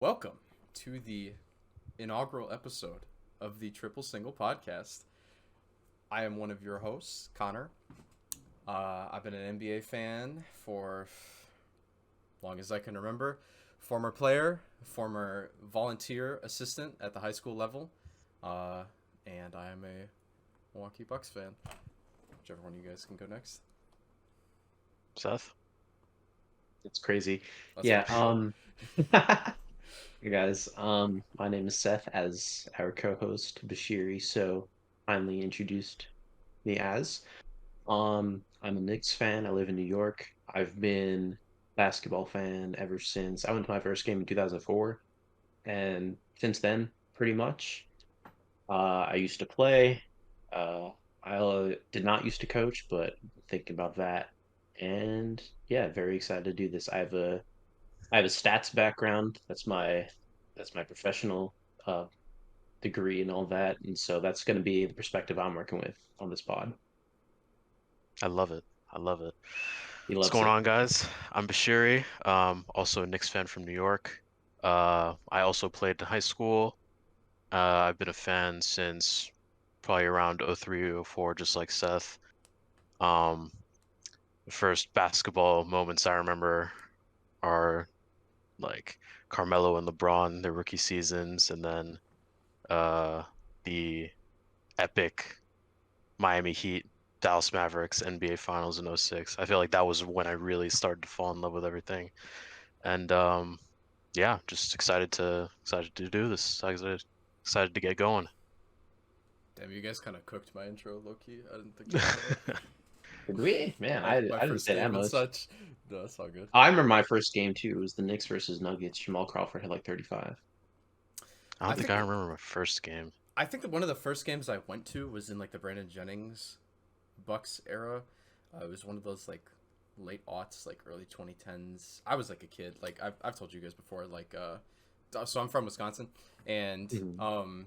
Welcome to the inaugural episode of the Triple Single Podcast. I am one of your hosts, Connor. I've been an NBA fan for long as I can remember. Former player, former volunteer assistant at the high school level, and I am a Milwaukee Bucks fan. Whichever one of you guys can go next. Seth. It's crazy. Let's Yeah, go. hey guys. My name is Seth, as our co-host Bashiri so kindly introduced me as. I'm a Knicks fan. I live in New York. I've been a basketball fan ever since I went to my first game in 2004, and since then, pretty much. I used to play. I did not used to coach, but thinking about that, and yeah, very excited to do this. I have a stats background. That's my professional uh, degree and all that, and so that's going to be the perspective I'm working with on this pod. I love it. I love it. He What's loves going it. on, guys? I'm Bashiri, also a Knicks fan from New York. I also played in high school. I've been a fan since probably around '03, '04, just like Seth. Um, the first basketball moments I remember are like Carmelo and LeBron, their rookie seasons, and then uh, the epic Miami Heat, Dallas Mavericks NBA Finals in '06. I feel like that was when I really started to fall in love with everything. And yeah, just excited to do this. Excited to get going. Damn, you guys kind of cooked my intro, low key. I didn't think about that. Did we? Man, I My I didn't first say that game and much. such. No, that's all good. I remember my first game too. It was the Knicks versus Nuggets. Jamal Crawford had like 35. I I don't think think I remember my first game. that one of the first games I went to was in like the Brandon Jennings Bucks era. It was one of those like late aughts, like early 2010s. I was like a kid. Like I've told you guys before. So I'm from Wisconsin, and Mhm.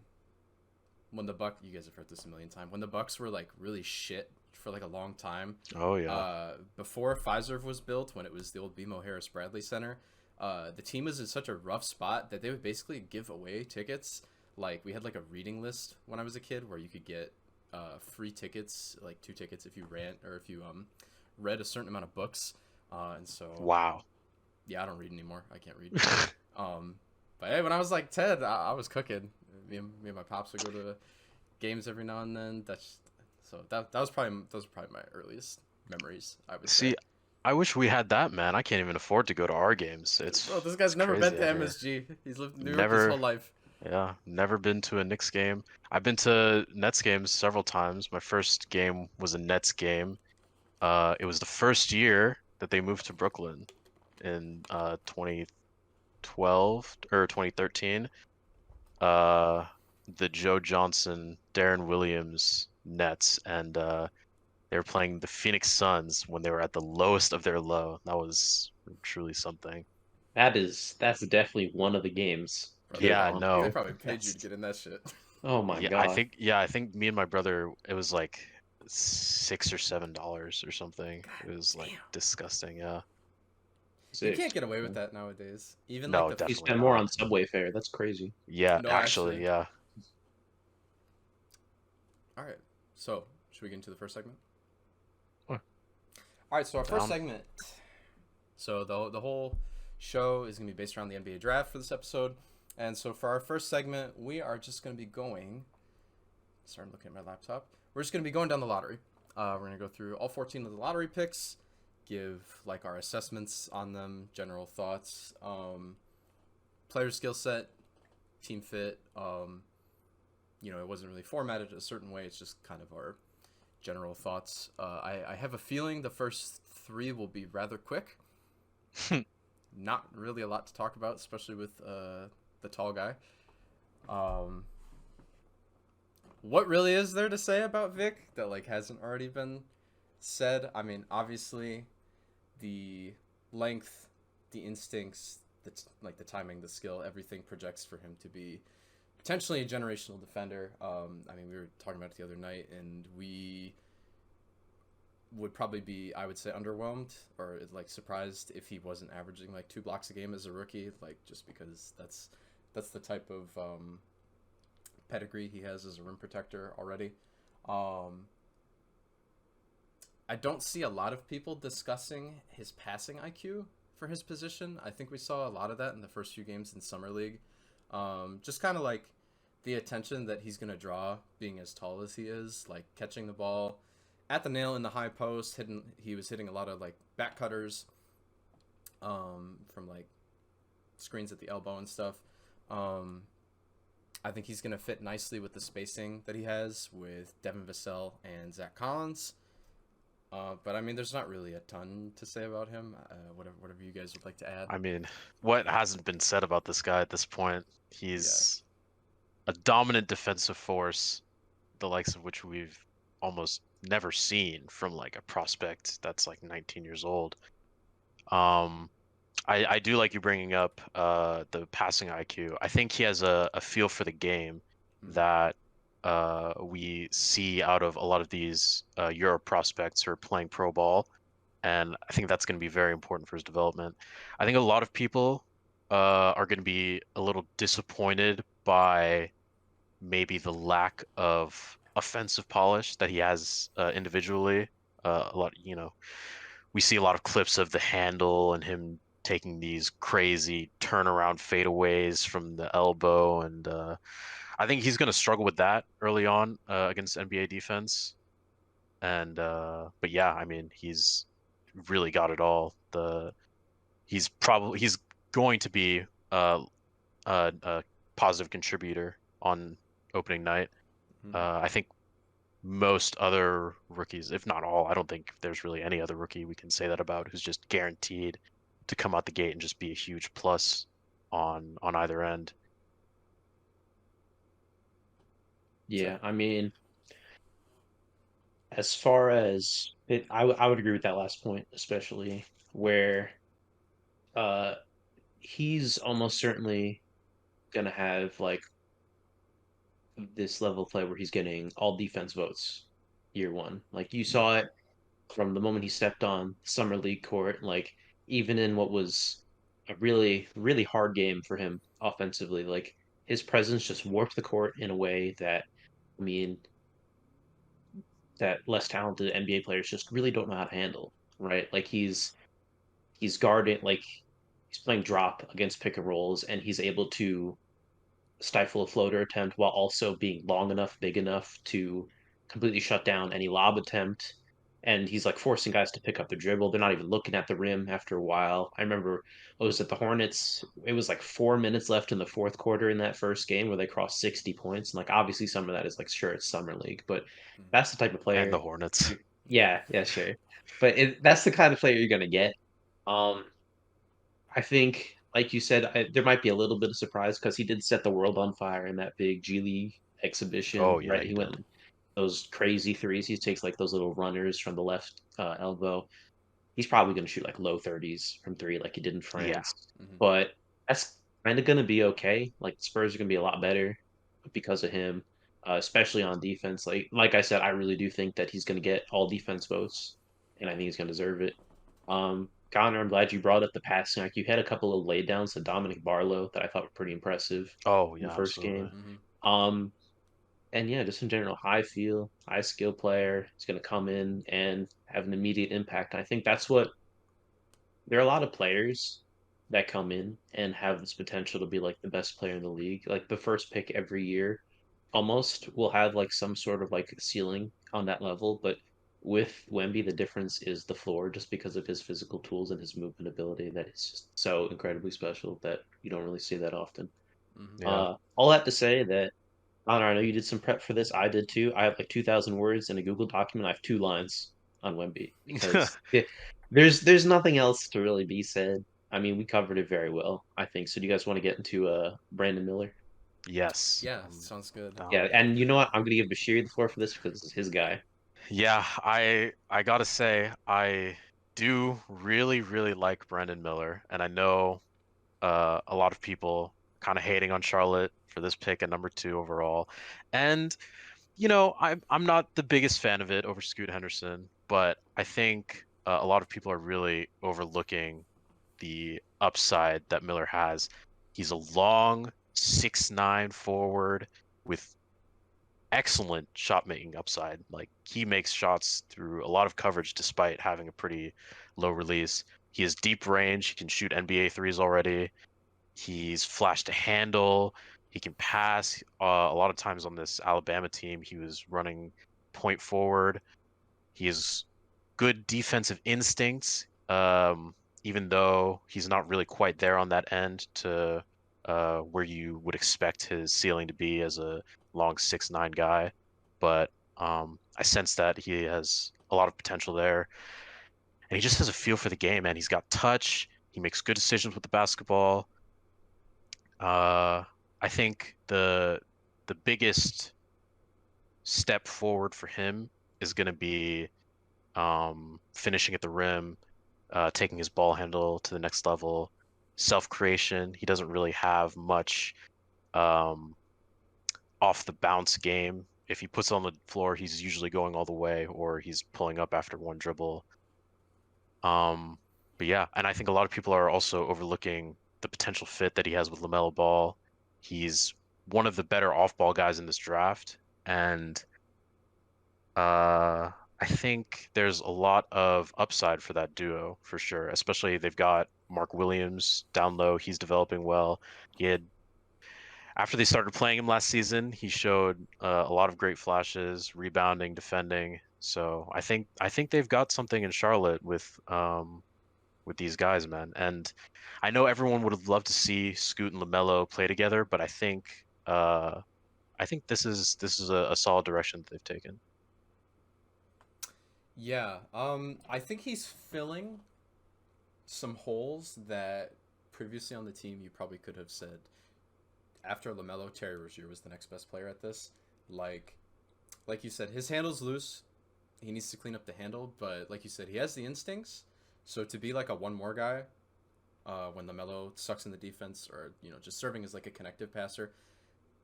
when the Buck, you guys have heard this a million times. When the Bucks were like really shit for like a long time, Oh yeah. before Pfizer was built, when it was the old BMO Harris Bradley Center, the team was in such a rough spot that they would basically give away tickets. Like we had like a reading list when I was a kid where you could get free tickets, like 2 tickets if you ran or if you read a certain amount of books. And so Wow. yeah, I don't read anymore. I can't read. Um, but hey, when I was like 10, I was cooking. Me and my pops would go to games every now and then. That was probably those were probably my earliest memories, I would say. See, I wish we had that, man. I can't even afford to go to our games. Bro, this It's guy's never been crazy to out here. MSG. He's lived in New York his whole Never, life. yeah, never been to a Knicks game. I've been to Nets games several times. My first game was a Nets game. It was the first year that they moved to Brooklyn in 2012 or 2013. Uh, the Joe Johnson, Darren Williams Nets, and they were playing the Phoenix Suns when they were at the lowest of their low. That was truly something. That's definitely one of the games Bro, to have Yeah, gone they to. no. probably paid you to That's get in that shit. oh my God. Yeah, I think me and my brother, it was like $6 or $7 or something. God It was like damn. disgusting. Yeah. You can't Six. get away with that nowadays. Even like No, the You definitely spend more not. on subway fare. That's crazy. Yeah, no, actually, actually. yeah. All right. So, should we get into the first segment? Sure. All right. So our first Down. segment. So the whole show is gonna be based around the NBA draft for this episode, and so for our first segment, we are just gonna be going. Starting looking at my laptop. We're just gonna be going down the lottery. We're gonna go through all 14 of the lottery picks, give like our assessments on them, general thoughts, player skill set, team fit. It wasn't really formatted a certain way. It's just kind of our general thoughts. I have a feeling the first three will be rather quick. Not really a lot to talk about, especially with the tall guy. Um, what really is there to say about Vic that like hasn't already been said? I mean, obviously, the length, the instincts, like the timing, the skill, everything projects for him to be potentially a generational defender. I mean, we were talking about it the other night, and we would probably be, I would say, underwhelmed or like surprised if he wasn't averaging like 2 blocks a game as a rookie, like just because that's the type of pedigree he has as a rim protector already. Um, I don't see a lot of people discussing his passing IQ for his position. I think we saw a lot of that in the first few games in summer league. Just kind of like the attention that he's gonna draw, being as tall as he is, like catching the ball at the nail in the high post. He was hitting a lot of like back cutters, from like screens at the elbow and stuff. Um, I think he's gonna fit nicely with the spacing that he has with Devin Vassell and Zach Collins. But I mean, there's not really a ton to say about him. Whatever you guys would like to add. I mean, what hasn't been said about this guy at this point? He's a dominant defensive force, the likes of which we've almost never seen from like a prospect that's like 19 years old. I do like you bringing up the passing IQ. I think he has a feel for the game that we see out of a lot of these Euro prospects who are playing pro ball, and I think that's going to be very important for his development. I think a lot of people are going to be a little disappointed by maybe the lack of offensive polish that he has individually. A lot, we see a lot of clips of the handle and him taking these crazy turnaround fadeaways from the elbow, and I think he's going to struggle with that early on against NBA defense. And but yeah, I mean, he's really got it all. He's going to be a positive contributor on opening night. I think most other rookies, if not all, I don't think there's really any other rookie we can say that about who's just guaranteed to come out the gate and just be a huge plus on either end. Yeah, I mean, as far as it, I would agree with that last point, especially where uh he's almost certainly gonna have like this level of play where he's getting all defense votes year one. Like you saw it from the moment he stepped on summer league court, like even in what was a really, really hard game for him offensively, like his presence just warped the court in a way that, I mean, that less talented NBA players just really don't know how to handle, right? Like he's guarding, like he's playing drop against pick and rolls, and he's able to stifle a floater attempt while also being long enough, big enough to completely shut down any lob attempt. And he's like forcing guys to pick up the dribble. They're not even looking at the rim after a while. I remember I was at the Hornets. It was like 4 minutes left in the fourth quarter in that first game where they crossed 60 points. And like obviously some of that is like sure it's summer league, but that's the type of player. And the Hornets. Yeah, sure. But that's the kind of player you're gonna get. Um, I think, like you said, there might be a little bit of surprise because he did set the world on fire in that big G League exhibition. Oh yeah, right? he He did. went those crazy threes. He takes like those little runners from the left elbow. He's probably going to shoot like low 30s from three, like he did in France. But that's kind of going to be okay. Like the Spurs are going to be a lot better because of him, especially on defense. Like I said, I really do think that he's going to get all defense votes, and I think he's going to deserve it. Connor, I'm glad you brought up the passing. Like you had a couple of laydowns to Dominic Barlow that I thought were pretty impressive Oh in yeah, the first absolutely. game. And yeah, just in general, high feel, high skill player. He's going to come in and have an immediate impact. I think that's what there are a lot of players that come in and have this potential to be like the best player in the league. Like the first pick every year almost will have like some sort of like ceiling on that level, but with Wemby, the difference is the floor just because of his physical tools and his movement ability that is just so incredibly special that you don't really see that often. Yeah. All that to say that Connor, I know you did some prep for this. I did too. I have like 2,000 words in a Google document. I have 2 lines on Wemby because there's nothing else to really be said. I mean, we covered it very well, I think. So do you guys want to get into Brandon Miller? Yes. Yeah, sounds good. Yeah, and you know what? I'm gonna give Bashir the floor for this because this is his guy. Yeah, I gotta say I do really really like Brandon Miller, and I know a lot of people kind of hating on Charlotte for this pick at number 2 overall, and I'm not the biggest fan of it over Scoot Henderson, but I think a lot of people are really overlooking the upside that Miller has. He's a long 6'9" forward with excellent shot making upside. Like he makes shots through a lot of coverage despite having a pretty low release. He has deep range. He can shoot NBA threes already. He's flash to handle. He can pass. A lot of times on this Alabama team, he was running point forward. He has good defensive instincts, even though he's not really quite there on that end to where you would expect his ceiling to be as a long 6'9" guy. But I sense that he has a lot of potential there, and he just has a feel for the game, man. He's got touch. He makes good decisions with the basketball. I think the biggest step forward for him is going to be finishing at the rim, taking his ball handle to the next level, self-creation. He doesn't really have much um, off the bounce game. If he puts it on the floor, he's usually going all the way or he's pulling up after one dribble. But yeah, and I think a lot of people are also overlooking the potential fit that he has with LaMelo Ball. He's one of the better off-ball guys in this draft, and I think there's a lot of upside for that duo for sure. Especially they've got Mark Williams down low. He's developing well. He had After they started playing him last season, he showed a lot of great flashes, rebounding, defending. So I think they've got something in Charlotte with these guys, man. And I know everyone would have loved to see Scoot and LaMelo play together, but I think this is a solid direction that they've taken. Yeah, I think he's filling some holes that previously on the team you probably could have said after Lamelo, Terry Rozier was the next best player at this. Like, like you said, his handle's loose. He needs to clean up the handle, but like you said, he has the instincts. So to be like a one more guy, when Lamelo sucks in the defense, or just serving as like a connective passer,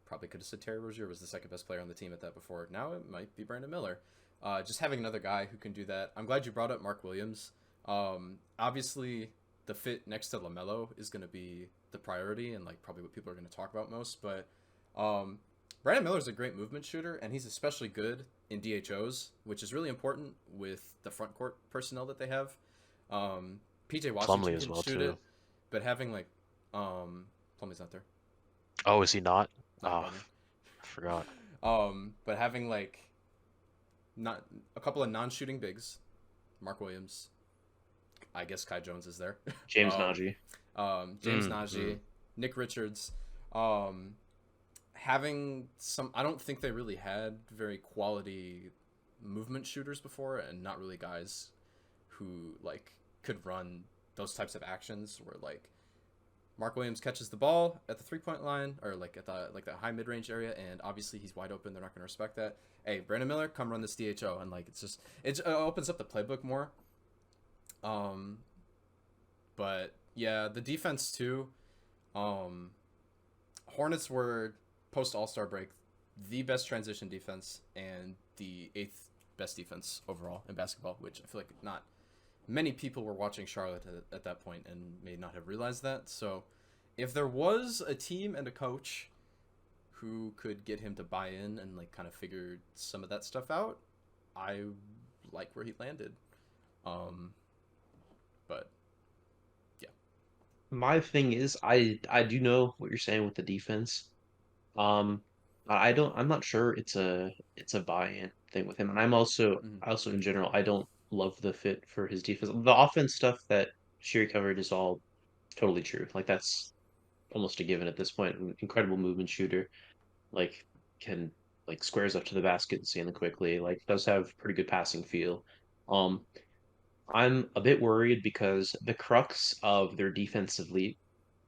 probably could have said Terry Rozier was the second best player on the team at that before. Now it might be Brandon Miller. Just having another guy who can do that. I'm glad you brought up Mark Williams. Obviously, the fit next to Lamelo is going to be the priority and like probably what people are going to talk about most. But um, Brandon Miller's a great movement shooter, and he's especially good in DHOs, which is really important with the front court personnel that they have. PJ Plumlee Washington as can well shoot too. it, but having like Plumlee's not there. Oh, is he not? Not Oh, bummer. I forgot. But having like not a couple of non-shooting bigs, Mark Williams, I guess Kai Jones is there. James um, Najee. James Mm, Najee, mm. Nick Richards, um, having some. I don't think they really had very quality movement shooters before, and not really guys who like could run those types of actions where like Mark Williams catches the ball at the 3 point line or like at the high mid range area, and obviously he's wide open. They're not going to respect that. Hey, Brandon Miller, come run this DHO, and like it opens up the playbook more. Um, but yeah, the defense too. Um, Hornets were post All Star break the best transition defense and the eighth best defense overall in basketball, which I feel like not many people were watching Charlotte at that point and may not have realized that. So, if there was a team and a coach who could get him to buy in and like kind of figure some of that stuff out, I like where he landed. Um, but yeah. My thing is, I do know what you're saying with the defense. Um, I'm not sure it's a buy-in thing with him. And Mhm. I also in general, I don't love the fit for his defense. The offense stuff that Sherry covered is all totally true. Like that's almost a given at this point. An incredible movement shooter, like can like squares up to the basket insanely quickly. Like does have pretty good passing feel. Um, I'm a bit worried because the crux of their defensive lead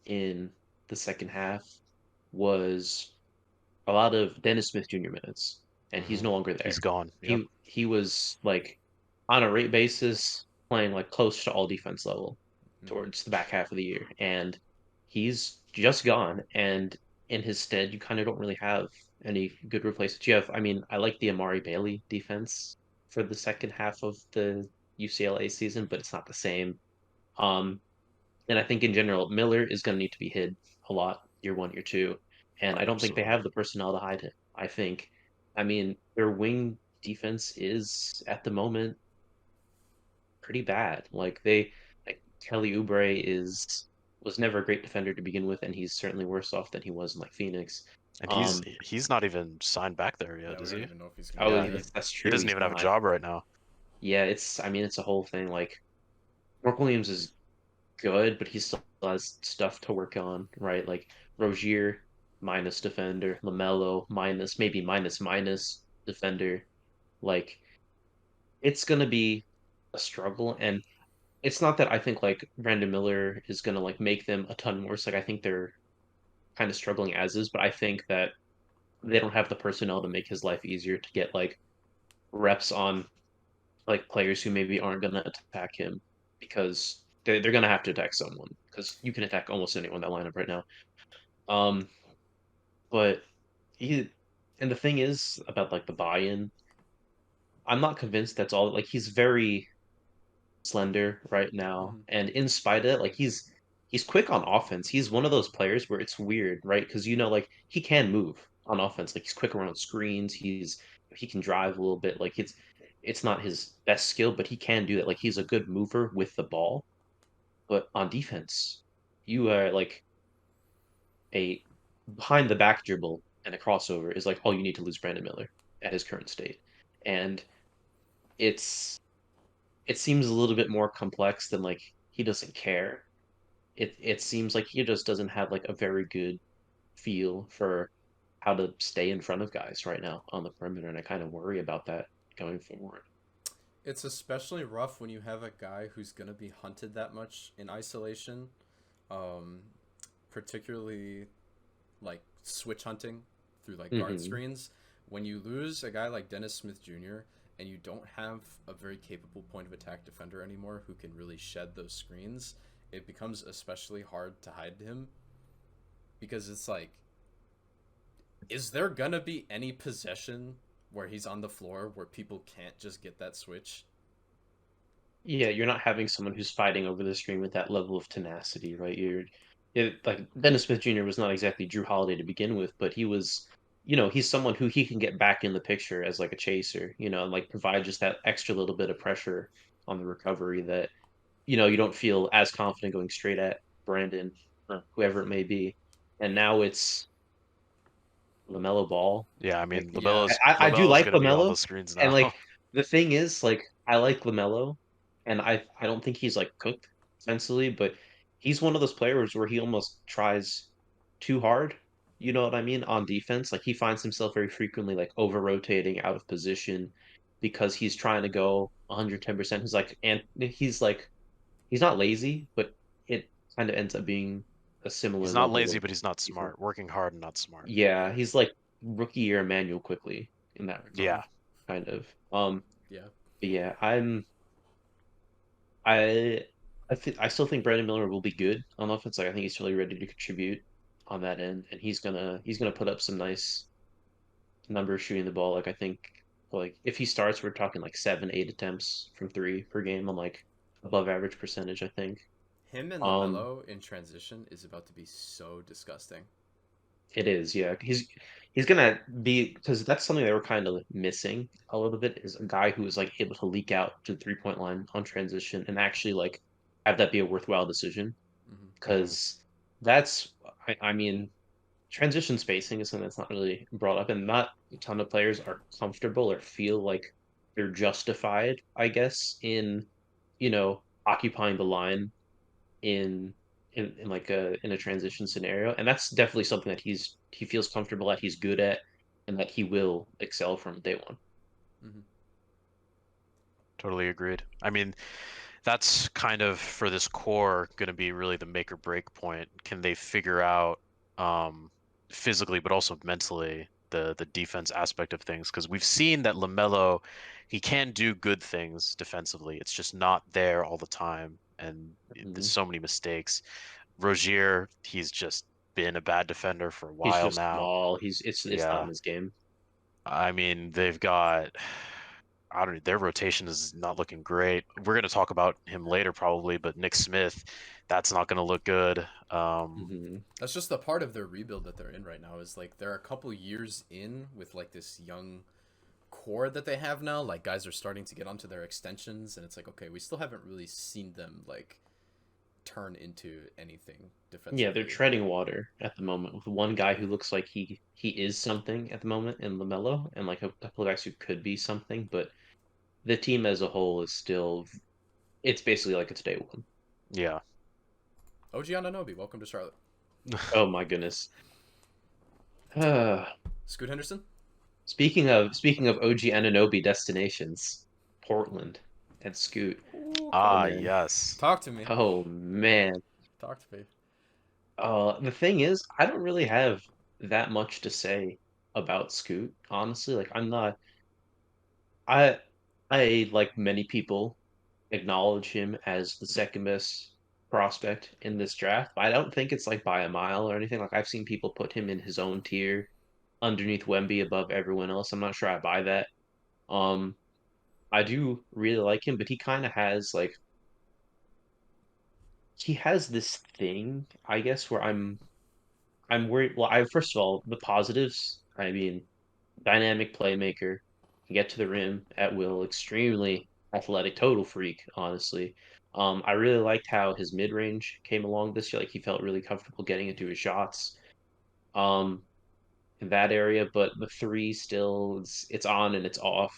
in the second half was a lot of Dennis Smith Jr. minutes, and he's Hmm. no longer He's there. gone. Yep. He was like on a rate basis playing like close to all defense level Mhm. towards the back half of the year, and he's just gone. And in his stead, you kind of don't really have any good replacements. You have, I mean, I like the Amari Bailey defense for the second half of the UCLA season, but it's not the same. Um, and I think in general, Miller is going to need to be hid a lot year one, year two, and Oh, I don't think they absolutely. have the personnel to hide him. I think, I mean, their wing defense is at the moment pretty bad. Like Kelly Oubre was never a great defender to begin with, and he's certainly worse off than he was in like Phoenix. And he's Um, he's not even signed back there Yeah, yet, we is don't he? even know if he's gonna be oh, Yeah, there. that's he true. doesn't He's even have a not. job right now. Yeah, I mean, it's a whole thing. Like Mark Williams is good, but he still has stuff to work on, right? Like Rozier minus defender, LaMelo minus maybe minus defender. Like it's gonna be a struggle, and it's not that I think like Brandon Miller is gonna like make them a ton worse. Like I think they're kind of struggling as is, but I think that they don't have the personnel to make his life easier to get like reps on like players who maybe aren't gonna attack him because they're gonna have to attack someone because you can attack almost anyone in that lineup right now. Um, but he and the thing is about like the buy-in, I'm not convinced that's all. Like he's very slender right now, Hmm. and in spite of it, like he's quick on offense. He's one of those players where it's weird, right? Because you know, like he can move on offense. Like he's quick around screens. He can drive a little bit. Like it's not his best skill, but he can do that. Like he's a good mover with the ball. But on defense, you are like a behind the back dribble and a crossover is like all you need to lose Brandon Miller at his current state. And it's it seems a little bit more complex than like he doesn't care. It seems like he just doesn't have like a very good feel for how to stay in front of guys right now on the perimeter, and I kind of worry about that going forward. It's especially rough when you have a guy who's gonna be hunted that much in isolation, um, particularly like switch hunting through like guard Hmm. screens. When you lose a guy like Dennis Smith Jr. and you don't have a very capable point of attack defender anymore who can really shed those screens, it becomes especially hard to hide him because it's like, is there gonna be any possession where he's on the floor where people can't just get that switch? Yeah, you're not having someone who's fighting over the screen with that level of tenacity, right? Like Dennis Smith Jr. was not exactly Drew Holiday to begin with, but he was, he's someone who he can get back in the picture as like a chaser, and like provide just that extra little bit of pressure on the recovery that, you don't feel as confident going straight at Brandon or whoever it may be. And now it's LaMelo Ball. Yeah, I Like mean Yeah, I do LaMelo's like gonna be on LaMelo, those screens and now. like the thing is, like I like LaMelo, and I don't think he's like cooked offensively, but he's one of those players where he almost tries too hard. You know what I mean? On defense, like he finds himself very frequently like over rotating out of position because he's trying to go 110%. He's not lazy, but it kind of ends up being a similar He's not level lazy, of but he's not evil. smart. Working hard and not smart. Yeah, he's like rookie year Emmanuel quickly in that Yeah, regard, kind of. yeah. But yeah, I I still think Brandon Miller will be good on offense. Like I think he's really ready to contribute on that end, and he's gonna put up some nice numbers shooting the ball. Like I think like if he starts, we're talking like 7, 8 attempts from three per game on like above average percentage, I think. Him and Um, Lamelo in transition is about to be so disgusting. It is, yeah. He's gonna be because that's something they were kind of missing a little bit is a guy who is like able to leak out to the 3-point line on transition and actually like have that be a worthwhile decision. Hmm. hmm Because that's I mean transition spacing is something that's not really brought up, and not a ton of players are comfortable or feel like they're justified, I guess, in occupying the line in in like a transition scenario, and that's definitely something that he feels comfortable at, he's good at, and that he will excel from day one. Hmm. Totally agreed. I mean, that's kind of for this core going to be really the make or break point. Can they figure out um, physically, but also mentally, the defense aspect of things? Because we've seen that Lamelo, he can do good things defensively. It's just not there all the time, and there's Mhm. so many mistakes. Rozier, he's just been a bad defender for a He's while just now. small. It's not Yeah. in his game. I mean, they've got I don't know, their rotation is not looking great. We're going to talk about him later probably, but Nick Smith, that's not going to look good. Hmm. That's just the part of their rebuild that they're in right now. Is like they're a couple years in with like this young core that they have now. Like guys are starting to get onto their extensions, and it's like, okay, we still haven't really seen them like turn into anything defensively. Yeah, they're treading water at the moment with one guy who looks like he is something at the moment in LaMelo, and like a couple of guys who could be something, but the team as a whole is still it's basically like it's day one. Yeah. OG Ananobi, welcome to Charlotte. Oh my goodness. Scoot Henderson. Speaking of OG Ananobi destinations, Portland and Scoot. Ooh, Oh Ah, man. yes. talk to me. Oh man. Talk to me. The thing is, I don't really have that much to say about Scoot, honestly. Like I'm not I like many people acknowledge him as the second best prospect in this draft. But I don't think it's like by a mile or anything. Like I've seen people put him in his own tier underneath Wemby above everyone else. I'm not sure I buy that. Um, I do really like him, but he kind of has like he has this thing, I guess, where I'm worried. Well, I first of all, the positives. I mean, dynamic playmaker, can get to the rim at will, extremely athletic, total freak, honestly. I really liked how his mid range came along this year. Like he felt really comfortable getting into his shots. Um, in that area, but the three still it's on and it's off.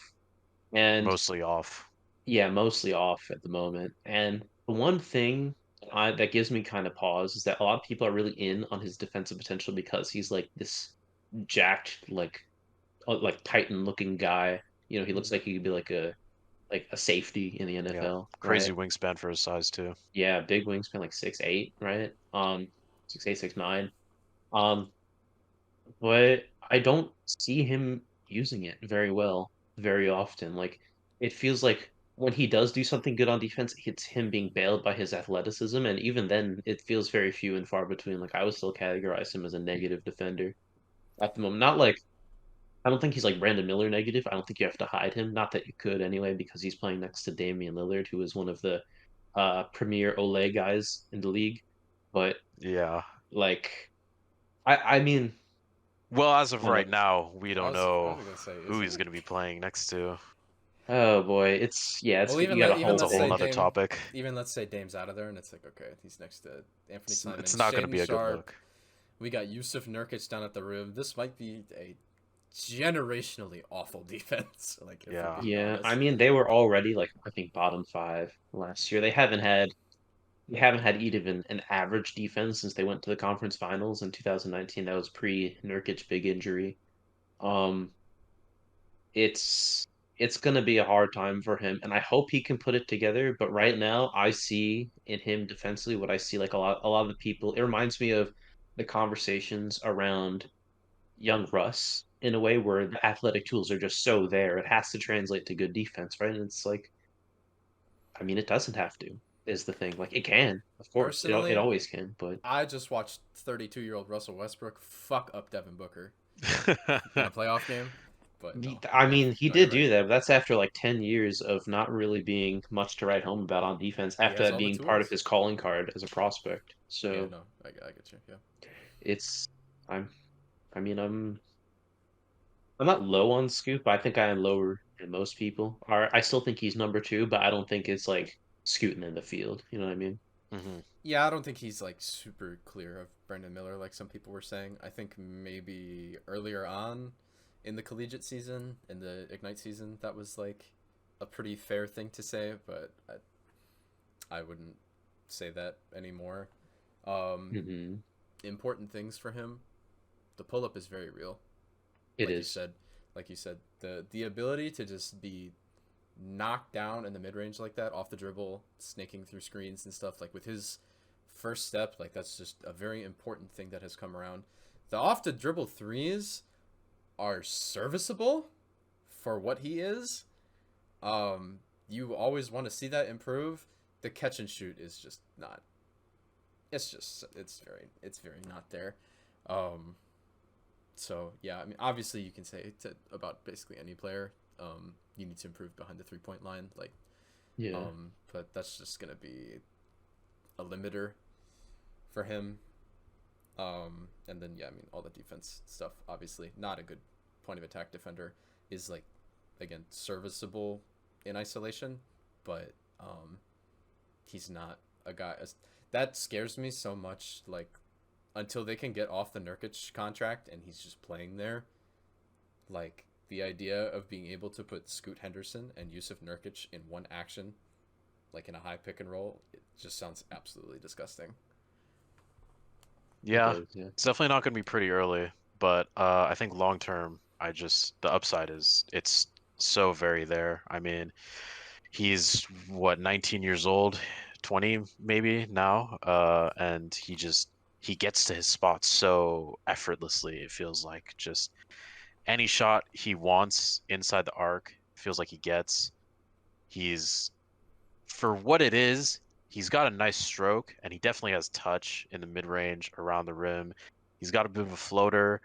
And Mostly off. yeah, mostly off at the moment. And the one thing that gives me kind of pause is that a lot of people are really in on his defensive potential because he's like this jacked, like Titan looking guy. You know, he looks like he could be like a safety in the Yeah. NFL, Crazy right? wingspan for his size too. Yeah, big wingspan, like 6'8", right? 6'8", 6'9". Um, but I don't see him using it very well very often. Like it feels like when he does do something good on defense, it's him being bailed by his athleticism, and even then, it feels very few and far between. Like I would still categorize him as a negative defender at the moment. Not like I don't think he's like Brandon Miller negative. I don't think you have to hide him. Not that you could anyway, because he's playing next to Damian Lillard, who is one of the premier Olay guys in the league. But Yeah. like, I mean, Well, as of I don't right know. now, we I don't was know gonna say, is who he's he? going to be playing next to. Oh boy, it's yeah, it's Well, you got a even whole It's a let's whole say thing. nother Dame, topic. even let's say Dame's out of there, and it's like, okay, he's next to Anthony It's, Simons, it's not going to Shaden be a good Sharp. look. We got Yusuf Nurkic down at the rim. This might be a generationally awful defense. Like, if Yeah. we're being Yeah, I honest. mean they were already like I think bottom five last year. They haven't had even an average defense since they went to the conference finals in 2019. That was pre Nurkic big injury. Um, it's gonna be a hard time for him, and I hope he can put it together. But right now, I see in him defensively what I see like a lot of the people. It reminds me of the conversations around young Russ in a way where the athletic tools are just so there. It has to translate to good defense, right? And it's like, I mean, it doesn't have to, is the thing. Like, it can, of course, it Personally, always can, but I just watched 32-year-old Russell Westbrook fuck up Devin Booker in a playoff game. But no, I mean, he no, you're did right. do that. But that's after like 10 years of not really being much to write home about on defense, He after has that all the being part of tools. his calling card as a prospect. Yeah, So no, I get you. Yeah. it's, I'm, I mean, I'm not low on Scoop, but I think I am lower than most people are. I still think he's number two, but I don't think it's like scooting in the field. You know what I mean? Hmm. Yeah, I don't think he's like super clear of Brandon Miller like some people were saying. I think maybe earlier on in the collegiate season, in the Ignite season, that was like a pretty fair thing to say, but I wouldn't say that anymore. Um, Hmm. Important things for him. The pull up is very real. It Like you is. said, the ability to just be knocked down in the mid range like that, off the dribble, snaking through screens and stuff. Like with his first step, like that's just a very important thing that has come around. The off the dribble threes are serviceable for what he is. You always want to see that improve. The catch and shoot is just not. It's very not there. Um, so yeah, I mean, obviously you can say about basically any player. You need to improve behind the 3 point line, like, Yeah. but that's just gonna be a limiter for him. And then yeah, I mean, all the defense stuff. Obviously, not a good point of attack defender. Is like, again, serviceable in isolation, but he's not a guy that scares me so much. Like, until they can get off the Nurkic contract and he's just playing there, like the idea of being able to put Scoot Henderson and Yusuf Nurkic in one action, like in a high pick and roll, it just sounds absolutely disgusting. Yeah, Does, yeah. it's definitely not going to be pretty early, but I think long term, the upside is it's so very there. I mean, he's what 19 years old, 20 maybe now, and he gets to his spots so effortlessly. It feels like just any shot he wants inside the arc feels like he gets. He's for what it is, he's got a nice stroke, and he definitely has touch in the mid range around the rim. He's got a bit of a floater.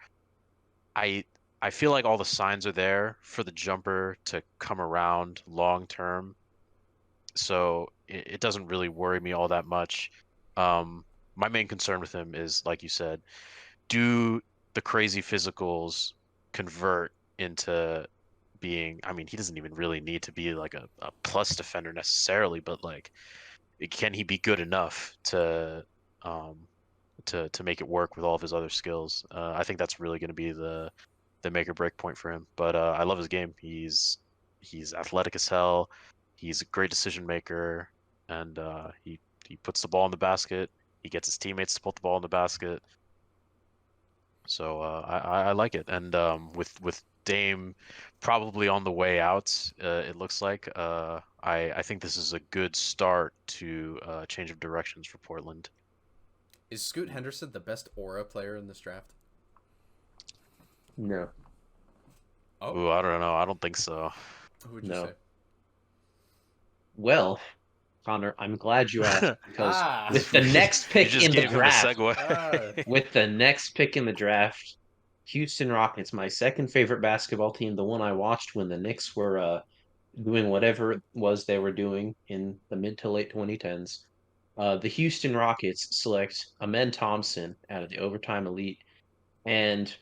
I I feel like all the signs are there for the jumper to come around long term, so it doesn't really worry me all that much. My main concern with him is, like you said, do the crazy physicals convert into being, I mean, he doesn't even really need to be like a plus defender necessarily, but like, can he be good enough um to make it work with all of his other skills? I think that's really going to be the make or break point for him. But I love his game. He's athletic as hell. He's a great decision maker, and he puts the ball in the basket. He gets his teammates to put the ball in the basket. So I like it. And with Dame probably on the way out, it looks like I think this is a good start to change of directions for Portland. Is Scoot Henderson the best aura player in this draft? No. Oh, Ooh, I don't know. I don't think so. who would you No. say? Well, Connor, I'm glad you asked because Ah. with the next You pick just in the gave him a draft, segue. with the next pick in the draft, Houston Rockets, my second favorite basketball team, the one I watched when the Knicks were doing whatever it was they were doing in the mid to late 2010s. The Houston Rockets select Amen Thompson out of the Overtime Elite, and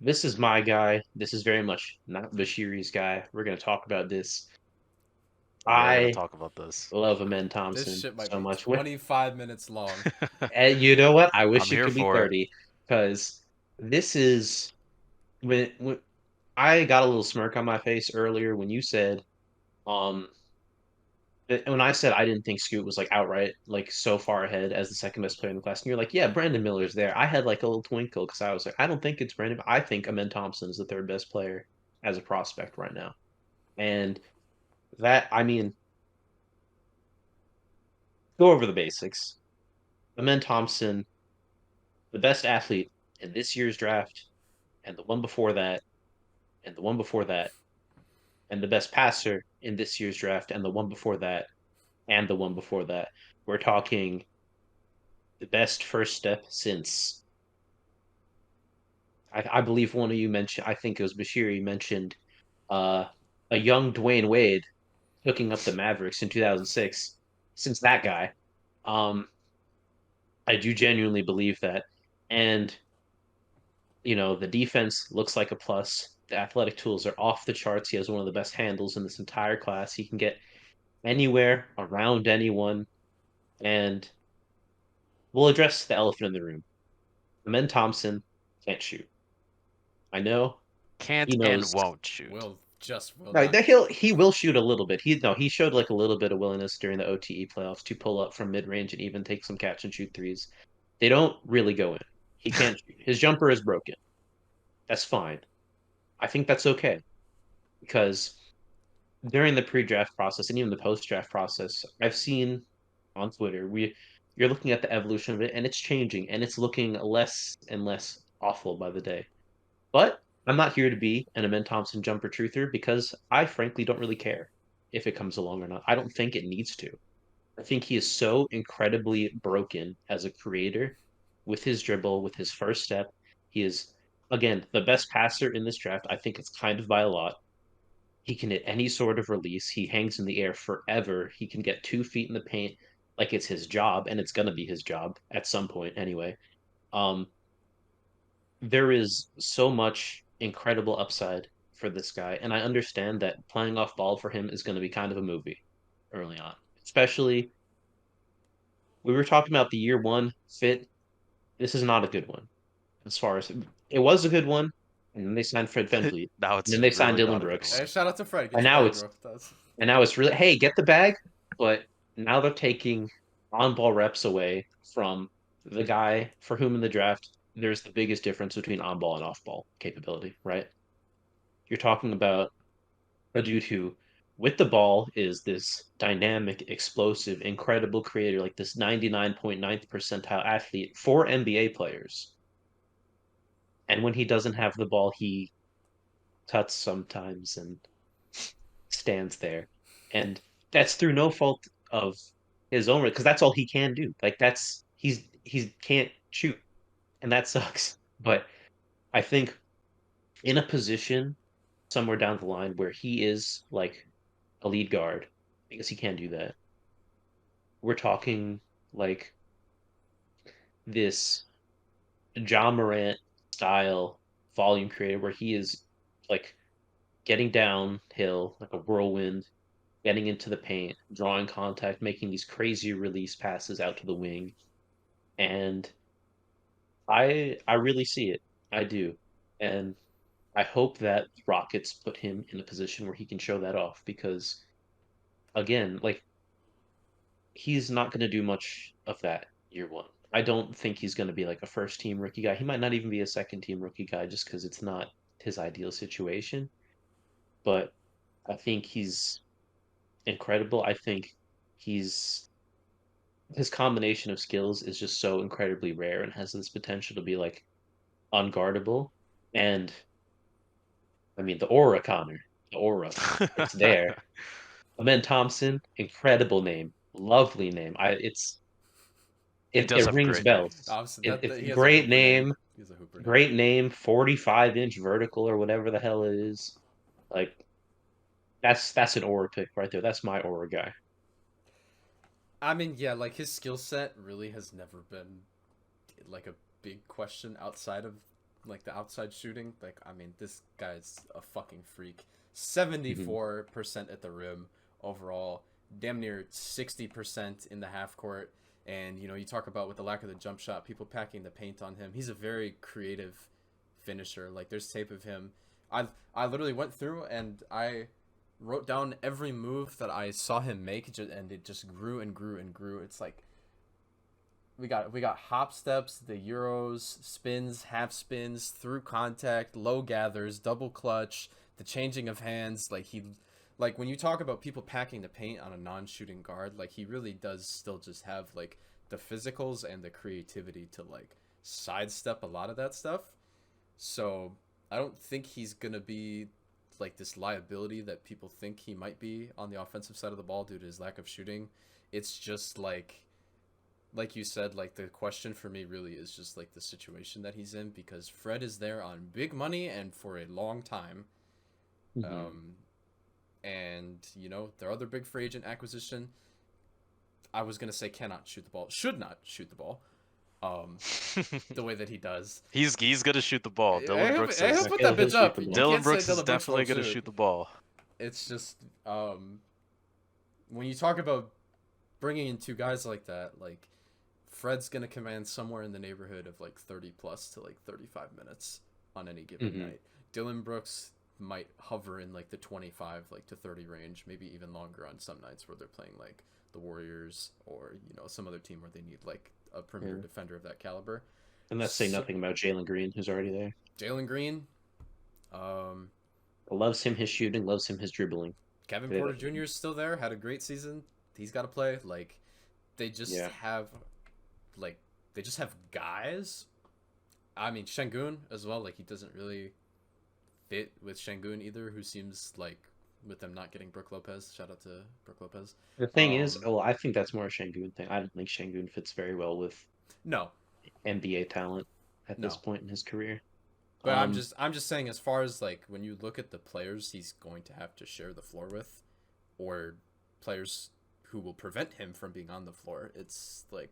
this is my guy. This is very much not Bashiri's guy. We're going to talk about this. We're gonna I talk about this. love Amen This Thompson shit might so be much. 25 minutes long. And you know what? I I'm wish it here could be for it. 30 because this is when I got a little smirk on my face earlier when you said, um, when I said I didn't think Scoot was like outright like so far ahead as the second best player in the class, and you're like, yeah, Brandon Miller's there. I had like a little twinkle because I was like, I don't think it's Brandon. I think Amen Thompson is the third best player as a prospect right now, and that I mean, go over the basics. Amen Thompson, the best athlete in this year's draft, and the one before that, and the one before that, and the best passer in this year's draft, and the one before that, and the one before that. We're talking the best first step since I believe one of you mentioned. I think it was Bashir. Mentioned uh, a young Dwayne Wade hooking up the Mavericks in 2006. Since that guy, um, I do genuinely believe that, and the defense looks like a plus. The athletic tools are off the charts. He has one of the best handles in this entire class. He can get anywhere around anyone, and we'll address the elephant in the room. Amen Thompson can't shoot. I know Can't he and knows. won't shoot. Will No, not. he will shoot a little bit. He showed like a little bit of willingness during the OTE playoffs to pull up from mid range and even take some catch and shoot threes. They don't really go in. He can't shoot. His jumper is broken. That's fine. I think that's okay because during the pre-draft process and even the post-draft process, I've seen on Twitter you're looking at the evolution of it and it's changing and it's looking less and less awful by the day. But I'm not here to be an Amen Thompson jumper truther because I frankly don't really care if it comes along or not. I don't think it needs to. I think he is so incredibly broken as a creator with his dribble, with his first step. He is, again, the best passer in this draft. I think it's kind of by a lot. He can hit any sort of release. He hangs in the air forever. He can get 2 feet in the paint like it's his job, and it's gonna be his job at some point anyway. Um, there is so much incredible upside for this guy, and I understand that playing off ball for him is going to be kind of a movie early on. Especially, we were talking about the year one fit. This is not a good one. As far as it was a good one, and then they signed Fred VanVleet, Now and it's then they signed really Dylan not a good Brooks, Hey, one. shout out to Fred. Get and your now bag, it's bro. That's... and now it's really, hey, get the bag, but now they're taking on ball reps away from the guy for whom in the draft there's the biggest difference between on ball and off ball capability, right? You're talking about a dude who, with the ball, is this dynamic, explosive, incredible creator, like this 99.9th percentile athlete for NBA players. And when he doesn't have the ball, he cuts sometimes and stands there. And that's through no fault of his own, because that's all he can do. Like he can't shoot, and that sucks. But I think in a position somewhere down the line where he is like a lead guard, because he can do that. We're talking like this John Morant style volume creator where he is like getting downhill like a whirlwind, getting into the paint, drawing contact, making these crazy release passes out to the wing. And I really see it. I do. And I hope that Rockets put him in a position where he can show that off because again, like he's not going to do much of that year one. I don't think he's going to be like a first team rookie guy. He might not even be a second team rookie guy just because it's not his ideal situation. But I think he's incredible. I think he's his combination of skills is just so incredibly rare and has this potential to be like unguardable. And I mean, the aura, Connor, the aura, it's there. Amen Thompson, incredible name, lovely name. He does It have a rings great name. bells. Obviously, It's he has a great hooper name. name, He has a hooper name. great name, 45-inch vertical or whatever the hell it is. Like that's an aura pick right there. That's my aura guy. I mean, yeah, like his skill set really has never been like a big question outside of like the outside shooting. Like, I mean, this guy's a fucking freak. 74% at the rim overall, damn near 60% in the half court. And you know, you talk about with the lack of the jump shot, people packing the paint on him. He's a very creative finisher. Like, there's tape of him. I literally went through and I wrote down every move that I saw him make, and it just grew and grew and grew. It's like we got hop steps, the euros, spins, half spins, through contact, low gathers, double clutch, the changing of hands. Like when you talk about people packing the paint on a non-shooting guard, like he really does still just have like the physicals and the creativity to like sidestep a lot of that stuff. So I don't think he's gonna be like this liability that people think he might be on the offensive side of the ball due to his lack of shooting. It's just like you said, like the question for me really is just like the situation that he's in because Fred is there on big money and for a long time. Mm-hmm. And you know, their other big free agent acquisition, I was gonna say cannot shoot the ball, should not shoot the ball, the way that he does. He's gonna shoot the ball. Dylan Brooks He'll is put that He'll bitch shoot up. the You ball. Dylan can't say Brooks is Dylan Brooks definitely won't gonna shoot. shoot the ball. It's just when you talk about bringing in two guys like that, like Fred's gonna command somewhere in the neighborhood of like 30 plus to like 35 minutes on any given night. Dylan Brooks might hover in like the 25 like to 30 range, maybe even longer on some nights where they're playing like the Warriors or you know some other team where they need like a premier defender of that caliber. And that's saying nothing about Jalen Green, who's already there. Jalen Green, Loves him his shooting, loves him his dribbling. Kevin Porter Jr. is still there, had a great season. He's got to play. Like they just have like they just have guys. I mean Şengün as well, like he doesn't really fit with Şengün either, who seems like with them not getting Brook Lopez. Shout out to Brook Lopez. The thing is, I think that's more a Şengün thing. I don't think Şengün fits very well with No. NBA talent at this No. point in his career. But Um, I'm just saying, as far as like when you look at the players he's going to have to share the floor with, or players who will prevent him from being on the floor, it's like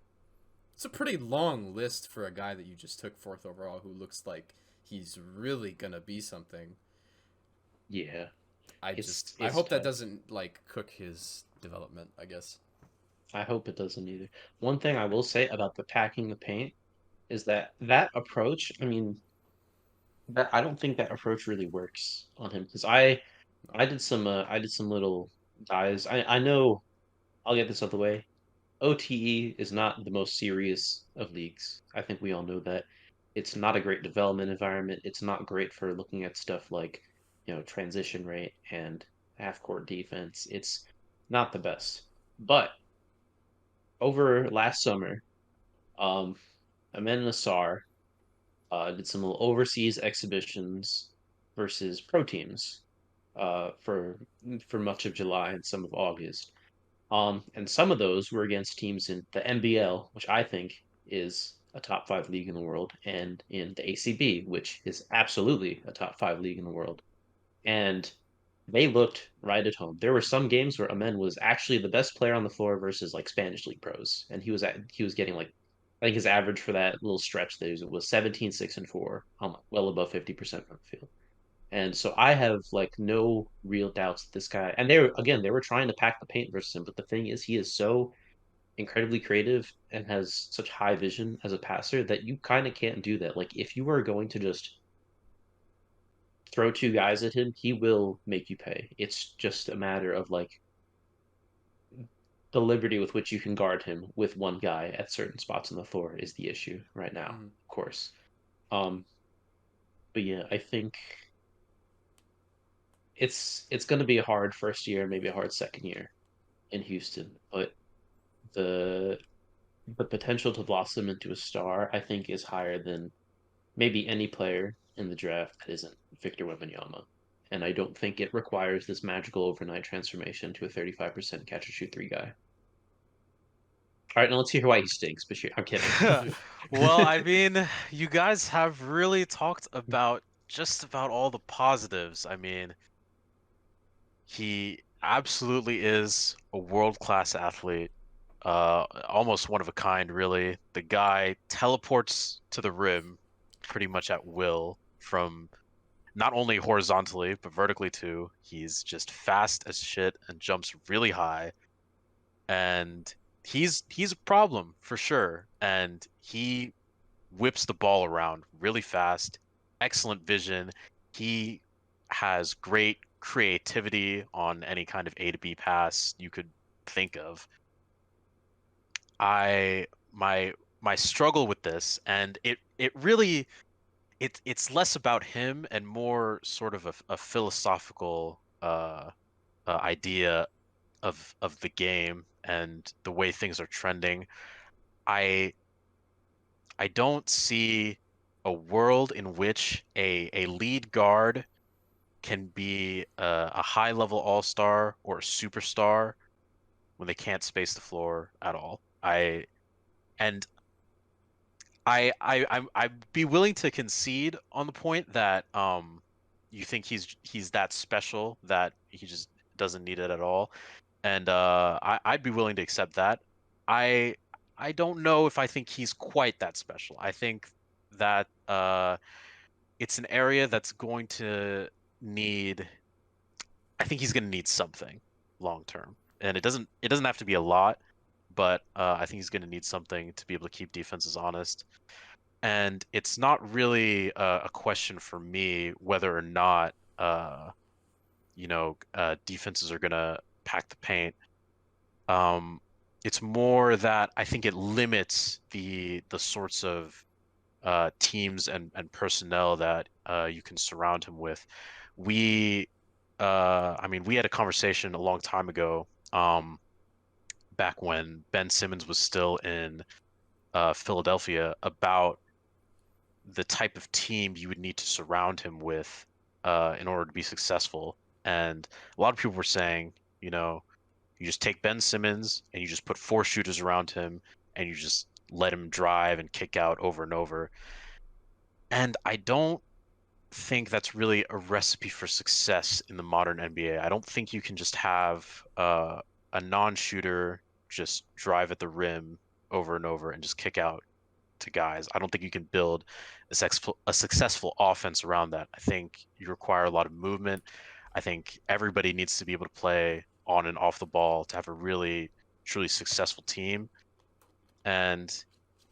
it's a pretty long list for a guy that you just took fourth overall who looks like he's really gonna be something. yeah, I it's hope that tough. doesn't like cook his development, I guess. I hope it doesn't either. One thing I will say about the packing the paint is that approach. I mean, that I don't think that approach really works on him because No. I did some little dives. I know I'll get this out of the way. OTE is not the most serious of leagues. I think we all know that. It's not a great development environment. It's not great for looking at stuff like, transition rate and half court defense. It's not the best. But over last summer, um, Amen Nassar did some little overseas exhibitions versus pro teams for much of July and some of August. And some of those were against teams in the NBL, which I think is a top five league in the world, and in the ACB, which is absolutely a top five league in the world. And they looked right at home. There were some games where Amen was actually the best player on the floor versus like Spanish league pros, and he was getting like I think his average for that little stretch there was 17, 6, and 4, well above 50% from the field. And so I have like no real doubts that this guy, and they were trying to pack the paint versus him, but the thing is he is so incredibly creative and has such high vision as a passer that you kind of can't do that. Like if you are going to just throw two guys at him, he will make you pay. It's just a matter of like the liberty with which you can guard him with one guy at certain spots on the floor is the issue right now, Mm-hmm. of course. Um, but yeah, I think it's going to be a hard first year, maybe a hard second year in Houston, but the the potential to blossom into a star, I think, is higher than maybe any player in the draft that isn't Victor Wembanyama. And I don't think it requires this magical overnight transformation to a 35% catch and shoot three guy. All right, now let's hear why he stinks. But I'm kidding. Well, I mean, you guys have really talked about just about all the positives. I mean, he absolutely is a world-class athlete, almost one of a kind, really. The guy teleports to the rim pretty much at will from not only horizontally, but vertically too. He's just fast as shit and jumps really high. And he's a problem for sure. And he whips the ball around really fast, excellent vision. He has great creativity on any kind of A to B pass you could think of. I my struggle with this, and it really it's less about him and more sort of a philosophical idea of the game and the way things are trending. I I don't see a world in which a lead guard can be a high level all star or a superstar when they can't space the floor at all. And I'd be willing to concede on the point that you think he's that special that he just doesn't need it at all, and I'd be willing to accept that. I I don't know if I think he's quite that special. I think that it's an area that's going to need. I think he's going to need something long term, and it doesn't have to be a lot, but I think he's going to need something to be able to keep defenses honest. And it's not really a question for me whether or not defenses are gonna pack the paint. Um, it's more that I think it limits the sorts of teams and personnel that you can surround him with. We, I mean, we had a conversation a long time ago, back when Ben Simmons was still in Philadelphia, about the type of team you would need to surround him with in order to be successful. And a lot of people were saying, you know, you just take Ben Simmons and you just put four shooters around him and you just let him drive and kick out over and over. And I don't think that's really a recipe for success in the modern NBA. I don't think you can just have a non-shooter just drive at the rim over and over and just kick out to guys. I don't think you can build a successful offense around that. I think you require a lot of movement. I think everybody needs to be able to play on and off the ball to have a really, truly successful team. And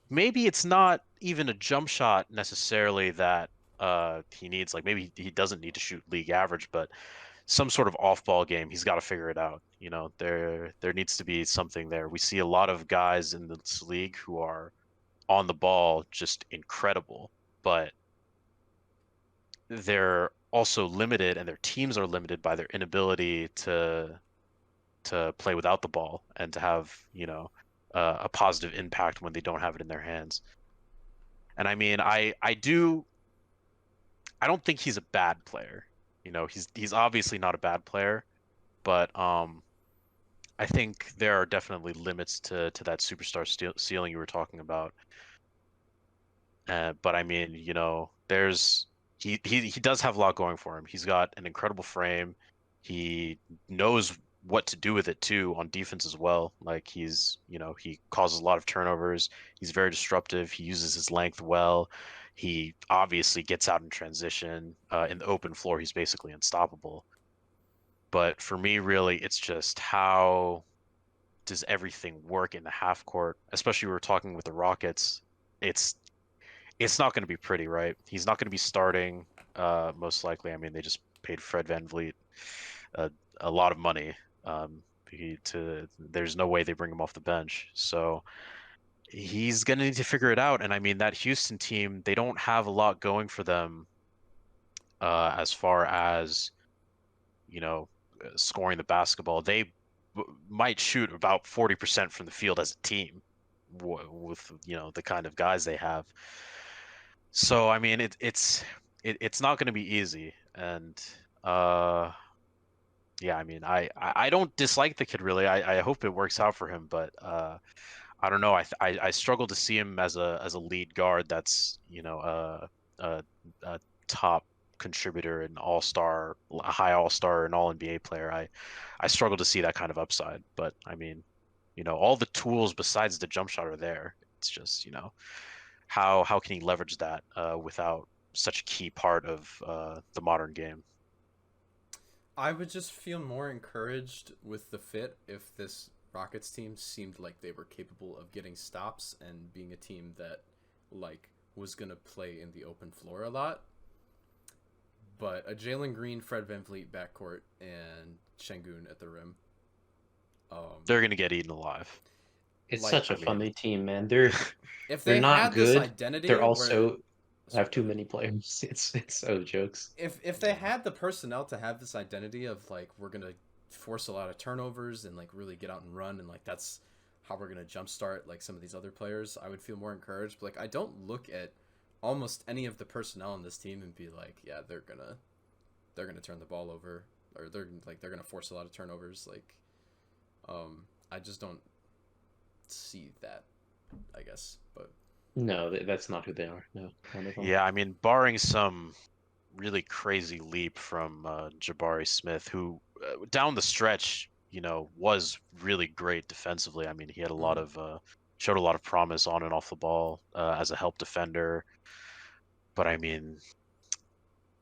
maybe it's not even a jump shot necessarily that he needs. Like maybe he doesn't need to shoot league average, but some sort of off-ball game, he's got to figure it out. You know, there needs to be something there. We see a lot of guys in this league who are on the ball just incredible, but they're also limited, and their teams are limited by their inability to play without the ball and to have, you know, a positive impact when they don't have it in their hands. And I mean, I don't think he's a bad player. You know, he's obviously not a bad player, but I think there are definitely limits to that superstar ceiling you were talking about. But I mean, you know, he does have a lot going for him. He's got an incredible frame. He knows what to do with it too on defense as well. Like you know, he causes a lot of turnovers. He's very disruptive. He uses his length well. He obviously gets out in transition. In the open floor, he's basically unstoppable. But for me, really, it's just how does everything work in the half court? Especially we were talking with the Rockets. It's it's not going to be pretty, right? He's not going to be starting, most likely. I mean, they just paid Fred VanVleet a lot of money. There's no way they bring him off the bench. So he's going to need to figure it out. And I mean, that Houston team, they don't have a lot going for them as far as, you know, scoring the basketball. They might shoot about 40% from the field as a team with, you know, the kind of guys they have. So I mean, it's not going to be easy, and yeah, I mean, I don't dislike the kid really. I hope it works out for him, but I don't know. I struggle to see him as a lead guard that's, you know, a top contributor, an all-star, a high all-star, an all NBA player. I struggle to see that kind of upside, but I mean, you know, all the tools besides the jump shot are there. It's just, you know, how can he leverage that without such a key part of the modern game? I would just feel more encouraged with the fit if this Rockets team seemed like they were capable of getting stops and being a team that like was gonna play in the open floor a lot. But a Jalen Green, Fred VanVleet backcourt, and Şengün at the rim. They're gonna get eaten alive. It's Like, such a funny team, man. They're if they're they not had this good. identity, They're where also have too many players. It's so jokes. if they had the personnel to have this identity of like we're gonna force a lot of turnovers and like really get out and run and like that's how we're gonna jumpstart like some of these other players, I would feel more encouraged. But like I don't look at almost any of the personnel on this team and be like, yeah, they're gonna turn the ball over or they're gonna force a lot of turnovers. Like, I just don't see that, I guess. But No, that's not who they are. No, none of them. Yeah, I mean, barring some really crazy leap from Jabari Smith, who down the stretch, you know, was really great defensively. I mean, he had a lot of showed a lot of promise on and off the ball as a help defender. But I mean,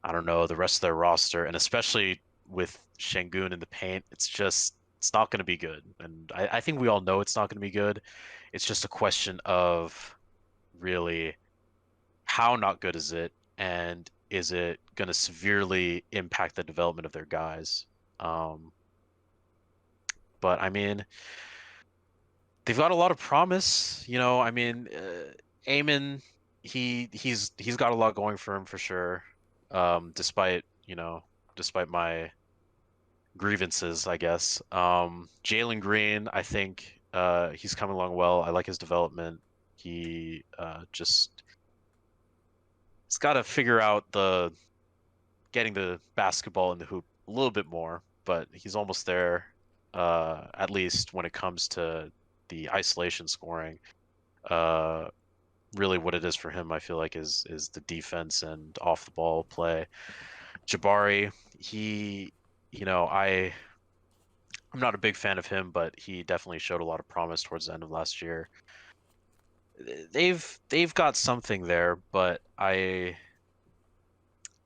I don't know the rest of their roster, and especially with Şengün in the paint, it's not going to be good. And I think we all know it's not going to be good. It's just a question of really how not good is it, and is it going to severely impact the development of their guys? But I mean, they've got a lot of promise. You know, I mean, Eamon, he's got a lot going for him for sure. Despite, you know, despite my grievances, I guess. Jalen Green, I think he's coming along well. I like his development. He just he's got to figure out the getting the basketball in the hoop a little bit more, but he's almost there. At least when it comes to the isolation scoring. Really what it is for him, I feel like, is the defense and off the ball play. Jabari, he, I'm not a big fan of him, but he definitely showed a lot of promise towards the end of last year. They've got something there, but I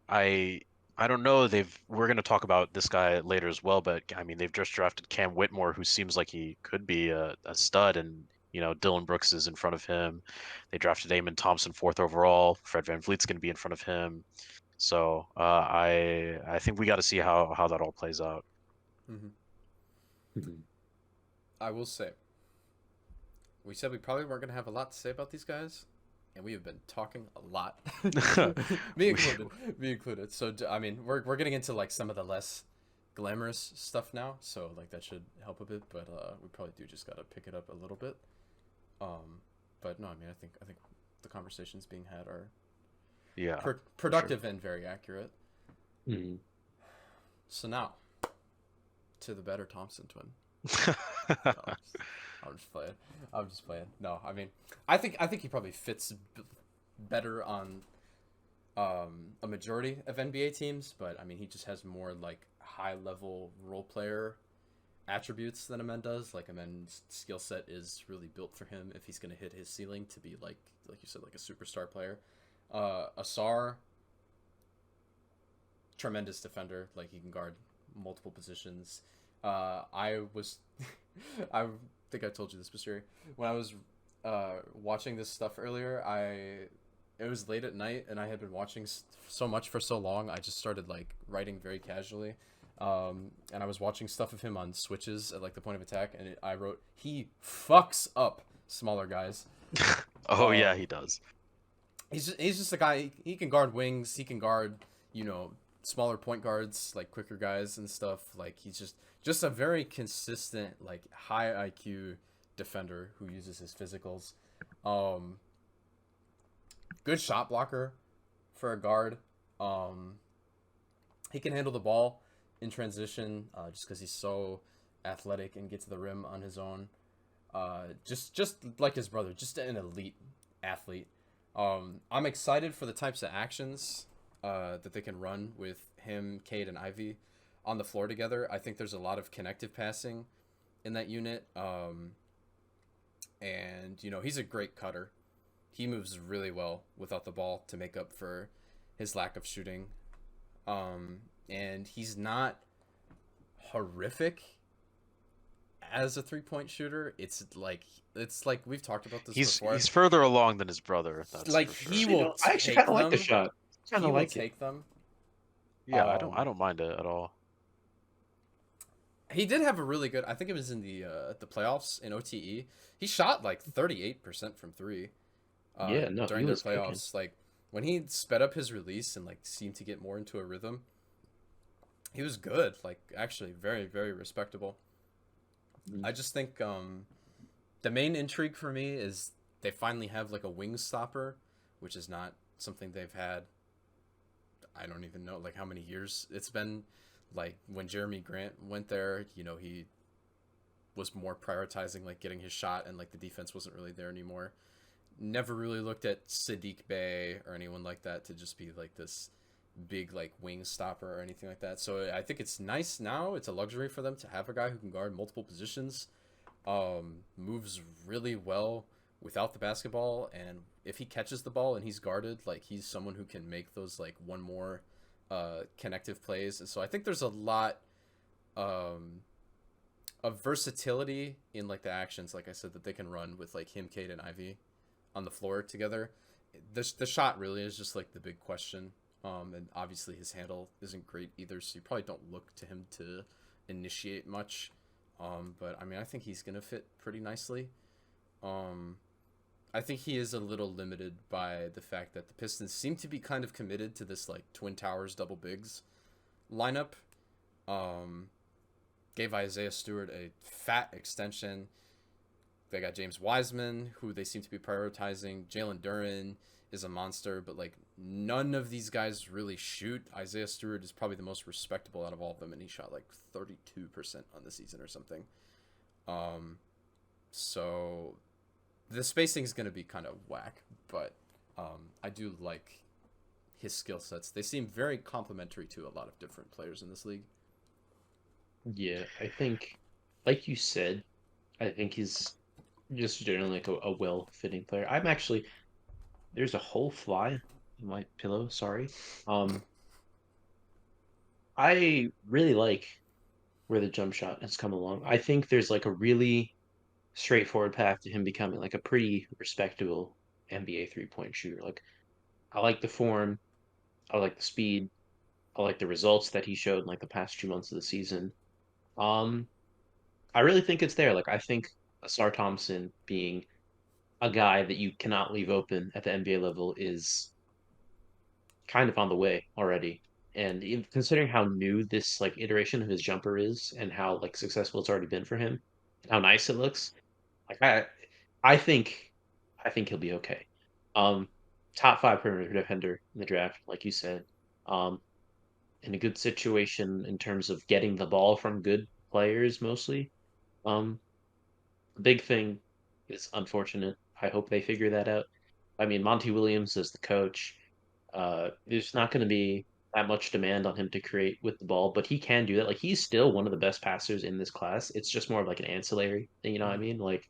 I don't know. We're going to talk about this guy later as well, but I mean they've just drafted Cam Whitmore, who seems like he could be a stud, and Dylan Brooks is in front of him. They drafted Amon Thompson fourth overall. Fred VanVleet's going to be in front of him. So I think we got to see how that all plays out. Mm-hmm. I will say, we said we probably weren't going to have a lot to say about these guys, and we have been talking a lot. me included. So I mean, we're getting into like some of the less glamorous stuff now, so like that should help a bit. But we probably do just gotta pick it up a little bit. But no, I mean, I think the conversations being had are productive and very accurate. Mm-hmm. So now to the better Thompson twin. I'm just playing. No, I mean, I think he probably fits better on a majority of NBA teams, but I mean, he just has more like high level role player attributes than Amen does. Like Amen's skill set is really built for him if he's going to hit his ceiling to be like you said, like a superstar player. Asar, tremendous defender. Like he can guard multiple positions. I think I told you this, Bashiri. When I was watching this stuff earlier, it was late at night, and I had been watching so much for so long. I just started like writing very casually, and I was watching stuff of him on switches at like the point of attack, and I wrote, "He fucks up smaller guys." Yeah, he does. He's just a guy. He can guard wings. He can guard smaller point guards, like quicker guys and stuff. Like he's just a very consistent, like high IQ defender who uses his physicals. Good shot blocker for a guard. He can handle the ball in transition, just because he's so athletic and gets to the rim on his own. Just like his brother, just an elite athlete. I'm excited for the types of actions that they can run with him, Cade, and Ivy on the floor together. I think there's a lot of connective passing in that unit. And he's a great cutter. He moves really well without the ball to make up for his lack of shooting. And he's not horrific as a 3-point shooter. It's like we've talked about this before. He's further along than his brother. That's like for sure. he will. I actually kind of like the shot. He will take them. Yeah, I don't mind it at all. He did have a really good. I think it was in the playoffs in OTE. He shot like 38% from three. During their playoffs, like when he sped up his release and like seemed to get more into a rhythm, he was good. Like actually, very very respectable. Mm-hmm. I just think the main intrigue for me is they finally have like a wing stopper, which is not something they've had. I don't even know like how many years it's been. Like when Jeremy Grant went there, he was more prioritizing like getting his shot, and like the defense wasn't really there anymore. Never really looked at Sadiq Bey or anyone like that to just be like this big like wing stopper or anything like that. So I think it's nice now. It's a luxury for them to have a guy who can guard multiple positions, moves really well without the basketball, and if he catches the ball and he's guarded, like he's someone who can make those like one more connective plays. And so I think there's a lot of versatility in like the actions, like I said, that they can run with like him, Cade, and Ivy on the floor together. The shot really is just like the big question, and obviously his handle isn't great either, so you probably don't look to him to initiate much, but I mean I think he's gonna fit pretty nicely. I think he is a little limited by the fact that the Pistons seem to be kind of committed to this like Twin Towers double bigs lineup. Gave Isaiah Stewart a fat extension. They got James Wiseman, who they seem to be prioritizing. Jalen Duren is a monster, but like none of these guys really shoot. Isaiah Stewart is probably the most respectable out of all of them, and he shot like 32% on the season or something. So The spacing is going to be kind of whack, but I do like his skill sets. They seem very complementary to a lot of different players in this league. Yeah, I think, like you said, I think he's just generally like a well-fitting player. I'm actually there's a whole fly in my pillow. Sorry. Um, I really like where the jump shot has come along. I think there's like a really straightforward path to him becoming like a pretty respectable NBA three-point shooter. Like I like the form, I like the speed, I like the results that he showed in like the past 2 months of the season. Um, I really think it's there. Like I think Asar Thompson being a guy that you cannot leave open at the NBA level is kind of on the way already. And considering how new this like iteration of his jumper is and how like successful it's already been for him, and how nice it looks, like I think I think he'll be okay. Um, top five perimeter defender in the draft, like you said. Um, in a good situation in terms of getting the ball from good players mostly. Um, the big thing is unfortunate. I hope they figure that out. I mean, Monty Williams is the coach. There's not going to be that much demand on him to create with the ball, but he can do that. Like he's still one of the best passers in this class. It's just more of like an ancillary thing, you know what I Mm-hmm. mean? Like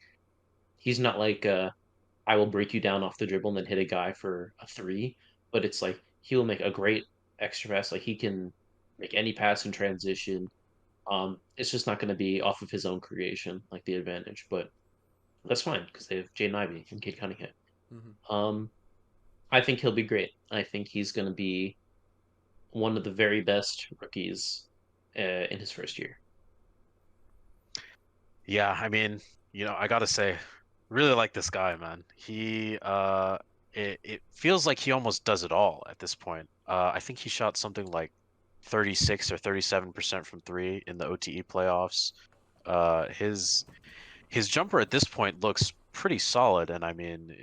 he's not like I will break you down off the dribble and then hit a guy for a three, but it's like he will make a great extra pass. Like he can make any pass in transition. It's just not going to be off of his own creation, like the advantage, but that's fine because they have Jaden Ivey and Cade Cunningham. Mm-hmm. Um, I think he'll be great. I think he's going to be one of the very best rookies in his first year. Yeah, I mean, I gotta say, really like this guy, man. It feels like he almost does it all at this point. I think he shot something like 36 or 37% from three in the OTE playoffs. His jumper at this point looks pretty solid, and I mean,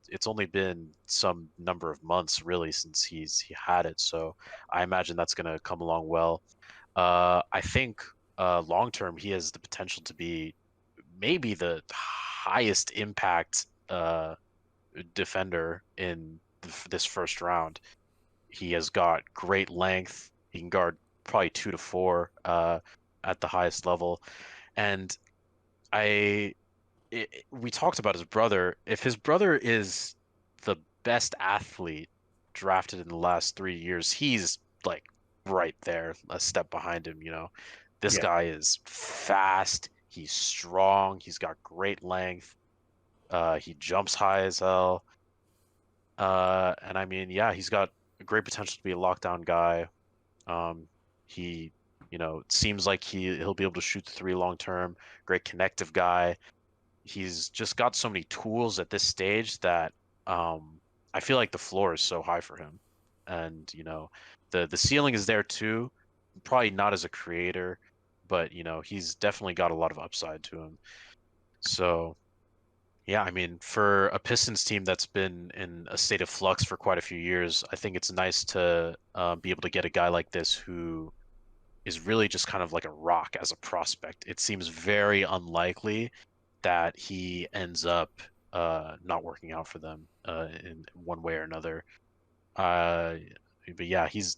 it's only been some number of months really since he had it, so I imagine that's gonna come along well. I think long term he has the potential to be maybe the highest impact defender in this first round. He has got great length. He can guard probably 2 to 4 at the highest level, and I we talked about his brother. If his brother is the best athlete drafted in the last 3 years, he's like right there, a step behind him. This Yeah. guy is fast. He's strong. He's got great length. He jumps high as hell. And I mean, yeah, he's got a great potential to be a lockdown guy. He, it seems like he'll be able to shoot the three long term. Great connective guy. He's just got so many tools at this stage that I feel like the floor is so high for him, and the ceiling is there too. Probably not as a creator, but he's definitely got a lot of upside to him. So yeah, I mean, for a Pistons team that's been in a state of flux for quite a few years, I think it's nice to be able to get a guy like this who is really just kind of like a rock as a prospect. It seems very unlikely that he ends up not working out for them in one way or another. Uh, but yeah, he's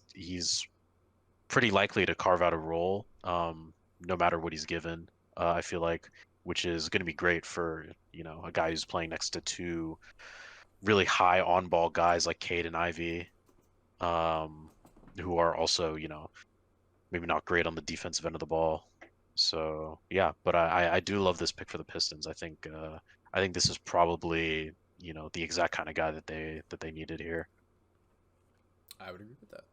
pretty likely to carve out a role, no matter what he's given. I feel like, which is going to be great for a guy who's playing next to two really high on-ball guys like Cade and Ivy, um, who are also maybe not great on the defensive end of the ball. So yeah, but I do love this pick for the Pistons. I think this is probably the exact kind of guy that they needed here. I would agree with that.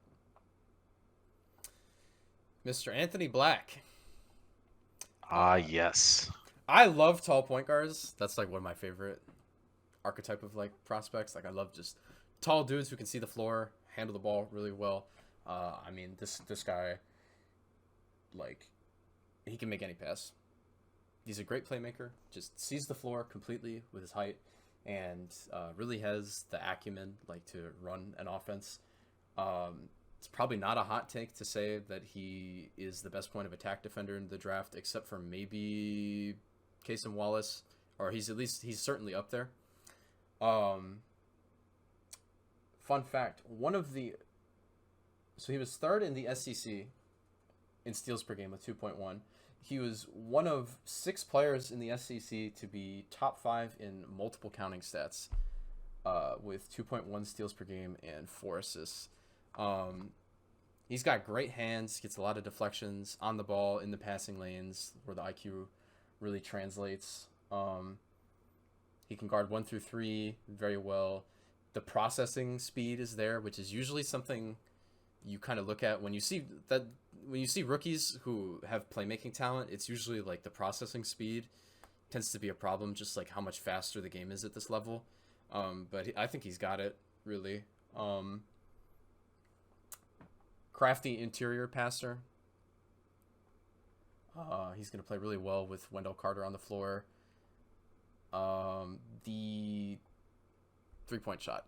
Mr. Anthony Black. Ah, yes. I love tall point guards. That's like one of my favorite archetype of like prospects. Like I love just tall dudes who can see the floor, handle the ball really well. I mean this guy, like, he can make any pass. He's a great playmaker. Just sees the floor completely with his height, and really has the acumen like to run an offense. It's probably not a hot take to say that he is the best point of attack defender in the draft, except for maybe Cason Wallace. or he's certainly up there. Um, Fun fact: so he was third in the SEC in steals per game with 2.1. He was one of 6 players in the SEC to be top 5 in multiple counting stats, with 2.1 steals per game and 4 assists. He's got great hands, gets a lot of deflections on the ball in the passing lanes where the IQ really translates. He can guard 1 through 3 very well. The processing speed is there, which is usually something you kind of look at when you see rookies who have playmaking talent. It's usually like the processing speed tends to be a problem, just like how much faster the game is at this level. But I think he's got it really. Crafty interior passer. He's going to play really well with Wendell Carter on the floor. The 3-point shot,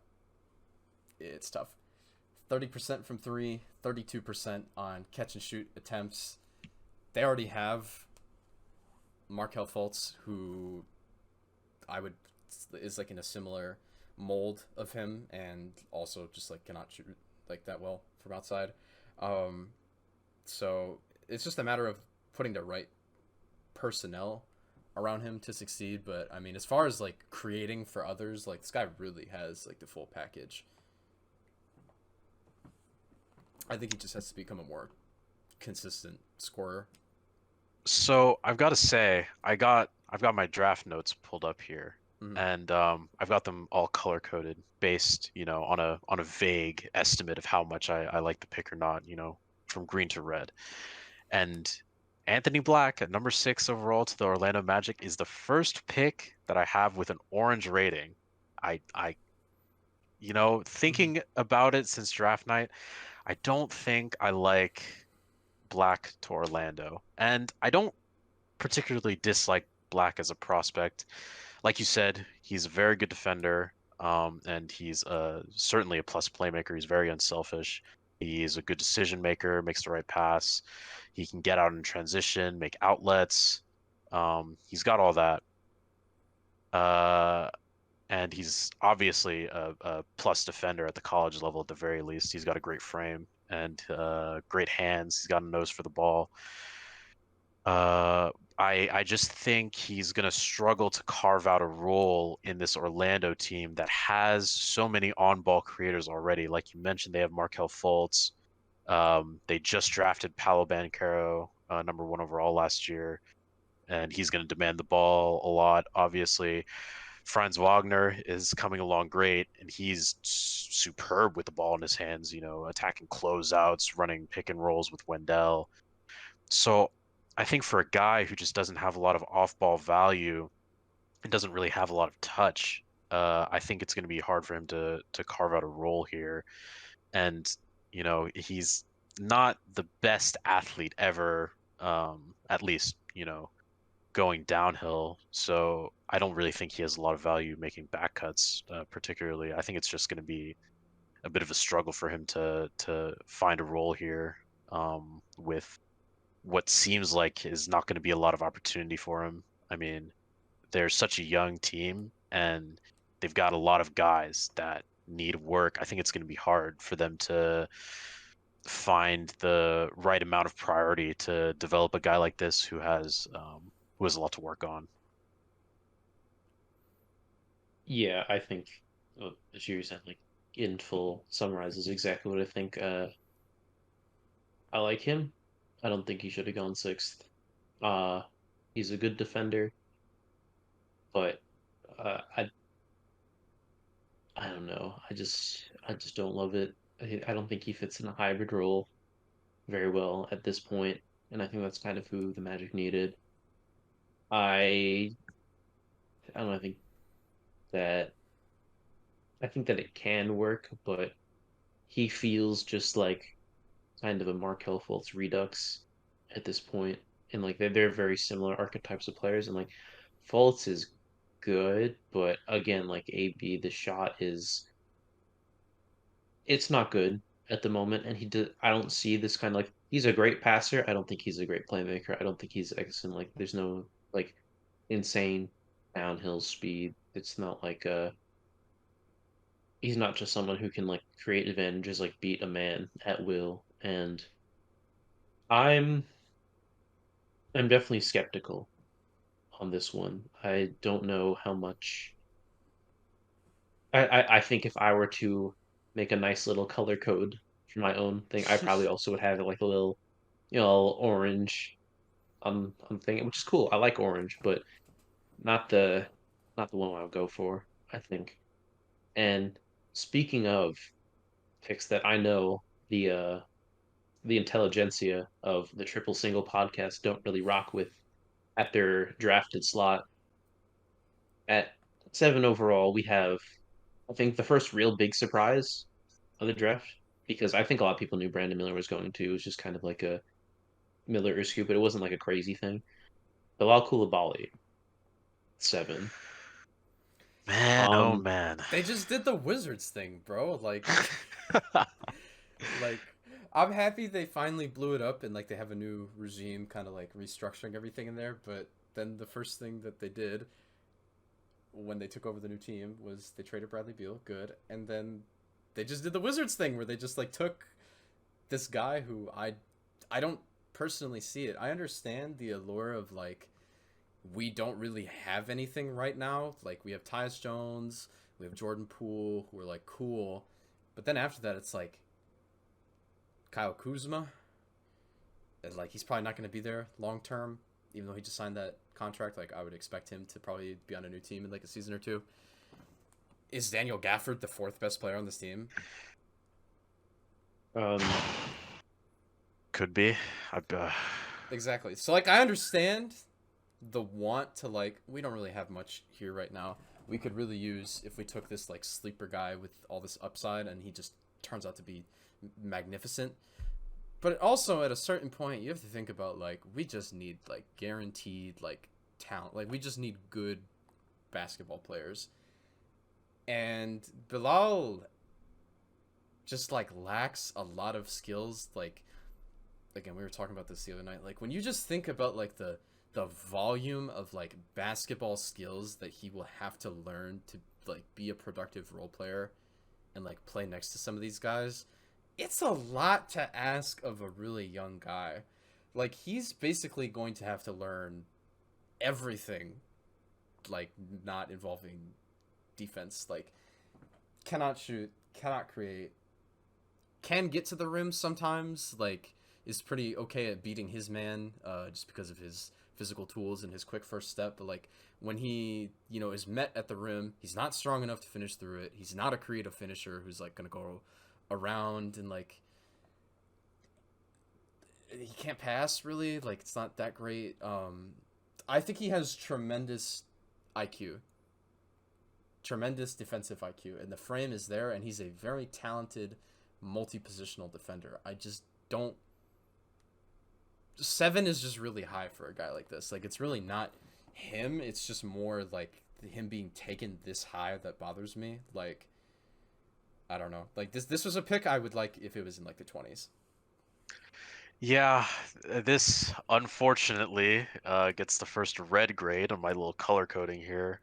it's tough. 30% from 3, 32% on catch and shoot attempts. They already have Markelle Fultz, who is like in a similar mold of him, and also just like cannot shoot like that well from outside. So it's just a matter of putting the right personnel around him to succeed. But I mean, as far as like creating for others, like this guy really has like the full package. I think he just has to become a more consistent scorer. So I've got to say, I've got my draft notes pulled up here, and I've got them all color coded based, on a vague estimate of how much I like the pick or not, from green to red. And Anthony Black at number 6 overall to the Orlando Magic is the first pick that I have with an orange rating. Thinking about it since draft night, I don't think I like Black to Orlando. And I don't particularly dislike Black as a prospect. Like you said, he's a very good defender, and he's certainly a plus playmaker. He's very unselfish. He is a good decision maker, makes the right pass. He can get out in transition, make outlets. He's got all that. And he's obviously a plus defender at the college level at the very least. He's got a great frame and great hands. He's got a nose for the ball. I just think he's going to struggle to carve out a role in this Orlando team that has so many on-ball creators already. Like you mentioned, they have Markelle Fultz. They just drafted Paolo Banchero, number 1 overall last year, and he's going to demand the ball a lot, obviously. Franz Wagner is coming along great, and he's superb with the ball in his hands, attacking closeouts, running pick and rolls with Wendell. So I think for a guy who just doesn't have a lot of off-ball value and doesn't really have a lot of touch, I think it's going to be hard for him to carve out a role here. And, he's not the best athlete ever, at least, going downhill. So I don't really think he has a lot of value making back cuts, particularly. I think it's just going to be a bit of a struggle for him to find a role here, with what seems like is not going to be a lot of opportunity for him. I mean, they're such a young team, and they've got a lot of guys that need work. I think it's going to be hard for them to find the right amount of priority to develop a guy like this who has a lot to work on. Yeah, I think as you said, like in full summarizes exactly what I think. I like him. I don't think he should have gone 6th. He's a good defender, but I don't know. I just don't love it. I don't think he fits in a hybrid role very well at this point, and I think that's kind of who the Magic needed. I don't know. I think that it can work, but he feels just like kind of a Markelle Fultz redux at this point, and like they're very similar archetypes of players, and like Fultz is good, but again, like AB, the shot is it's not good at the moment, and I don't see this kind of like he's a great passer. I don't think he's a great playmaker. I don't think he's excellent. Like there's no like insane downhill speed. It's not like a he's not just someone who can like create advantages, like beat a man at will. And I'm I'm definitely skeptical on this one. I don't know how much. I think if I were to make a nice little color code for my own thing, I probably also would have like a little, orange on thing, which is cool. I like orange, but not the not the one I would go for, I think. And speaking of picks that I know the intelligentsia of the Triple Single podcast don't really rock with at their drafted slot. At 7 overall, we have, I think, the first real big surprise of the draft, because I think a lot of people knew Brandon Miller was going to. It was just kind of like a Miller or Scoop, but it wasn't like a crazy thing. Bilal Coulibaly, 7. Man, oh Um, man. They just did the Wizards thing, bro. Like I'm happy they finally blew it up and like they have a new regime kind of like restructuring everything in there, but then the first thing that they did when they took over the new team was they traded Bradley Beal, good, and then they just did the Wizards thing where they just like took this guy who I don't personally see it. I understand the allure of like we don't really have anything right now. Like we have Tyus Jones, we have Jordan Poole, who are like cool, but then after that it's like Kyle Kuzma, and like he's probably not going to be there long term, even though he just signed that contract. Like I would expect him to probably be on a new team in like a season or two. Is Daniel Gafford the fourth best player on this team? um, Could be. Exactly. So like I understand the want to like we don't really have much here right now. We could really use if we took this like sleeper guy with all this upside and he just turns out to be magnificent. But also at a certain point you have to think about like we just need like guaranteed like talent. Like we just need good basketball players. And Bilal just like lacks a lot of skills. Like again, we were talking about this the other night. Like when you just think about like the volume of like basketball skills that he will have to learn to like be a productive role player and like play next to some of these guys, it's a lot to ask of a really young guy. Like he's basically going to have to learn everything like not involving defense. Like cannot shoot, cannot create, can get to the rim sometimes, like is pretty okay at beating his man just because of his physical tools and his quick first step, but like when he is met at the rim, he's not strong enough to finish through it. He's not a creative finisher who's like gonna go around and like he can't pass really, like it's not that great. I think he has IQ tremendous defensive IQ, and the frame is there, and he's a very talented multi-positional defender. I just don't. 7 is just really high for a guy like this. Like it's really not him. It's just more like him being taken this high that bothers me. Like I don't know. Like this was a pick I would like if it was in like the 20s. Yeah, this unfortunately gets the first red grade on my little color coding here.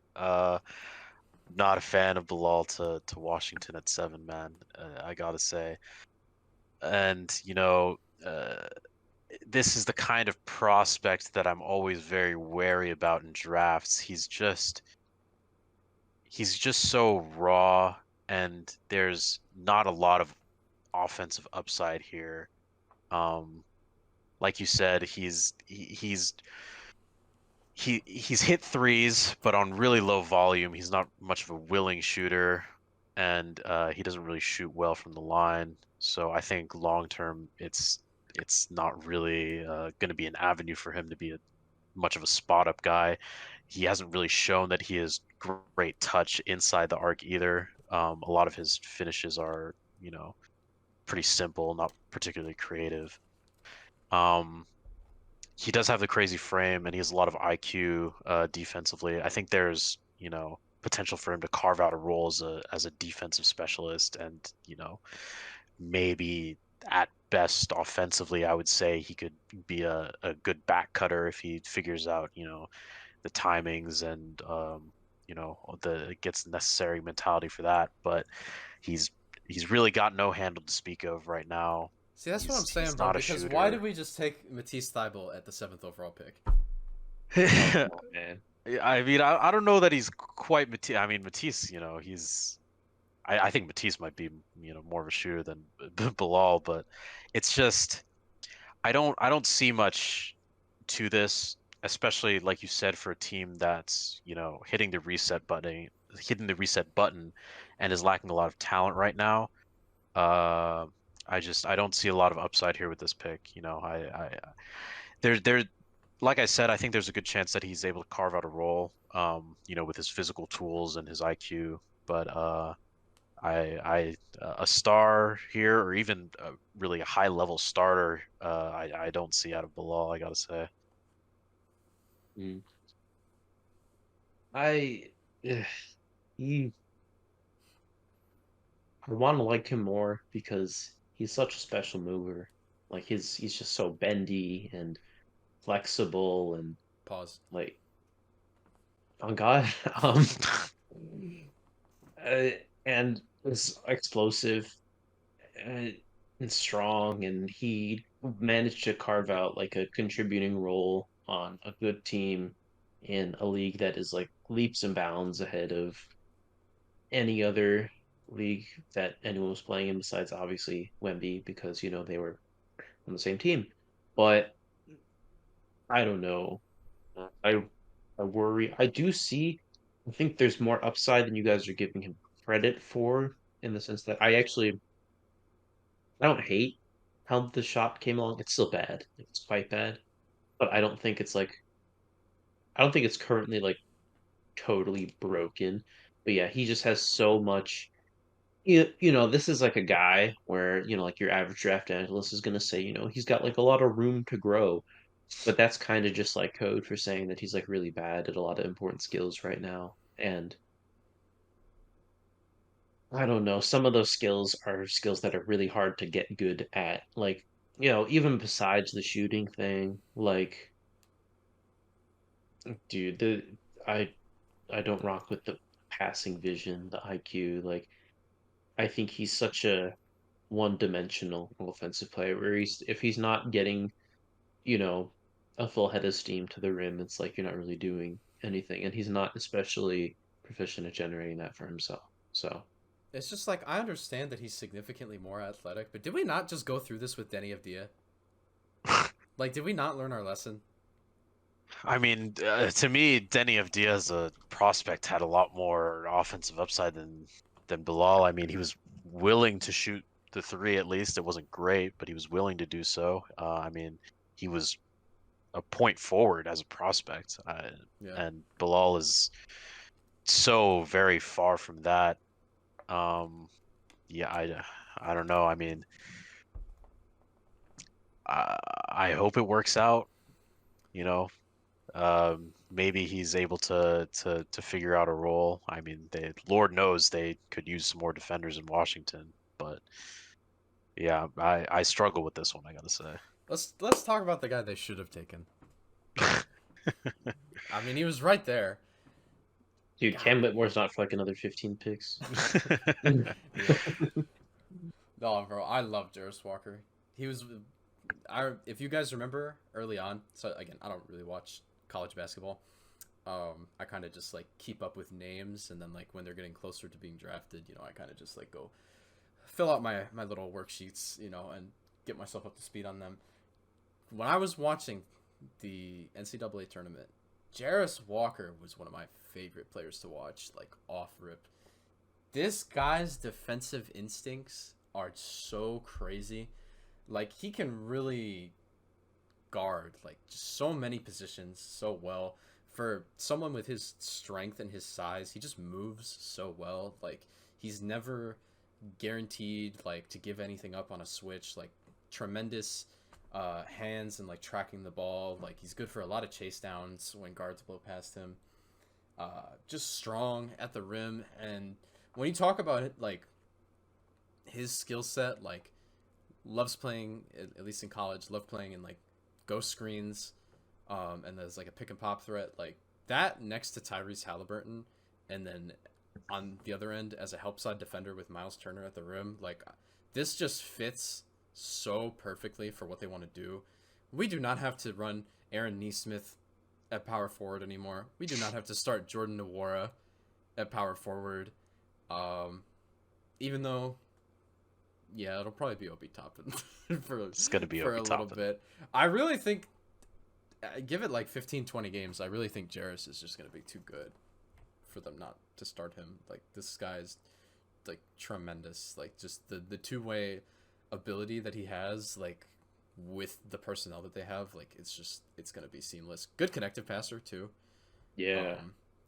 Not a fan of Bilal to Washington at 7, man. I gotta say, and this is the kind of prospect that I'm always very wary about in drafts. He's just so raw, and there's not a lot of offensive upside here. Um, like you said, he's hit threes, but on really low volume. He's not much of a willing shooter, and he doesn't really shoot well from the line. So I think long term, it's not really going to be an avenue for him to be much of a spot up guy. He hasn't really shown that he has great touch inside the arc either. A lot of his finishes are, pretty simple, not particularly creative. Um, he does have the crazy frame, and he has a lot of IQ defensively. I think there's, potential for him to carve out a role as a defensive specialist, and maybe at best offensively, I would say he could be a good back cutter if he figures out, the timings and the gets the necessary mentality for that. But he's he's really got no handle to speak of right now. See, that's what I'm saying, He's bro. not a Because why did shooter. we just take Matisse Thybulle at the 7th overall pick? Oh, come on, man. I mean, I don't know that he's quite Matisse. I mean, Matisse, he's. I think Matisse might be, more of a shooter than Bilal, but it's just I don't see much to this, especially like you said, for a team that's, hitting the reset button, and is lacking a lot of talent right now. Uh, I don't see a lot of upside here with this pick. There, like I said, I think there's a good chance that he's able to carve out a role, with his physical tools and his IQ. But a star here, or even really a high level starter, I don't see out of Bilal. I gotta say. Mm. I ugh, he I want to like him more because he's such a special mover. Like he's just so bendy and flexible and Pause. like on God. Um, uh, and is explosive uh, and strong, and he managed to carve out like a contributing role on a good team in a league that is like leaps and bounds ahead of any other league that anyone was playing in besides obviously Wemby because they were on the same team. But I don't know. I I worry. I do see. I think there's more upside than you guys are giving him credit for, in the sense that I don't hate how the shot came along. It's still bad. It's quite bad. But I don't think it's currently like totally broken. But yeah, he just has so much. This is like a guy where, like your average draft analyst is going to say, he's got like a lot of room to grow. But that's kind of just like code for saying that he's like really bad at a lot of important skills right now. And I don't know, some of those skills are skills that are really hard to get good at. Like, even besides the shooting thing, like, dude, I I don't rock with the passing vision, the IQ. Like, I think he's such a one-dimensional offensive player where if he's not getting, you know, a full head of steam to the rim, it's like you're not really doing anything. And he's not especially proficient at generating that for himself. So, It's just like I understand that he's significantly more athletic, but did we not just go through this with Denny Avdia? Like, did we not learn our lesson? I mean, to me, Denny of Diaz, a prospect, had a lot more offensive upside than Bilal. I mean, he was willing to shoot the three at least. It wasn't great, but he was willing to do so. I mean, he was a point forward as a prospect, Yeah. and Bilal is so very far from that. Um, yeah, I don't know. I mean, I hope it works out. You know, maybe he's able to figure out a role. I mean, Lord knows they could use some more defenders in Washington, but yeah, I struggle with this one. I gotta say. Let's talk about the guy they should have taken. I mean, he was right there. dude, God. Cam Whitmore's not for like another 15 picks. Yeah. No, bro, I love Jarvis Walker. He was, if you guys remember early on. So again, I don't really watch college basketball. I kind of just like keep up with names, and then like when they're getting closer to being drafted, I kind of just like go fill out my little worksheets, and get myself up to speed on them. When I was watching the NCAA tournament, Jarvis Walker was one of my favorite players to watch, like off rip. This guy's defensive instincts are so crazy. Like he can really guard like just so many positions so well. For someone with his strength and his size, he just moves so well. Like he's never guaranteed like to give anything up on a switch. Like tremendous hands and like tracking the ball. Like he's good for a lot of chase downs when guards blow past him. Just strong at the rim, and when you talk about it, like his skill set, like loves playing at least in college, loved playing in like ghost screens, and there's like a pick and pop threat. Like that next to Tyrese Halliburton, and then on the other end as a help side defender with Miles Turner at the rim, like this just fits so perfectly for what they want to do. We do not have to run Aaron Nesmith at power forward anymore. We do not have to start Jordan Nwora at power forward. Even though, yeah, it'll probably be Obi Toppin It's gonna be for Obi a little Toppin. bit. I really think, give it like 15, 20 games, I really think Jarris is just going to be too good for them not to start him. Like, this guy's, like, tremendous. Like, just the two-way ability that he has, like, with the personnel that they have, like, it's going to be seamless. Good connective passer, too. Yeah.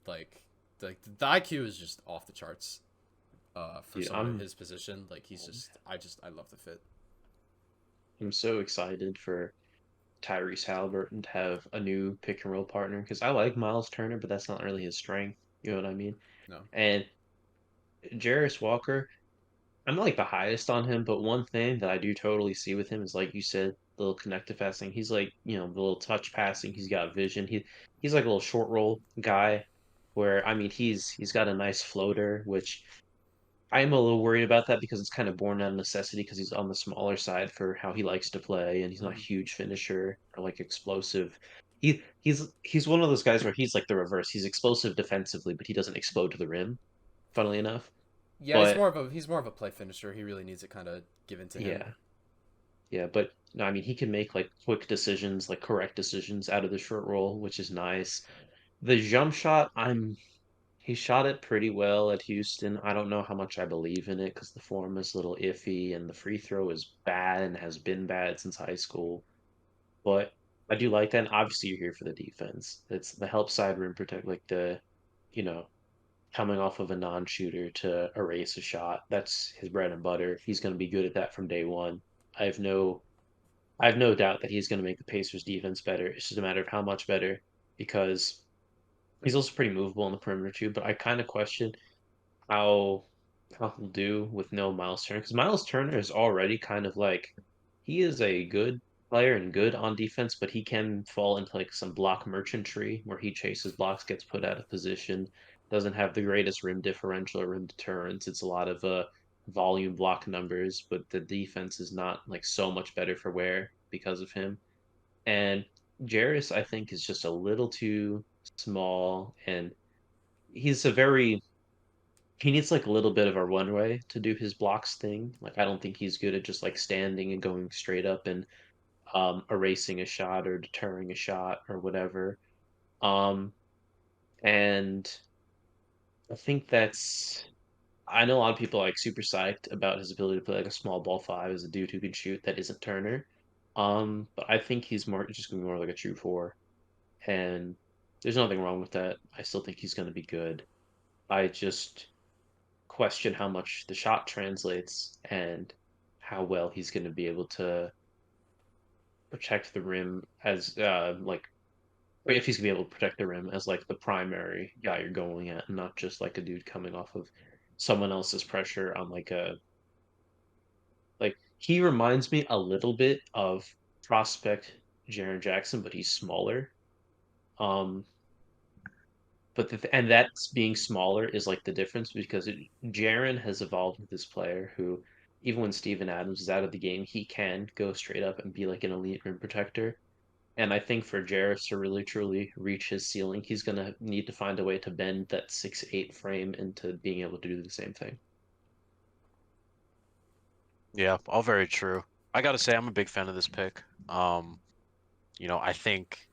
Like the IQ is just off the charts for Dude, someone in his position. Like, he's just, I love the fit. I'm so excited for Tyrese Halliburton to have a new pick and roll partner because I like Miles Turner, but that's not really his strength. You know what I mean? No. And Jarris Walker, I'm not like the highest on him, but one thing that I do totally see with him is like you said, the little connective passing. He's like, you know, the little touch passing. He's got vision. He's like a little short roll guy where I mean he's got a nice floater, which I am a little worried about that because it's kind of born out of necessity because he's on the smaller side for how he likes to play and he's not a Mhm. huge finisher or like explosive. He's one of those guys where he's like the reverse. He's explosive defensively, but he doesn't explode to the rim, funnily enough. Yeah, But he's more of a play finisher. He really needs it kind of given to him. yeah, yeah, but no, I mean he can make like quick decisions, like correct decisions out of the short roll, which is nice. The jump shot, he shot it pretty well at Houston. I don't know how much I believe in it because the form is a little iffy and the free throw is bad and has been bad since high school. But I do like that. And obviously, you're here for the defense. It's the help side rim protect, like you know, coming off of a non-shooter to erase a shot. That's his bread and butter. He's going to be good at that from day one. I have no, I have no doubt that he's going to make the Pacers defense better. It's just a matter of how much better because he's also pretty movable on the perimeter too. But I kind of question how he'll do with no Miles Turner because Miles Turner is already kind of like he is a good player and good on defense, but he can fall into like some block merchantry where he chases blocks, gets put out of position, doesn't have the greatest rim differential or rim deterrence. It's a lot of volume block numbers, but the defense is not like so much better for wear because of him. And Jarris, I think, is just a little too small and he's a very he needs like a little bit of a runway to do his blocks thing. Like I don't think he's good at just like standing and going straight up and erasing a shot or deterring a shot or whatever. Um, and I think that's I know a lot of people are like super psyched about his ability to play like a small ball five as a dude who can shoot that isn't Turner. But I think he's more just gonna be more like a true four, and there's nothing wrong with that. I still think he's gonna be good. I just question how much the shot translates and how well he's going to be able to protect the rim as like or if he's going to be able to protect the rim as like the primary guy you're going at and not just like a dude coming off of someone else's pressure on like a like he reminds me a little bit of prospect Jaren Jackson but he's smaller um but and that's being smaller is like the difference because Jaren has evolved with this player who, even when Steven Adams is out of the game, he can go straight up and be like an elite rim protector. And I think for Jarris to really truly reach his ceiling, he's gonna need to find a way to bend that 6'8" frame into being able to do the same thing. Yeah, all very true. I gotta say, I'm a big fan of this pick. I think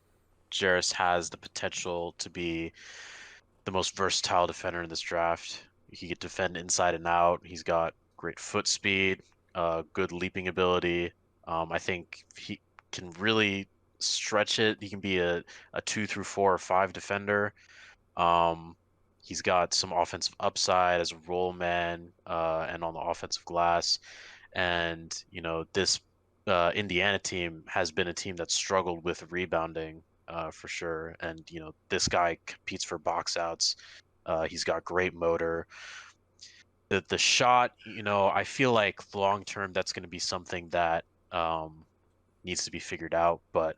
Jarris has the potential to be the most versatile defender in this draft. He can defend inside and out. He's got great foot speed, good leaping ability. I think he can really stretch it. He can be a 2 through 4 or 5 defender. He's got some offensive upside as a roll man and on the offensive glass. And this Indiana team has been a team that struggled with rebounding for sure. And this guy competes for box outs. He's got great motor. The shot, I feel like long term that's going to be something that needs to be figured out. But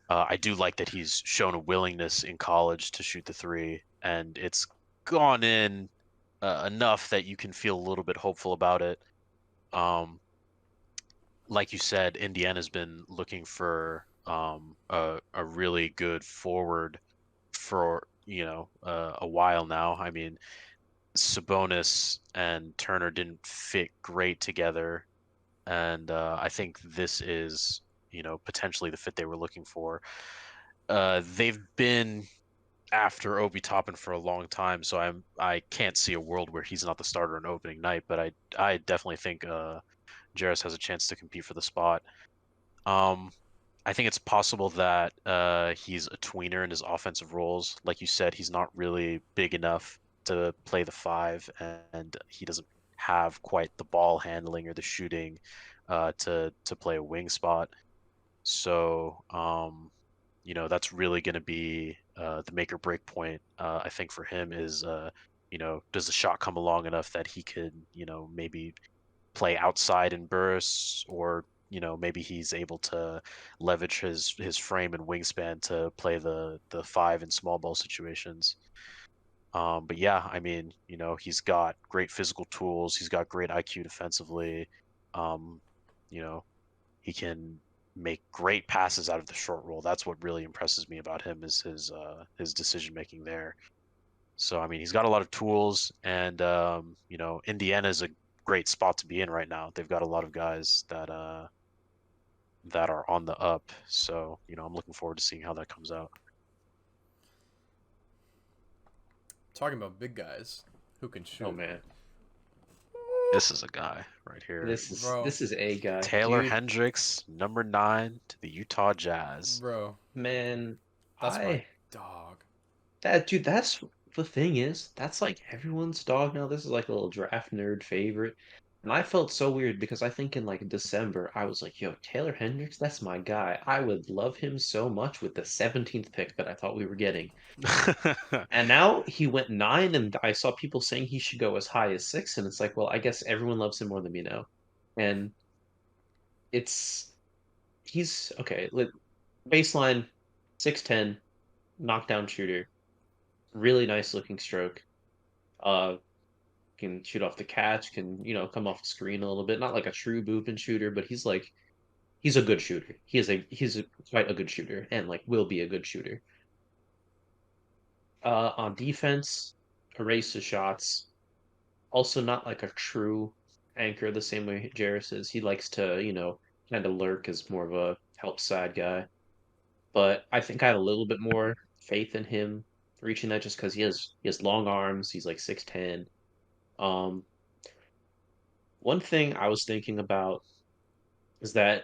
I do like that he's shown a willingness in college to shoot the three, and it's gone in enough that you can feel a little bit hopeful about it. Um, like you said, Indiana's been looking for a really good forward for a while now. I mean, Sabonis and Turner didn't fit great together, and I think this is potentially the fit they were looking for. They've been after Obi Toppin for a long time, so I can't see a world where he's not the starter on opening night. But I definitely think Jarris has a chance to compete for the spot. Um, I think it's possible that he's a tweener in his offensive roles. Like you said, he's not really big enough to play the five, and he doesn't have quite the ball handling or the shooting to play a wing spot. So, that's really going to be the make or break point. I think for him is, does the shot come along enough that he could, maybe play outside in bursts, or maybe he's able to leverage his frame and wingspan to play the five in small ball situations. But yeah, I mean, he's got great physical tools. He's got great IQ defensively. Um, you know, he can make great passes out of the short roll. That's what really impresses me about him is his decision making there. So I mean, he's got a lot of tools, and Indiana's a great spot to be in right now. They've got a lot of guys that are on the up. So I'm looking forward to seeing how that comes out. Talking about big guys who can shoot. Oh man, This is a guy right here. Bro. this is a guy. Taylor Dude, Hendricks, number 9 to the Utah Jazz. Bro, man, that's my dog. that's the thing is, that's like everyone's dog now. This is like a little draft nerd favorite. And I felt so weird because I think in like December, I was like, yo, Taylor Hendricks, that's my guy. I would love him so much with the 17th pick that I thought we were getting. And now he went 9, and I saw people saying he should go as high as 6, and it's like, well, I guess everyone loves him more than me now. And it's he's okay. Baseline 6'10", knockdown shooter, really nice looking stroke. Uh, can shoot off the catch, can come off the screen a little bit. Not like a true boop and shooter, but he's a good shooter. Quite a good shooter, and like will be a good shooter. On defense, erases shots. Also, not like a true anchor the same way Jarris is. He likes to kind of lurk as more of a help side guy. But I think I have a little bit more faith in him reaching that just because he has long arms. He's like 6'10". Um, One thing I was thinking about is that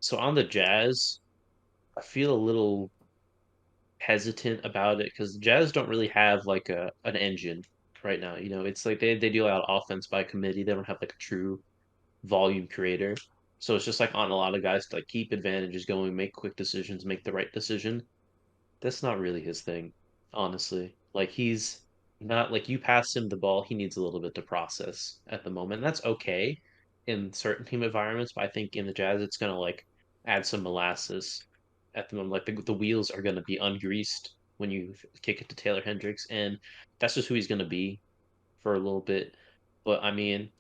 so on the Jazz, I feel a little hesitant about it because the Jazz don't really have like an engine right now. It's like they do a lot of offense by committee. They don't have like a true volume creator. So it's just like on a lot of guys to like keep advantages going, make quick decisions, make the right decision. That's not really his thing, honestly. Like he's not like you pass him the ball, he needs a little bit to process at the moment. And that's okay in certain team environments, but I think in the Jazz it's gonna like add some molasses at the moment. Like the wheels are gonna be ungreased when you kick it to Taylor Hendricks, and that's just who he's gonna be for a little bit. But I mean,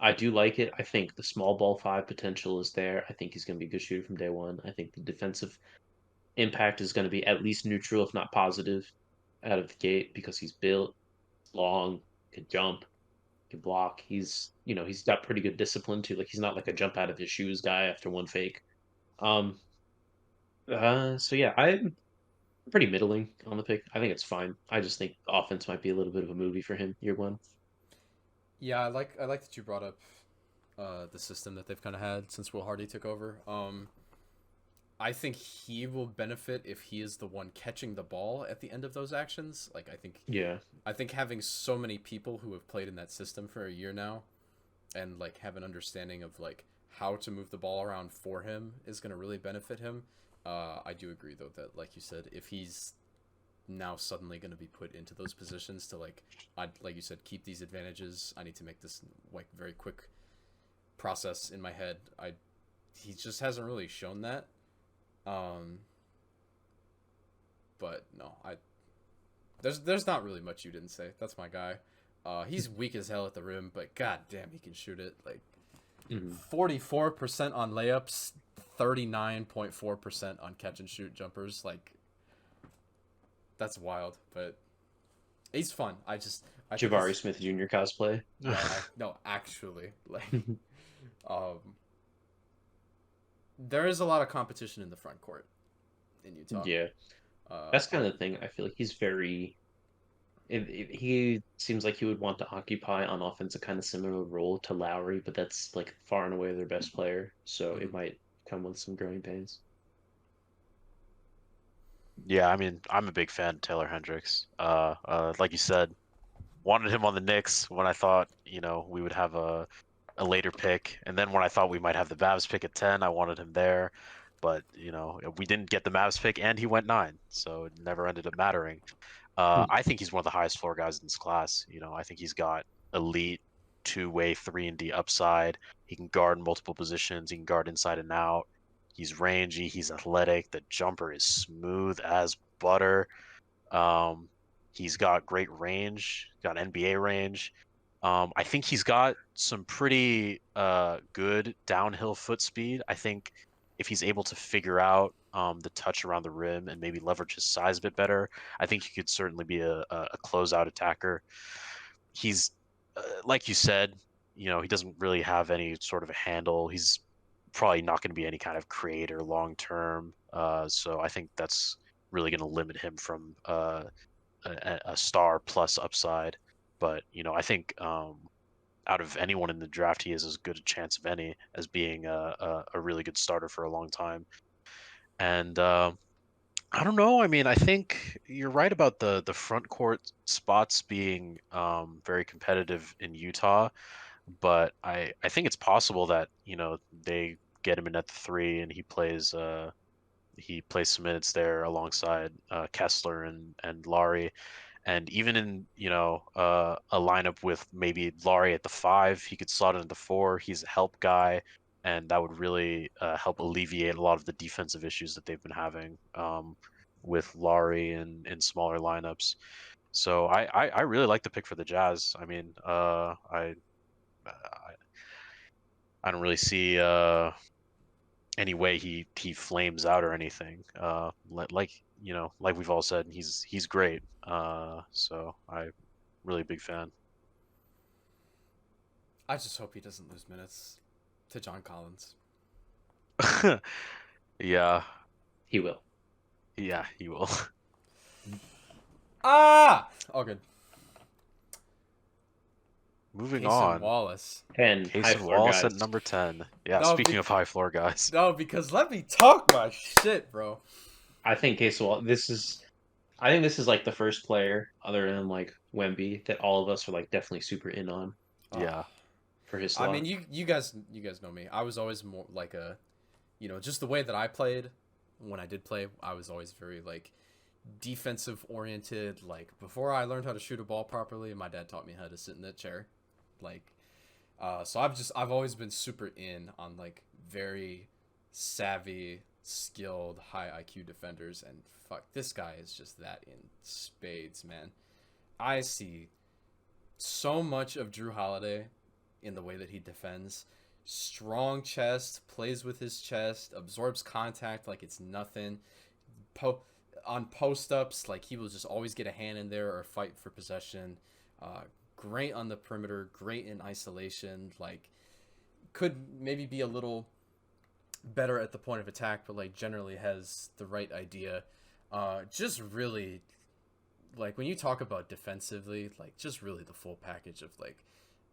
I do like it. I think the small ball five potential is there. I think he's going to be a good shooter from day one. I think the defensive impact is going to be at least neutral, if not positive, out of the gate because he's built long, can jump, can block. He's got pretty good discipline too. Like he's not like a jump out of his shoes guy after one fake. Um. So yeah, I'm pretty middling on the pick. I think it's fine. I just think offense might be a little bit of a movie for him year one. Yeah, I like that you brought up the system that they've kind of had since Will Hardy took over. I think he will benefit if he is the one catching the ball at the end of those actions. Like Yeah. I think having so many people who have played in that system for a year now and like have an understanding of like how to move the ball around for him is going to really benefit him. I do agree though that like you said, if he's now suddenly going to be put into those positions to like you said, keep these advantages, I need to make this like very quick process in my head. He just hasn't really shown that. but no, there's not really much you didn't say. That's my guy. He's weak as hell at the rim, but god damn, he can shoot it. Like 44% on layups, 39.4% on catch and shoot jumpers. Like that's wild, but he's fun. I think Jabari he's- Smith Jr. cosplay. no, actually, like, um, there is a lot of competition in the front court in Utah. Yeah, that's kind of the thing. I feel like he's very. He seems like he would want to occupy on offense a kind of similar role to Lowry, but that's like far and away their best player, so it might come with some growing pains. Yeah, I mean, I'm a big fan of Taylor Hendricks. Like you said, wanted him on the Knicks when I thought, we would have a later pick, and then when I thought we might have the Mavs pick at 10, I wanted him there. But, we didn't get the Mavs pick, and he went 9, so it never ended up mattering. I think he's one of the highest floor guys in this class. I think he's got elite two-way 3-and-D upside. He can guard in multiple positions. He can guard inside and out. He's rangy. He's athletic. The jumper is smooth as butter. He's got great range. Got NBA range. I think he's got some pretty good downhill foot speed. I think if he's able to figure out the touch around the rim and maybe leverage his size a bit better, I think he could certainly be a closeout attacker. He's, like you said, he doesn't really have any sort of a handle. He's probably not going to be any kind of creator long term. So I think that's really going to limit him from a star plus upside. But I think out of anyone in the draft, he has as good a chance of any as being a really good starter for a long time. And I don't know. I mean, I think you're right about the front court spots being very competitive in Utah, but I think it's possible that they get him in at the 3 and he plays some minutes there alongside Kessler and Laurie. And even in a lineup with maybe Laurie at the 5, he could slot into 4. He's a help guy, and that would really help alleviate a lot of the defensive issues that they've been having with Laurie in smaller lineups. So I really like the pick for the Jazz. I mean, I don't really see any way he flames out or anything. Like we've all said, he's great. So I'm really a big fan. I just hope he doesn't lose minutes to John Collins. Yeah, He will. yeah, he will. All good. Moving Cason on. Wallace. And high Casey floor Wallace guys. at number 10. Yeah, No, speaking of high floor guys. No, because let me talk my shit, bro. I think Casey Wallace. I think this is like the first player, other than like Wemby, that all of us are like definitely super in on Yeah. for his I slot. mean, you guys know me. I was always more like a, just the way that I played when I did play. I was always very like defensive oriented. Like before I learned how to shoot a ball properly, my dad taught me how to sit in that chair. Like, so I've always been super in on like very savvy, skilled, high IQ defenders, and fuck, this guy is just that in spades, man. I see so much of Drew Holiday in the way that he defends. Strong chest, plays with his chest, absorbs contact like it's nothing. On post-ups, like he will just always get a hand in there or fight for possession. Great on the perimeter, great in isolation. Like, could maybe be a little better at the point of attack, but like generally has the right idea. Just really, like when you talk about defensively, like just really the full package of like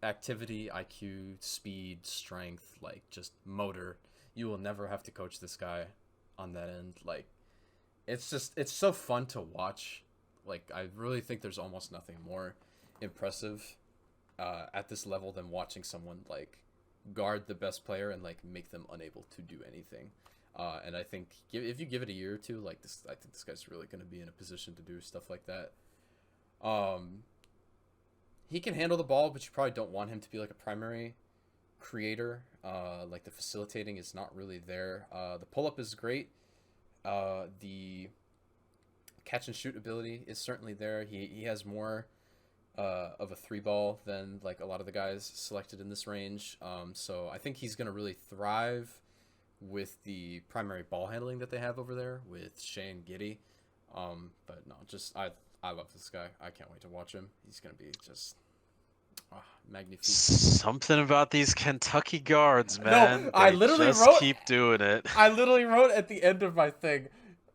activity, IQ, speed, strength, like just motor. You will never have to coach this guy on that end. Like, it's so fun to watch. Like, I really think there's almost nothing more impressive at this level than watching someone like guard the best player and like make them unable to do anything. And I think if you give it a year or two, like this, I think this guy's really going to be in a position to do stuff like that. He can handle the ball, but you probably don't want him to be like a primary creator. Like the facilitating is not really there. The pull up is great. The catch and shoot ability is certainly there. He has more of a three ball than like a lot of the guys selected in this range. So I think he's going to really thrive with the primary ball handling that they have over there with Shane Giddy. But no, just I love this guy. I can't wait to watch him. He's going to be just magnifique. Something about these Kentucky guards, man. No, I They literally just wrote. keep doing it. I literally wrote at the end of my thing,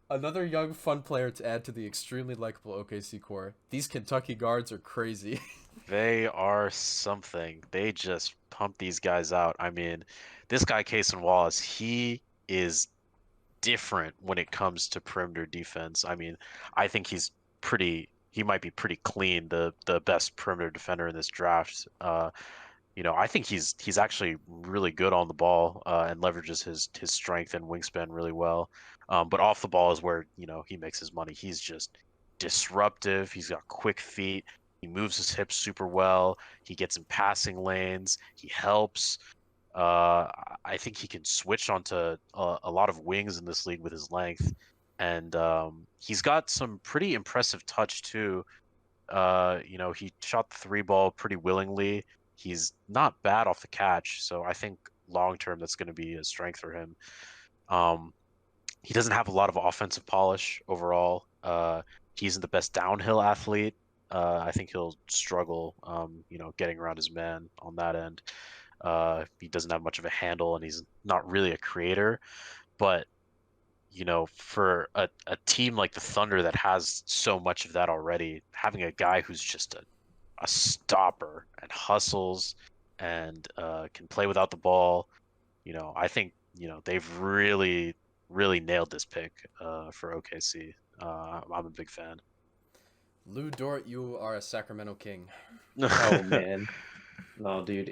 another young fun player to add to the extremely likable OKC core. These Kentucky guards are crazy. They are something. They just pump these guys out. I mean, this guy, Cason Wallace, he is different when it comes to perimeter defense. I mean, I think he might be pretty clean, the best perimeter defender in this draft. I think he's actually really good on the ball and leverages his strength and wingspan really well. But off the ball is where he makes his money. He's just disruptive. He's got quick feet. He moves his hips super well. He gets in passing lanes. He helps. I think he can switch onto a lot of wings in this league with his length, and he's got some pretty impressive touch too. He shot the three ball pretty willingly. He's not bad off the catch, so I think long term that's going to be a strength for him. He doesn't have a lot of offensive polish overall. He isn't the best downhill athlete. I think he'll struggle, getting around his man on that end. He doesn't have much of a handle, and he's not really a creator. But for a team like the Thunder that has so much of that already, having a guy who's just a stopper and hustles and can play without the ball, I think they've really, really nailed this pick for OKC. I'm a big fan. Lou Dort, you are a Sacramento king. Oh man, no, dude,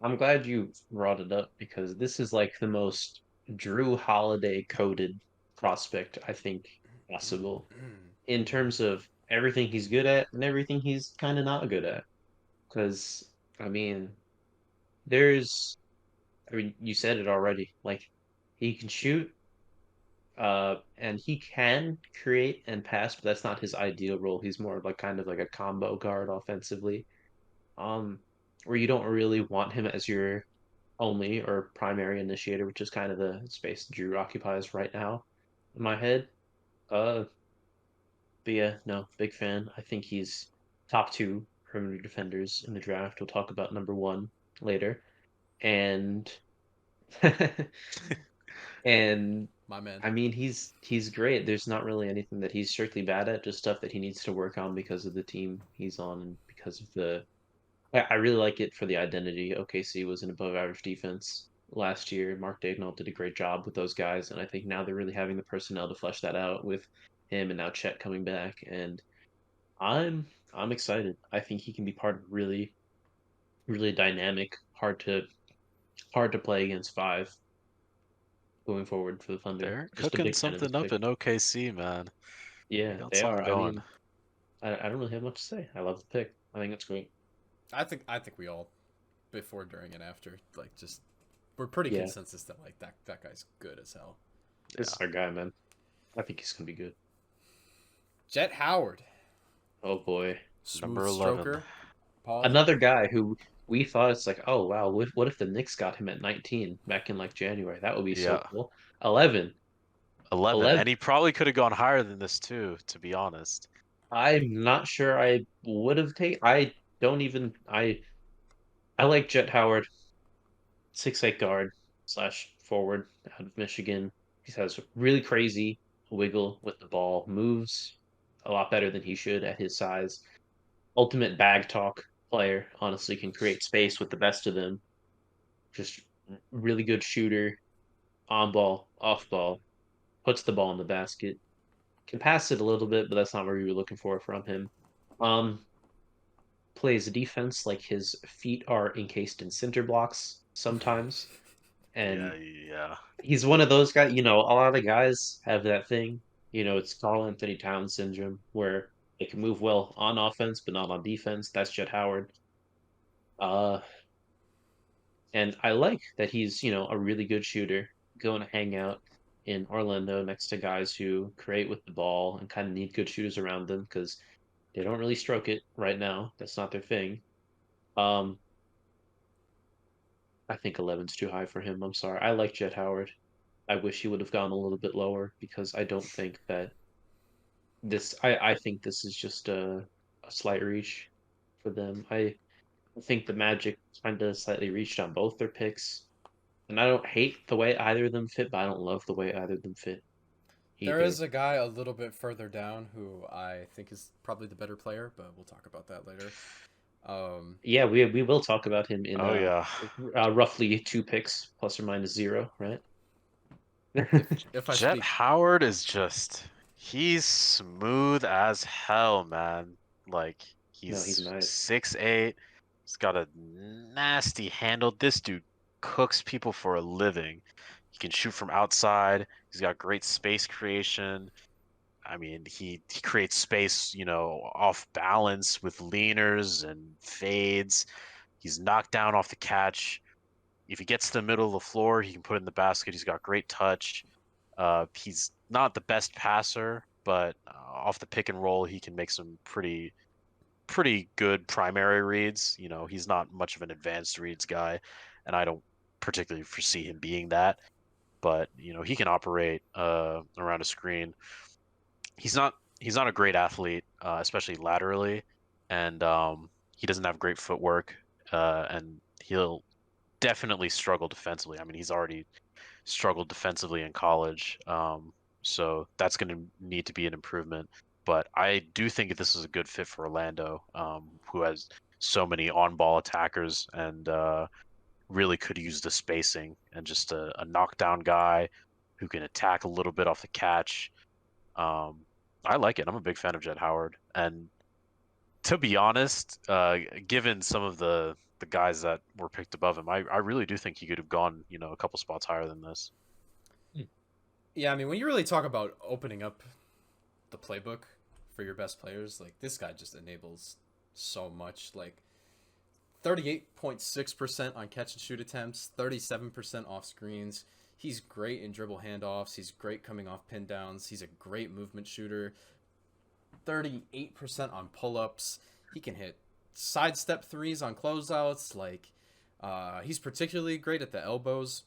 I'm glad you brought it up because this is like the most Drew Holiday coded prospect I think possible in terms of everything he's good at and everything he's kind of not good at. Because I mean, you said it already. Like he can shoot, and he can create and pass, but that's not his ideal role. He's more of like kind of like a combo guard offensively, um, where you don't really want him as your only or primary initiator, which is kind of the space Drew occupies right now in my head. Uh, but yeah, no, big fan. I think he's top two perimeter defenders in the draft. We'll talk about number one later. And and My man. I mean he's great. There's not really anything that he's strictly bad at, just stuff that he needs to work on because of the team he's on and because of I really like it for the identity. OKC was an above average defense last year. Mark Daigneault did a great job with those guys, and I think now they're really having the personnel to flesh that out with him and now Chet coming back. And I'm excited. I think he can be part of really, really dynamic, hard to play against five going forward for the Thunder. They're Just a cooking big fan of something this up pick. in OKC, man. Yeah, Got they something are. I going. mean, I don't really have much to say. I love the pick. I think it's great. I think we all, before, during, and after, like just we're pretty Yeah. consensus that like that guy's good as hell. This is our guy, man. I think he's gonna be good. Jet Howard, Oh boy. smooth Number 11. stroker. Pause. Another guy who we thought it's like, oh wow, what if the Knicks got him at 19 back in like January? That would be so Yeah. cool. 11. 11. 11. And he probably could have gone higher than this too, to be honest. I'm not sure I would have taken. I don't even. I like Jet Howard, 6'8" guard slash forward out of Michigan. He has really crazy wiggle with the ball, moves a lot better than he should at his size. Ultimate bag talk player. Honestly, can create space with the best of them. Just really good shooter, on ball, off ball, puts the ball in the basket. Can pass it a little bit, but that's not what we were looking for from him. Plays defense like his feet are encased in cinder blocks sometimes. And Yeah. he's one of those guys, a lot of guys have that thing. It's Karl Anthony Towns syndrome where they can move well on offense but not on defense. That's Jet Howard. And I like that he's, a really good shooter, going to hang out in Orlando next to guys who create with the ball and kind of need good shooters around them because they don't really stroke it right now. That's not their thing. Um, I think 11's too high for him. I'm sorry. I like Jet Howard. I wish he would have gone a little bit lower because I don't think that I think this is just a slight reach for them. I think the Magic kind of slightly reached on both their picks. And I don't hate the way either of them fit, but I don't love the way either of them fit There either. is a guy a little bit further down who I think is probably the better player, but we'll talk about that later. Um, Yeah, we will talk about him in Oh yeah. roughly 2 picks plus or minus 0, right? if I Jet speak, Howard is just he's smooth as hell, man. Like No, he's he's nice. 6'8". He's got a nasty handle. This dude cooks people for a living. He can shoot from outside. He's got great space creation. I mean, he creates space, off balance with leaners and fades. He's knocked down off the catch. If he gets to the middle of the floor, he can put it in the basket. He's got great touch. He's not the best passer, but off the pick and roll, he can make some pretty good primary reads. He's not much of an advanced reads guy, and I don't particularly foresee him being that. But he can operate around a screen. He's not a great athlete, especially laterally, and he doesn't have great footwork, and he'll definitely struggle defensively. I mean, he's already struggled defensively in college, so that's going to need to be an improvement. But I do think this is a good fit for Orlando, who has so many on-ball attackers and really could use the spacing and just a knockdown guy who can attack a little bit off the catch. Um, I like it. I'm a big fan of Jet Howard, and to be honest, given some of the guys that were picked above him, I really do think he could have gone, a couple spots higher than this. yeah, I mean, when you really talk about opening up the playbook for your best players, like this guy just enables so much. Like 38.6% on catch and shoot attempts, 37% off screens. He's great in dribble handoffs. He's great coming off pin downs. He's a great movement shooter. 38% on pull ups. He can hit sidestep threes on closeouts. Like, he's particularly great at the elbows.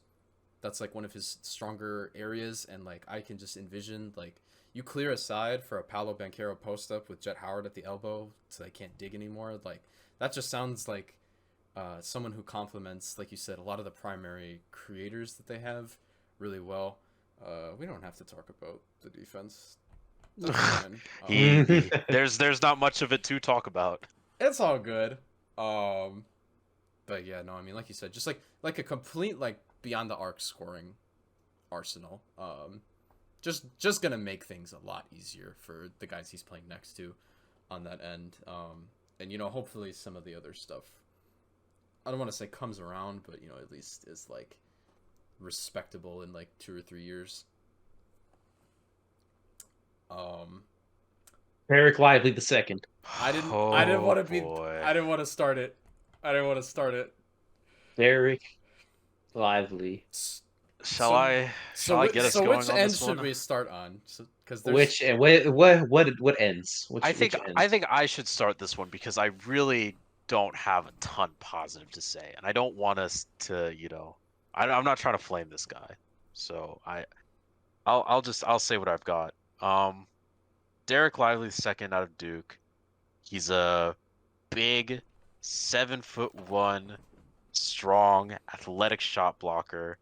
That's like one of his stronger areas. And like, I can just envision like you clear a side for a Paolo Banchero post up with Jet Howard at the elbow, so they can't dig anymore. Like, that just sounds like someone who complements, like you said, a lot of the primary creators that they have really well. We don't have to talk about the defense. That's fine. There's not much of it to talk about. It's all good. But yeah, no, I mean, like you said, just like a complete like beyond the arc scoring arsenal. Just gonna make things a lot easier for the guys he's playing next to on that end. And hopefully some of the other stuff. I don't want to say comes around, but at least is like respectable in like 2 or 3 years. Um, Eric Lively the second. I didn't. Oh, I didn't want to be. boy. I didn't want to start it. I didn't want to start it. Derek Lively. Shall I get us so going which on end this should one? we start on? Because Which and what ends? I think which ends? I think I should start this one because I really don't have a ton positive to say, and I don't want us to, I'm not trying to flame this guy, so I'll say what I've got. Derek Lively, second out of Duke. He's a big, 7'1", strong, athletic shot blocker.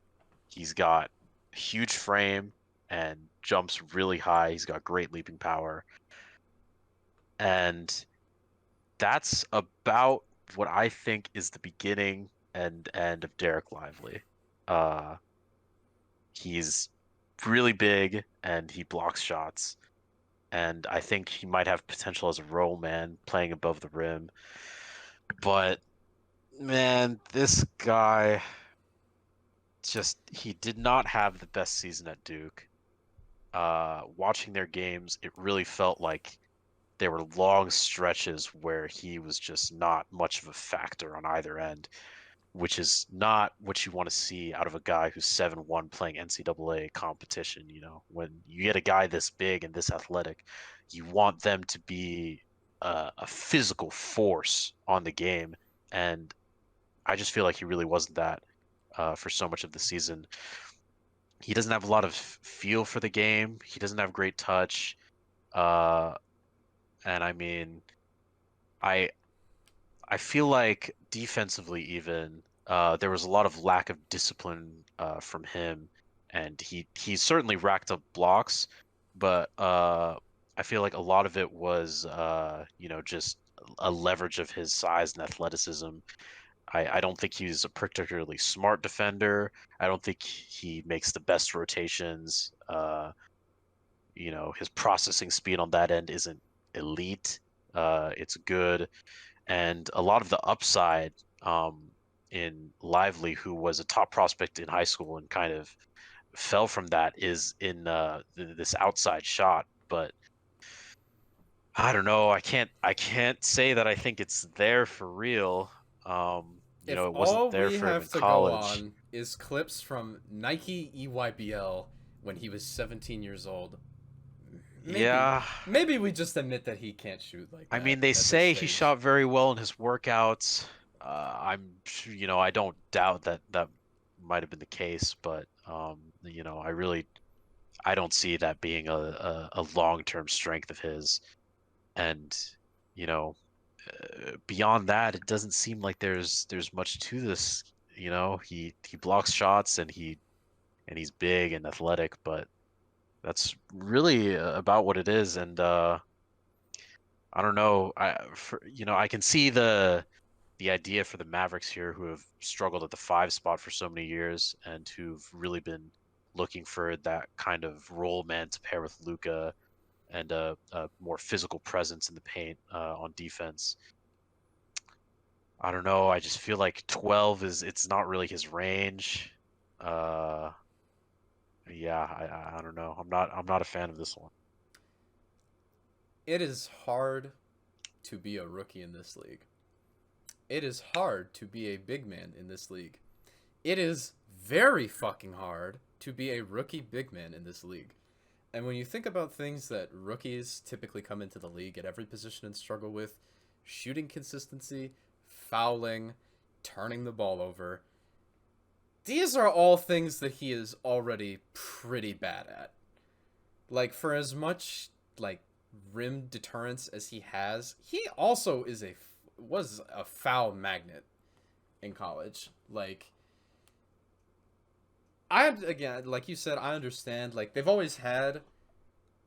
He's got a huge frame and jumps really high. He's got great leaping power. And that's about what I think is the beginning and end of Derek Lively. He's really big and he blocks shots. And I think he might have potential as a roll man playing above the rim. But man, this guy he did not have the best season at Duke. Watching their games, it really felt like there were long stretches where he was just not much of a factor on either end. which is not what you want to see out of a guy who's 7'1" playing NCAA competition. When you get a guy this big and this athletic, you want them to be a physical force on the game. And I just feel like he really wasn't that for so much of the season. He doesn't have a lot of feel for the game. He doesn't have great touch. And I mean, I I feel like defensively even there was a lot of lack of discipline from him, and he certainly racked up blocks, but I feel like a lot of it was just a leverage of his size and athleticism. I don't think he's a particularly smart defender. I don't think he makes the best rotations. His processing speed on that end isn't elite. It's good, and a lot of the upside in Lively, who was a top prospect in high school and kind of fell from that, is in this outside shot. But I don't know. I can't say that I think it's there for real. If It wasn't all there we for him have in to go college. on is clips from Nike EYBL when he was 17 years old, maybe Yeah, maybe we just admit that he can't shoot like I that mean, they at this say he stage. shot very well in his workouts. I don't doubt that that might have been the case, but I don't see that being a long-term strength of his. And you know, beyond that, it doesn't seem like there's much to this. He blocks shots and he's big and athletic, but that's really about what it is. And I don't know. I can see the idea for the Mavericks here, who have struggled at the 5 spot for so many years and who've really been looking for that kind of role man to pair with Luca and a more physical presence in the paint on defense. I don't know. I just feel like 12 it's not really his range. Uh, yeah, I don't know. I'm not a fan of this one. It is hard to be a rookie in this league. It is hard to be a big man in this league. It is very fucking hard to be a rookie big man in this league. And when you think about things that rookies typically come into the league at every position and struggle with, shooting consistency, fouling, turning the ball over, these are all things that he is already pretty bad at. Like, for as much like rim deterrence as he has, he also was a foul magnet in college. Like, again, like you said, I understand. Like, they've always had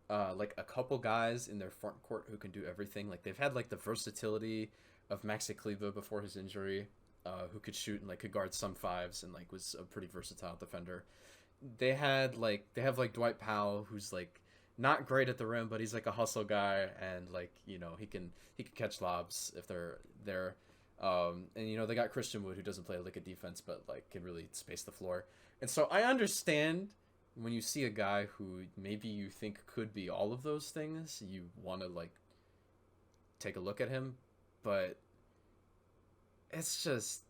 like a couple guys in their front court who can do everything. Like, they've had like the versatility of Maxi Kleber before his injury, who could shoot and like could guard some fives and like was a pretty versatile defender. They have like Dwight Powell, who's like not great at the rim, but he's like a hustle guy, and like he can catch lobs if they're there. And they got Christian Wood, who doesn't play like a defense, but like can really space the floor. And so I understand when you see a guy who maybe you think could be all of those things, you want to like take a look at him, but it's just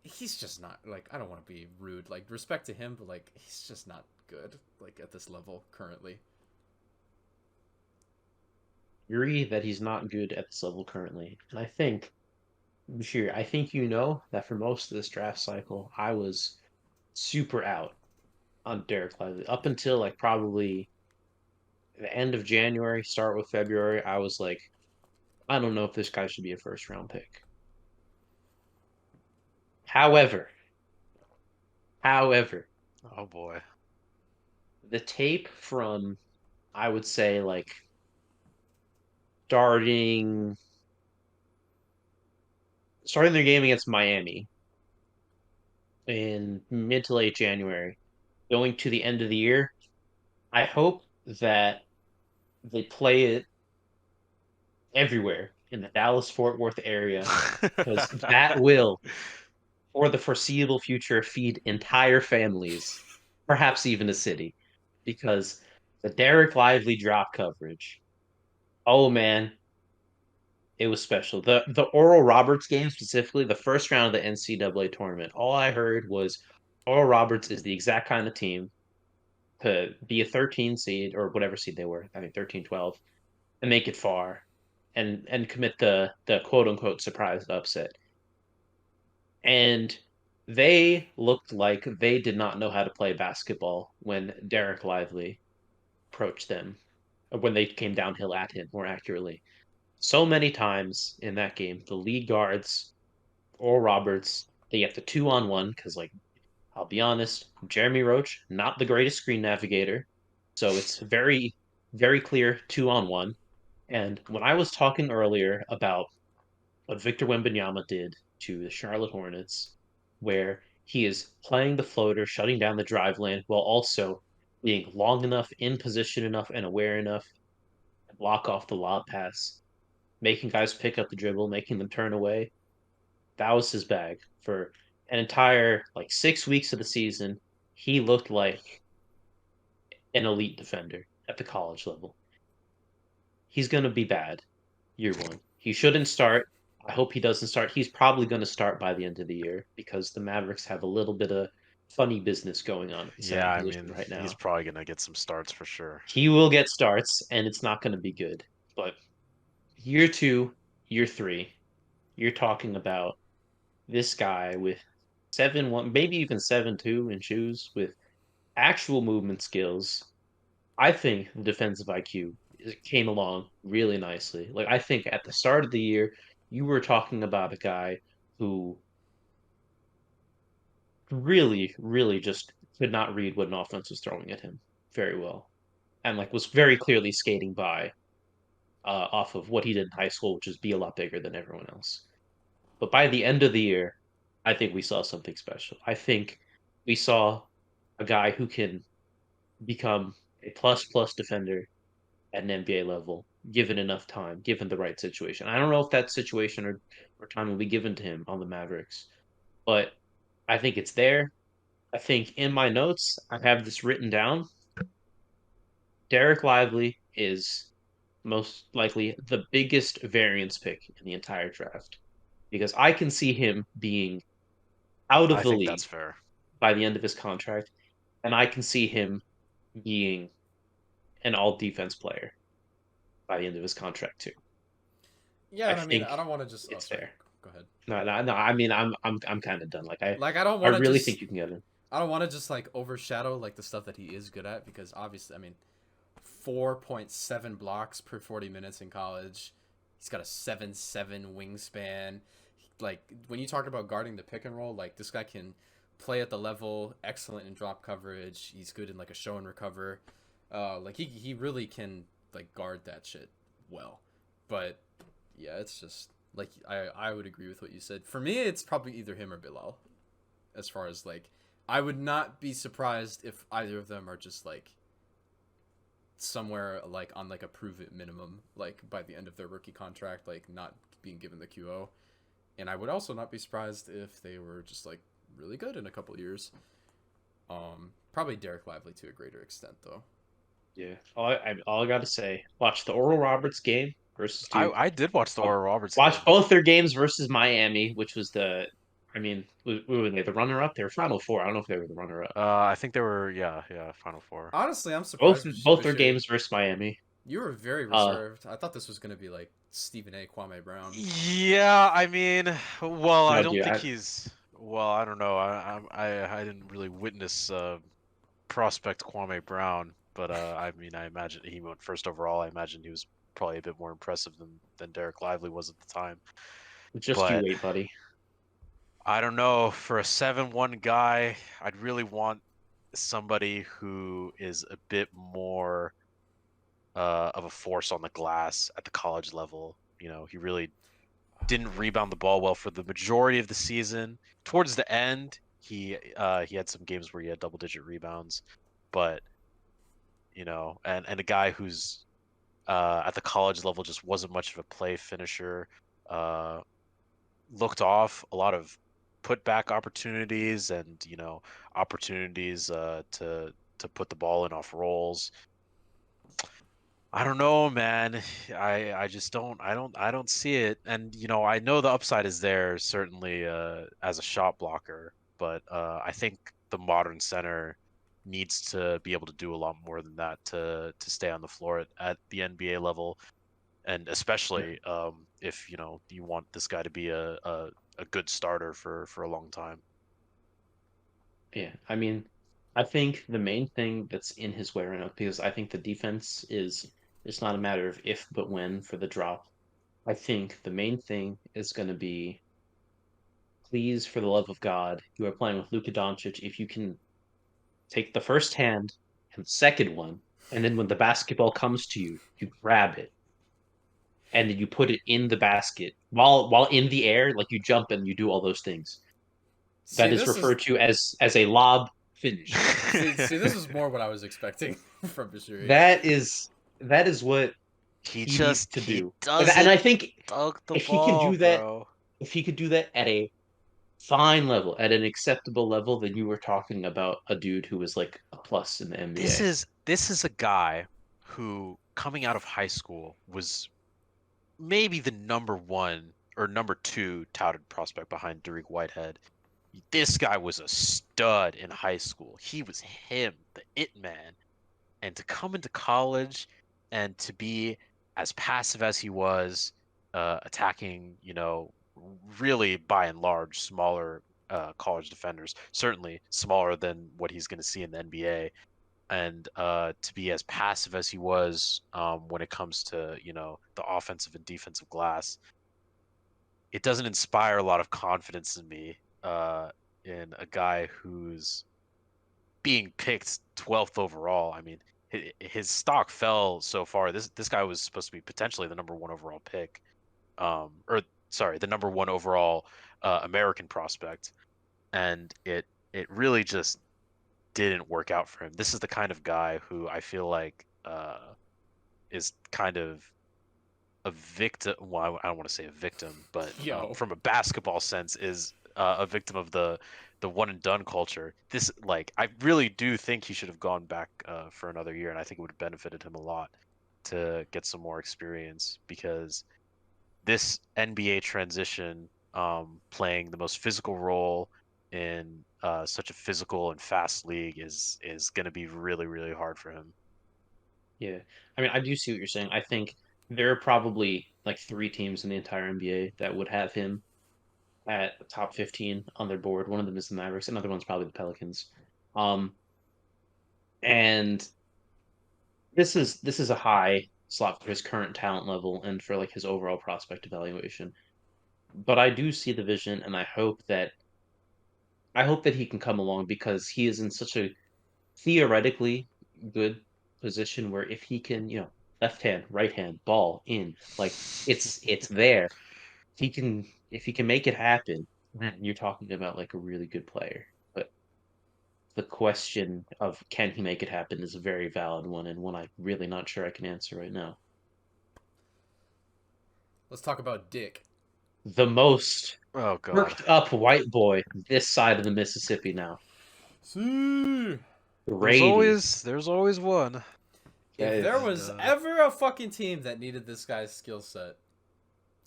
he's just not like, I don't want to be rude, like respect to him, but like he's just not good like at this level currently. Agree that he's not good at this level currently. And I think, Bashir, I think you know that for most of this draft cycle, I was super out on Derek Lively. Up until like probably the end of January, start with February, I was like, I don't know if this guy should be a first round pick. However, however, Oh boy. the tape from I would say like starting starting their game against Miami in mid to late January, going to the end of the year, I hope that they play it everywhere in the Dallas Fort Worth area because that will, for the foreseeable future, feed entire families, perhaps even a city. Because the Derek Lively drop coverage, oh man, It was special. The Oral Roberts game specifically, the first round of the NCAA tournament. All I heard was Oral Roberts is the exact kind of team to be a 13 seed or whatever seed they were. I think 13, 12, and make it far, and commit the quote unquote surprise upset. And they looked like they did not know how to play basketball when Derek Lively approached them, or when they came downhill at him, more accurately. So many times in that game, the lead guards or Roberts, they get the 2-on-1 because, like, I'll be honest, Jeremy Roach, not the greatest screen navigator. So it's very, very clear 2-on-1. And when I was talking earlier about what Victor Wembanyama did to the Charlotte Hornets, where he is playing the floater, shutting down the drive lane, while also being long enough, in position enough, and aware enough to block off the lob pass, making guys pick up the dribble, making them turn away. That was his bag for an entire like 6 weeks of the season. He looked like an elite defender at the college level. He's going to be bad year one. He shouldn't start. I hope he doesn't start. He's probably going to start by the end of the year because the Mavericks have a little bit of funny business going on at the Yeah, center I position mean, right now. he's probably gonna get some starts for sure. He will get starts, and it's not going to be good. But year two, year three, you're talking about this guy with 7-1, maybe even 7-2 in shoes with actual movement skills. I think the defensive IQ came along really nicely. Like, I think at the start of the year, you were talking about a guy who really, really just could not read what an offense was throwing at him very well, and like was very clearly skating by off of what he did in high school, which is be a lot bigger than everyone else. But by the end of the year, I think we saw something special. I think we saw a guy who can become a plus plus defender at an NBA level, given enough time, given the right situation. I don't know if that situation or time will be given to him on the Mavericks, but I think it's there. I think in my notes, I have this written down. Derek Lively is most likely the biggest variance pick in the entire draft because I can see him being out of I the think league that's fair. by the end of his contract, and I can see him being an all defense player by the end of his contract too. Yeah, I and I mean, think I don't want to just. Oh, it's sorry. there. Go ahead. No, no, no. I mean, I'm kind of done. Like, I don't I want to really just. think you can get him. I don't want to just like overshadow like the stuff that he is good at because obviously, I mean, 4.7 blocks per 40 minutes in college. He's got a 7'7" wingspan. Like when you talk about guarding the pick and roll, like this guy can play at the level, excellent in drop coverage. He's good in like a show and recover. Like he really can like guard that shit well. But yeah, it's just like I would agree with what you said. For me, it's probably either him or Bilal. As far as like, I would not be surprised if either of them are just like somewhere like on like a prove it minimum, like by the end of their rookie contract, like not being given the QO. And I would also not be surprised if they were just like really good in a couple years. Probably Derek Lively to a greater extent though. Yeah. All I got to say, watch the Oral Roberts game versus Duke. I did watch the Oral Roberts game. Watch both their games versus Miami, which was the, I mean, were they the runner up? They were Final Four. I don't know if they were the runner up. I think they were, yeah, Final Four. Honestly, I'm Both surprised. both their games versus Miami. You were very Uh, reserved. I thought this was gonna be like Stephen A. Kwame Brown. Yeah, I mean, well, I no, don't dude, think he's. Well, I don't know. I didn't really witness prospect Kwame Brown, but I mean, I imagine he went first overall. I imagine he was probably a bit more impressive than Derek Lively was at the time. just you But wait, buddy. I don't know. For a 7-1 guy, I'd really want somebody who is a bit more of a force on the glass at the college level. You know, he really didn't rebound the ball well for the majority of the season. Towards the end, he had some games where he had double-digit rebounds, but you know, and a guy who's at the college level just wasn't much of a play finisher. Looked off a lot of putback opportunities and you know opportunities to put the ball in off rolls. I don't know, man. I just I don't see it. And I know the upside is there certainly as a shot blocker, but I think the modern center needs to be able to do a lot more than that to stay on the floor at the NBA level, and especially if you want this guy to be a good starter for a long time. Yeah, I mean, I think the main thing that's in his way right now, because I think the defense is it's not a matter of if but when for the drop. I think the main thing is going to be, please, for the love of God, you are playing with Luka Doncic. If you can take the first hand and the second one, and then when the basketball comes to you, you grab it and then you put it in the basket while in the air, like you jump and you do all those things. See, That is this is referred to as a lob finish. see this is more what I was expecting from Bashiri. That is that is what He he needs just to he do. And doesn't I think dunk the if he can ball, do that, bro. if he could do that at a fine level, at an acceptable level, then you were talking about a dude who was like a plus in the This NBA. is this is a guy who coming out of high school was maybe the number one or number two touted prospect behind Dariq Whitehead. This guy was a stud in high school. He was him, the it man. And to come into college and to be as passive as he was, attacking, really by and large smaller college defenders, certainly smaller than what he's going to see in the NBA, and to be as passive as he was when it comes to the offensive and defensive glass, it doesn't inspire a lot of confidence in me in a guy who's being picked 12th overall. I mean, his stock fell so far. This guy was supposed to be potentially the number one overall pick, or sorry, the number one overall American prospect, and it really just didn't work out for him. This is the kind of guy who I feel like is kind of a victim. Well, I don't want to say a victim, but Yo. from a basketball sense, is a victim of the one and done culture. This, like, I really do think he should have gone back for another year, and I think it would have benefited him a lot to get some more experience, because this NBA transition, playing the most physical role in such a physical and fast league, is going to be really, really hard for him. Yeah. I mean, I do see what you're saying. I think there are probably like three teams in the entire NBA that would have him at the top 15 on their board. One of them is the Mavericks, another one's probably the Pelicans. Um, and this is a high slot for his current talent level and for like his overall prospect evaluation. But I do see the vision, and I hope that he can come along because he is in such a theoretically good position where if he can, left hand, right hand, ball in, like it's there. If he can make it happen, then you're talking about like a really good player. But the question of can he make it happen is a very valid one, and one I'm really not sure I can answer right now. Let's talk about Dick. The most Oh God. worked up white boy this side of the Mississippi now. See, Grady. There's always one. if That there is- was And, ever a fucking team that needed this guy's skill set,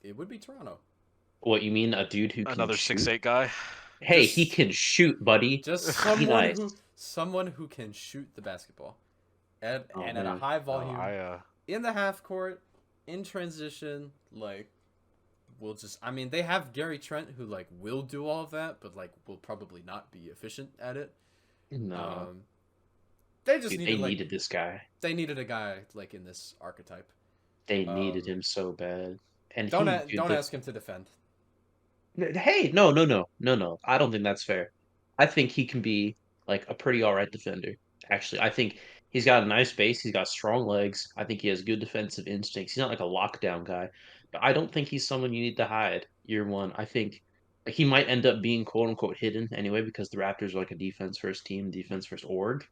it would be Toronto. What you mean, a dude who can Another shoot? 6'8" guy. Hey, Just- he can shoot, buddy. Just Be someone nice. who can shoot the basketball, and Oh, and at a man. high Oh, volume in the half court, in transition, like. Will just, I mean, they have Gary Trent who like will do all of that, but like will probably not be efficient at it. No, They just dude, needed they like needed this guy. they needed a guy like in this archetype. They needed Um, him so bad. And Don't he, a- dude, don't ask him to defend. hey, no, no, no, no, no. I don't think that's fair. I think he can be like a pretty all right defender. Actually, I think he's got a nice base. He's got strong legs. I think he has good defensive instincts. He's not like a lockdown guy, but I don't think he's someone you need to hide year one. I think like, he might end up being quote unquote hidden anyway because the Raptors are like a defense first team, defense first org.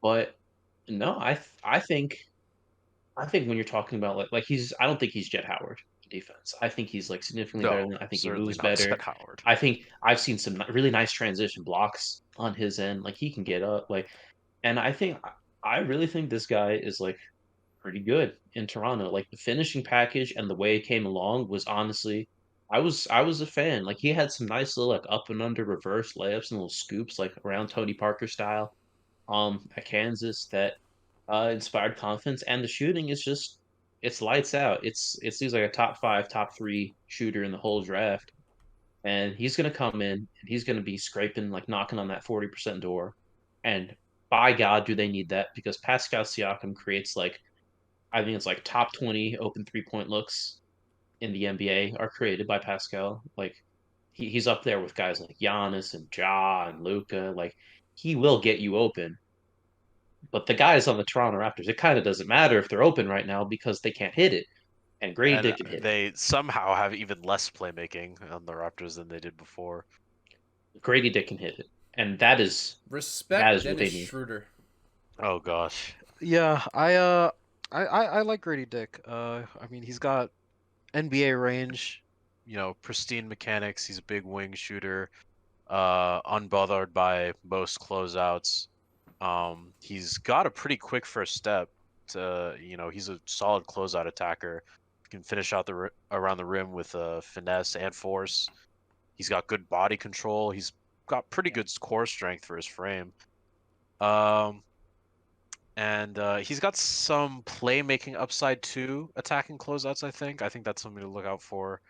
But no, I think when you're talking about like he's I don't think he's Jet Howard defense. I think he's like significantly better no, than I think he certainly moves not better. Chet Howard. I think I've seen some really nice transition blocks on his end. Like he can get up, like, and I really think this guy is like pretty good in Toronto. Like the finishing package and the way it came along was honestly, I was a fan. Like he had some nice little like up and under reverse layups and little scoops like around Tony Parker style at Kansas that inspired confidence, and the shooting is just it's lights out. It seems like a top five, top three shooter in the whole draft, and he's gonna come in and he's gonna be scraping like knocking on that 40% door, and by God, do they need that because Pascal Siakam creates like I think it's like top 20 open 3-point looks in the NBA are created by Pascal. Like he's up there with guys like Giannis and Ja and Luca. Like he will get you open. But the guys on the Toronto Raptors, it kind of doesn't matter if they're open right now because they can't hit it. And Grady And Dick can hit it. they somehow have even less playmaking on the Raptors than they did before. Grady Dick can hit it. And that is Respect what they Dennis need. Schroeder. Oh gosh. Yeah, I like Grady Dick. I mean, he's got NBA range. You know, pristine mechanics. He's a big wing shooter. Unbothered by most closeouts. He's got a pretty quick first step. He's a solid closeout attacker. Can finish out around the rim with finesse and force. He's got good body control. He's got pretty good core strength for his frame. And he's got some playmaking upside too, attacking closeouts. I think that's something to look out for.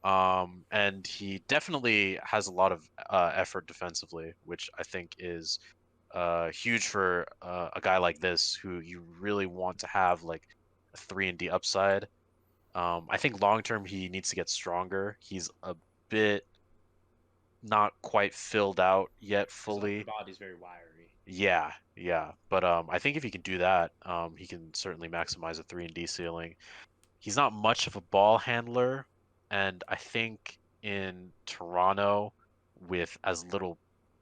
And he definitely has a lot of effort defensively, which I think is huge for a guy like this who you really want to have like a 3-and-D upside. I think long term he needs to get stronger. He's a bit not quite filled out yet fully. His body's very wiry. Yeah, yeah. But I think if he can do that, he can certainly maximize a 3-and-D ceiling. He's not much of a ball handler, and I think in Toronto, with as little,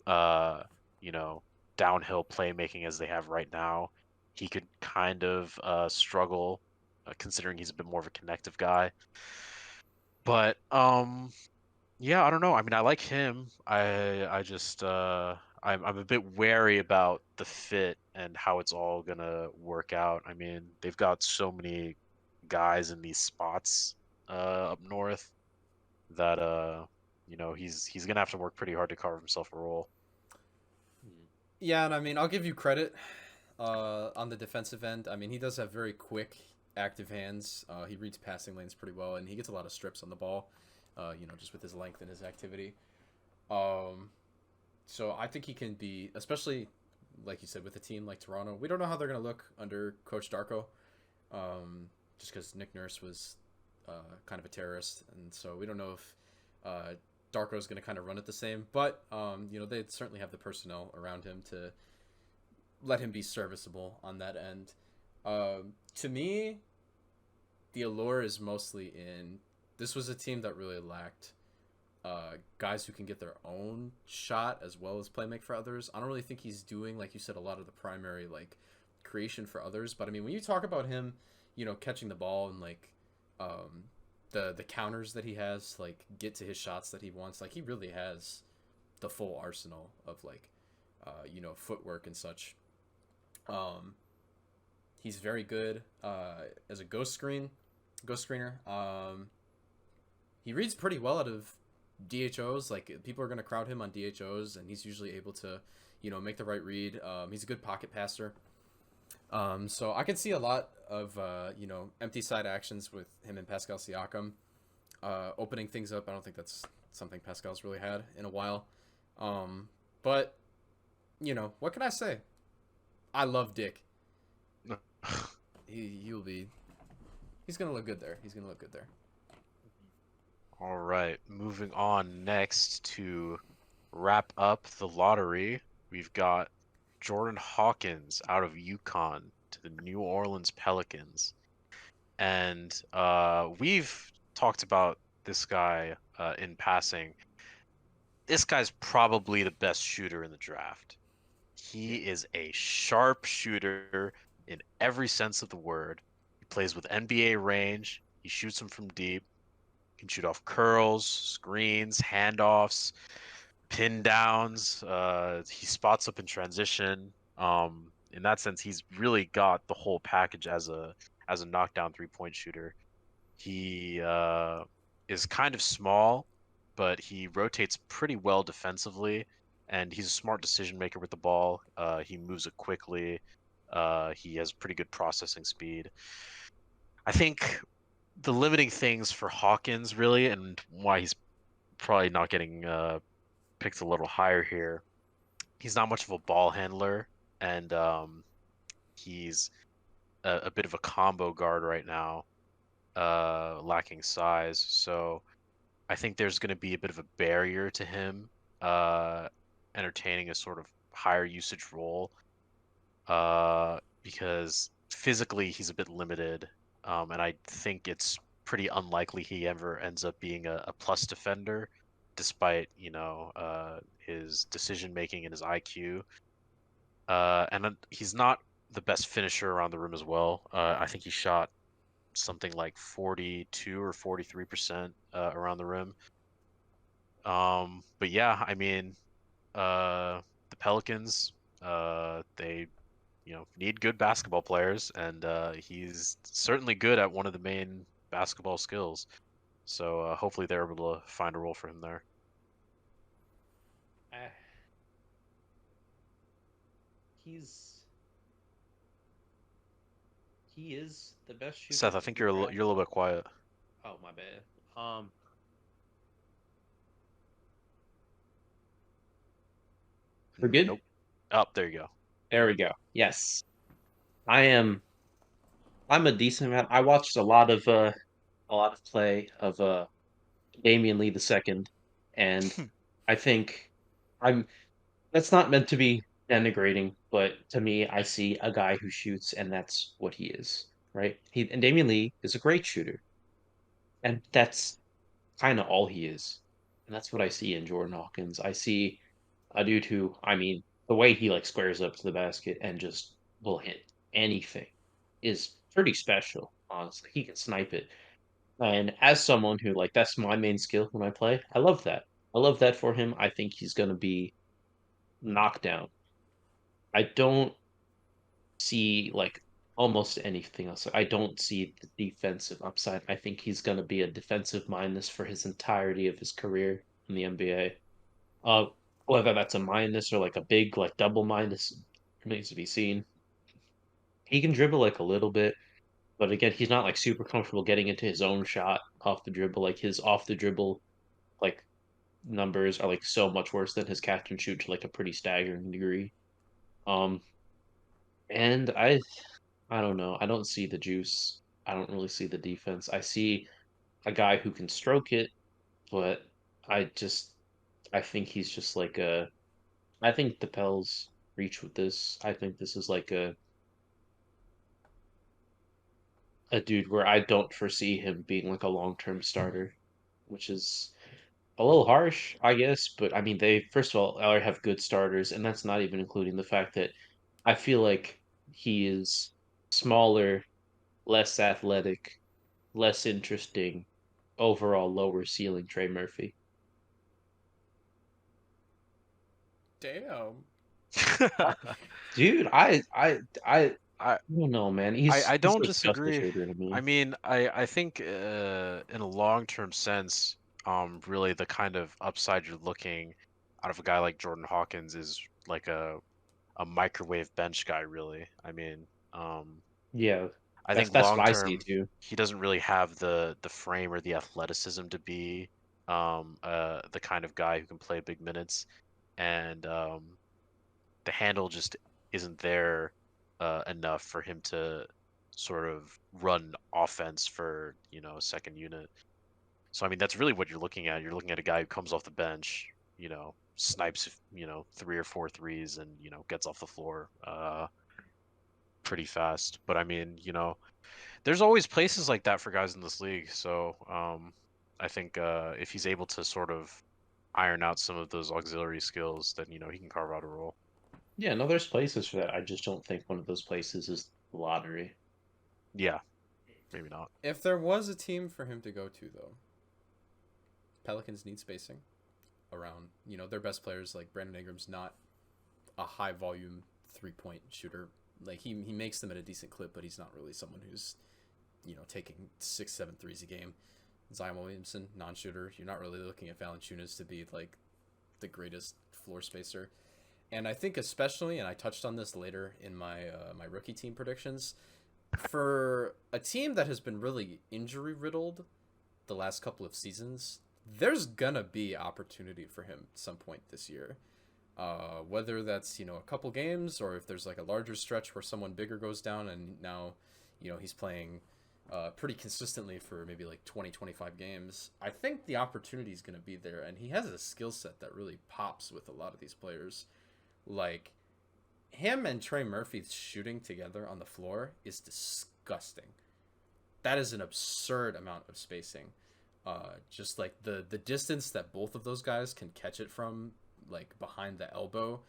downhill playmaking as they have right now, he could kind of struggle, considering he's a bit more of a connective guy. But yeah, I don't know. I mean, I like him. I just I'm a bit wary about the fit and how it's all gonna work out. I mean, they've got so many guys in these spots up north that he's gonna have to work pretty hard to carve himself a role. Yeah, and I mean, I'll give you credit on the defensive end. I mean, he does have very quick, active hands. He reads passing lanes pretty well, and he gets a lot of strips on the ball, just with his length and his activity. So I think he can be, especially, like you said, with a team like Toronto. We don't know how they're going to look under Coach Darko, just because Nick Nurse was kind of a terrorist, and so we don't know if Darko's going to kind of run it the same. But, they certainly have the personnel around him to let him be serviceable on that end. To me, the allure is mostly in this was a team that really lacked guys who can get their own shot as well as play make for others. I don't really think he's doing, like you said, a lot of the primary like creation for others. But I mean, when you talk about him, catching the ball and like the counters that he has, like get to his shots that he wants, like he really has the full arsenal of like footwork and such. He's very good as a ghost screener. He reads pretty well out of DHOs. Like people are going to crowd him on DHOs, and he's usually able to make the right read. He's a good pocket passer. So I can see a lot of empty side actions with him and Pascal Siakam opening things up. I don't think that's something Pascal's really had in a while. But what can I say? I love Dick. He's gonna look good there. All right, moving on next to wrap up the lottery, we've got Jordan Hawkins out of UConn to the New Orleans Pelicans. And we've talked about this guy in passing. This guy's probably the best shooter in the draft. He is a sharp shooter in every sense of the word. He plays with NBA range. He shoots them from deep. Can shoot off curls, screens, handoffs, pin downs. He spots up in transition. in that sense, he's really got the whole package as a knockdown 3-point shooter. He is kind of small, but he rotates pretty well defensively, and he's a smart decision maker with the ball. He moves it quickly. He has pretty good processing speed. I think the limiting things for Hawkins really, and why he's probably not getting picked a little higher here, he's not much of a ball handler, and he's a bit of a combo guard right now, lacking size. So I think there's going to be a bit of a barrier to him entertaining a sort of higher usage role, because physically he's a bit limited, and I think it's pretty unlikely he ever ends up being a plus defender, despite his decision making and his IQ. And he's not the best finisher around the rim as well. I think he shot something like 42 or 43% around the rim. But yeah, I mean, the Pelicans, they need good basketball players, and he's certainly good at one of the main basketball skills. So hopefully they're able to find a role for him there. Uh, he is the best shooter. Seth, I think you're a little bit quiet. Oh, my bad. We're good? Nope. Oh, there you go. There we go. Yes. I'm a decent amount. I watched a lot of play of Damian Lee II, and I think I'm that's not meant to be denigrating, but to me, I see a guy who shoots, and that's what he is, right? And Damian Lee is a great shooter, and that's kind of all he is, and that's what I see in Jordan Hawkins. I see a dude who, I mean, the way he like squares up to the basket and just will hit anything is pretty special. Honestly, he can snipe it, and as someone who like that's my main skill when I play, I love that. I love that for him. I think he's gonna be knockdown. I don't see like almost anything else. I don't see the defensive upside. I think he's going to be a defensive minus for his entirety of his career in the NBA. Uh, whether that's a minus or like a big like double minus remains to be seen. He can dribble like a little bit, but again, he's not like super comfortable getting into his own shot off the dribble. Like his off the dribble like numbers are like so much worse than his catch and shoot to like a pretty staggering degree. Um, and I don't know. I don't see the juice. I don't really see the defense. I see a guy who can stroke it, but I think he's just like a I think the Pels reach with this. I think this is like a dude where I don't foresee him being like a long-term starter, which is a little harsh, I guess, but I mean they first of all already have good starters, and that's not even including the fact that I feel like he is smaller, less athletic, less interesting, overall lower ceiling Trey Murphy. Damn. Dude, I I don't know, man. I He's don't like Justice disagree. Shooter to me. I mean, I think in a long-term sense, really the kind of upside you're looking out of a guy like Jordan Hawkins is like a microwave bench guy, really. I mean, Yeah, I think that's long what I see term too. he doesn't really have the frame or the athleticism to be the kind of guy who can play big minutes, and the handle just isn't there enough for him to sort of run offense for a second unit. So I mean that's really what you're looking at. You're looking at a guy who comes off the bench, snipes 3 or 4 threes, and gets off the floor pretty fast. But I mean there's always places like that for guys in this league. So I think if he's able to sort of iron out some of those auxiliary skills, then he can carve out a role. Yeah, no, there's places for that. I just don't think one of those places is the lottery. Yeah, maybe not. If there was a team for him to go to, though, Pelicans need spacing around, their best players. Like Brandon Ingram's not a high volume 3-point shooter. Like he makes them at a decent clip, but he's not really someone who's, taking 6, 7 threes a game. Zion Williamson, non-shooter. You're not really looking at Valanciunas to be like the greatest floor spacer. And I think especially, and I touched on this later in my my rookie team predictions, for a team that has been really injury riddled the last couple of seasons, there's gonna be opportunity for him at some point this year. Whether that's, a couple games, or if there's like a larger stretch where someone bigger goes down and now, he's playing pretty consistently for maybe like 20, 25 games. I think the opportunity is going to be there, and he has a skill set that really pops with a lot of these players. Like, him and Trey Murphy's shooting together on the floor is disgusting. That is an absurd amount of spacing. Just like the distance that both of those guys can catch it from, like behind the elbow,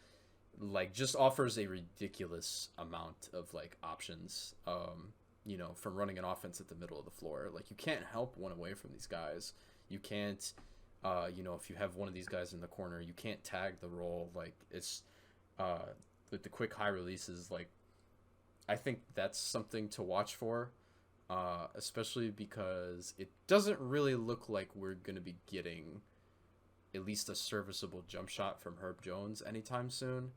like just offers a ridiculous amount of like options. From running an offense at the middle of the floor. Like, you can't help one away from these guys. You can't, if you have one of these guys in the corner, you can't tag the roll. Like, it's, with the quick high releases, like, I think that's something to watch for, especially because it doesn't really look like we're going to be getting at least a serviceable jump shot from Herb Jones anytime soon.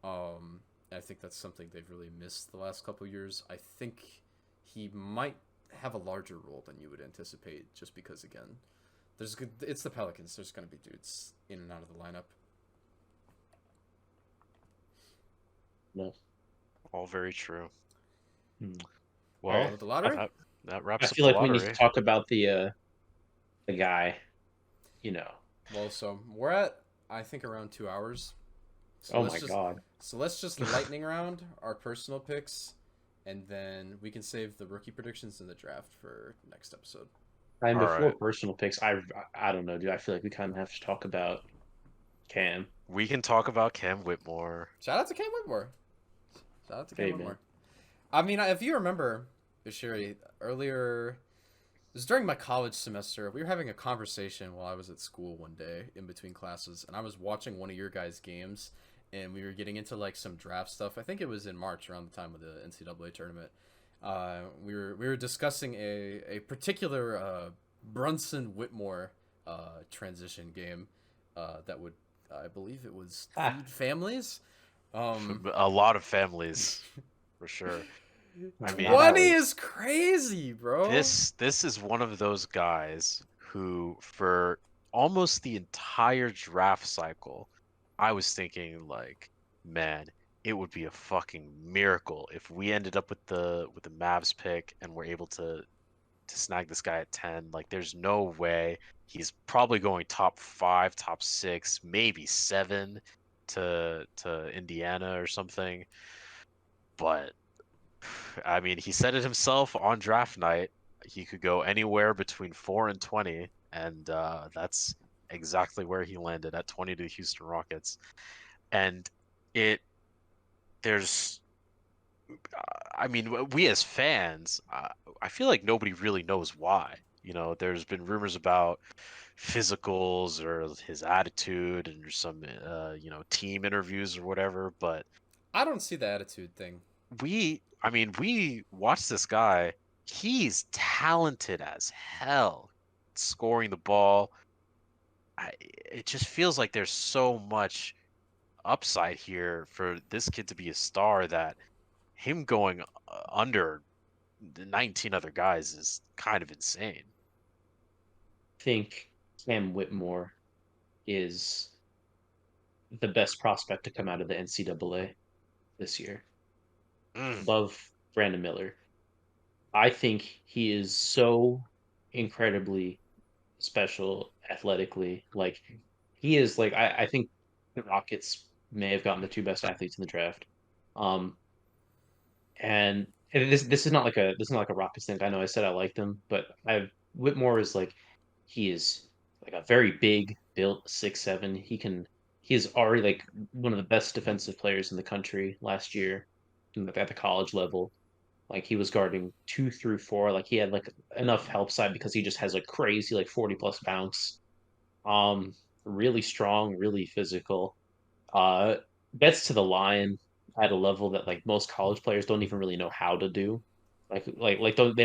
I think that's something they've really missed the last couple of years. I think he might have a larger role than you would anticipate, just because, again, it's the Pelicans. There's going to be dudes in and out of the lineup. No. All very true. Well, With the lottery? That wraps I up feel the like we lottery. need to talk about the guy. Well, so we're at, I think, around 2 hours. So Oh my god. So let's just lightning round our personal picks, and then we can save the rookie predictions in the draft for next episode. And All before right. personal picks, I don't know, dude. I feel like we kind of have to talk about Cam. We can talk about Cam Whitmore. Shout out to Cam Whitmore. Shout out to Cam Hey, Whitmore. man. I mean, if you remember, Bashiri, earlier, it was during my college semester, we were having a conversation while I was at school one day in between classes, and I was watching one of your guys' games, and we were getting into like some draft stuff. I think it was in March, around the time of the NCAA tournament. We were discussing a particular Brunson Whitmore transition game that would, I believe it was, feed families. A lot of families, for sure. I mean, 20 is crazy, bro. This is one of those guys who, for almost the entire draft cycle, I was thinking like, man, it would be a fucking miracle if we ended up with the Mavs pick and were able to snag this guy at 10. Like, there's no way. He's probably going top 5, top 6, maybe 7 to Indiana or something. But I mean, he said it himself on draft night. He could go anywhere between 4 and 20, and that's exactly where he landed, at 20 to the Houston Rockets. And I mean, we as fans, I feel like nobody really knows why. There's been rumors about physicals or his attitude and some, team interviews or whatever, but I don't see the attitude thing. we watched this guy. He's talented as hell, scoring the ball. It just feels like there's so much upside here for this kid to be a star that him going under the 19 other guys is kind of insane. I think Cam Whitmore is the best prospect to come out of the NCAA this year, above Brandon Miller. I think he is so incredibly special athletically. Like, he is like, I think the Rockets may have gotten the 2 best athletes in the draft. And this is not like a Rockets thing. I know I said I liked him, but Whitmore is like, he is like a very big built 6'7". He is already like one of the best defensive players in the country last year at the college level. Like, he was guarding 2 through 4. Like, he had like enough help side because he just has like crazy like 40 plus bounce. Really strong, really physical. Gets to the line. at a level that like most college players don't even really know how to do. They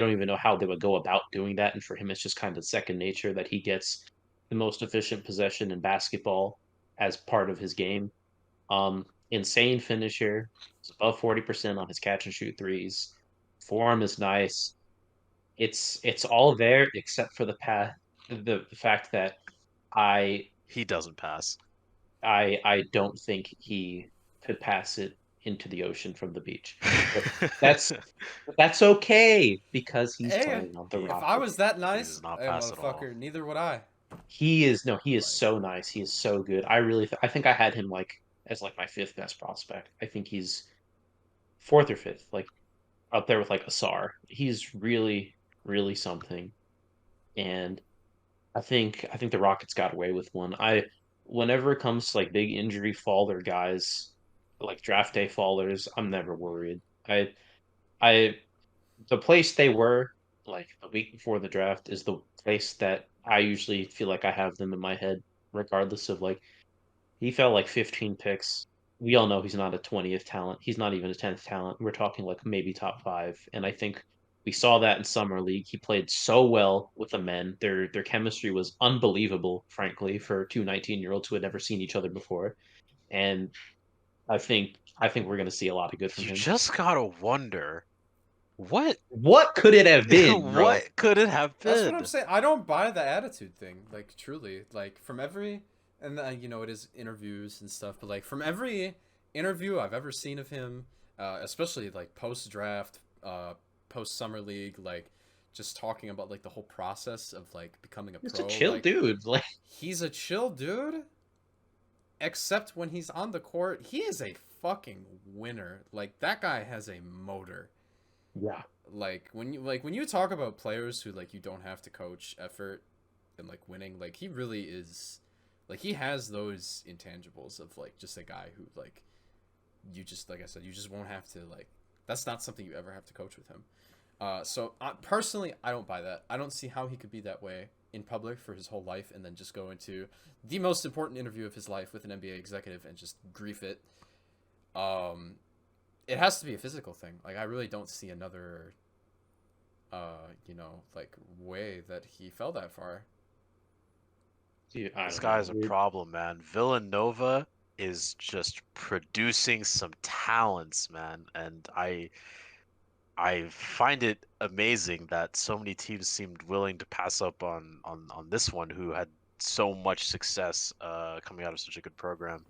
don't even know how they would go about doing that. And for him, it's just kind of second nature that he gets the most efficient possession in basketball as part of his game. Insane finisher. He's above 40% on his catch and shoot threes. Form is nice. It's all there except for the fact that I He doesn't pass. I don't think he could pass it into the ocean from the beach. That's that's okay because he's Hey, playing on the if I Rockets. was that He nice, does not hey, pass at all. motherfucker, neither would I. He is no, he is Like, so nice. He is so good. I think I had him like as like my fifth best prospect. I think he's fourth or fifth, like up there with like Asar. He's really, really something. And I think the Rockets got away with one. Whenever it comes to like big injury faller guys, like draft day fallers, I'm never worried. I the place they were like the week before the draft is the place that I usually feel like I have them in my head, regardless of like he fell like 15 picks. We all know he's not a 20th talent. He's not even a 10th talent. We're talking like maybe top five. And I think we saw that in summer league. He played so well with the men. Their chemistry was unbelievable, frankly, for two 19-year-olds who had never seen each other before. And I think we're gonna see a lot of good from You him. just gotta wonder what What could it have been, bro? what could it have that's what I'm been? saying. I don't buy the attitude thing. Like, truly, like from every, and it is interviews and stuff. But like from every interview I've ever seen of him, especially like post draft, post summer league, like just talking about like the whole process of like becoming a He's pro. a chill Like, dude. Like he's a chill dude, except when he's on the court, he is a fucking winner. Like that guy has a motor. yeah. When you talk about players who like you don't have to coach effort and like winning, like he really is, like he has those intangibles of like just a guy who like you just, like I said, you just won't have to, like, that's not something you ever have to coach with him. So personally, I don't buy that. I don't see how he could be that way in public for his whole life and then just go into the most important interview of his life with an NBA executive and just grief it. It has to be a physical thing. Like I really don't see another like way that he fell that far. Dude, I This don't guy's know, a dude. problem, man. Villanova is just producing some talents, man, and I find it amazing that so many teams seemed willing to pass up on this one who had so much success coming out of such a good program.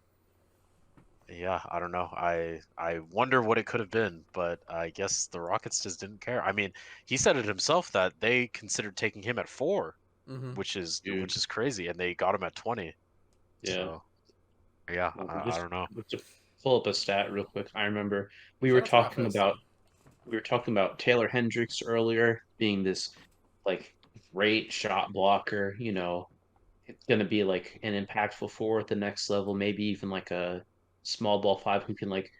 Yeah, I don't know. I wonder what it could have been, but I guess the Rockets just didn't care. I mean, he said it himself that they considered taking him at 4, Mm-hmm. which is Dude, crazy, and they got him at 20. yeah. So yeah, Well, I don't know. just to pull up a stat real quick. I remember we were Shout out to talking Raphael about too. Taylor Hendricks earlier being this like great shot blocker. It's gonna be like an impactful four at the next level, maybe even like a small ball five who can like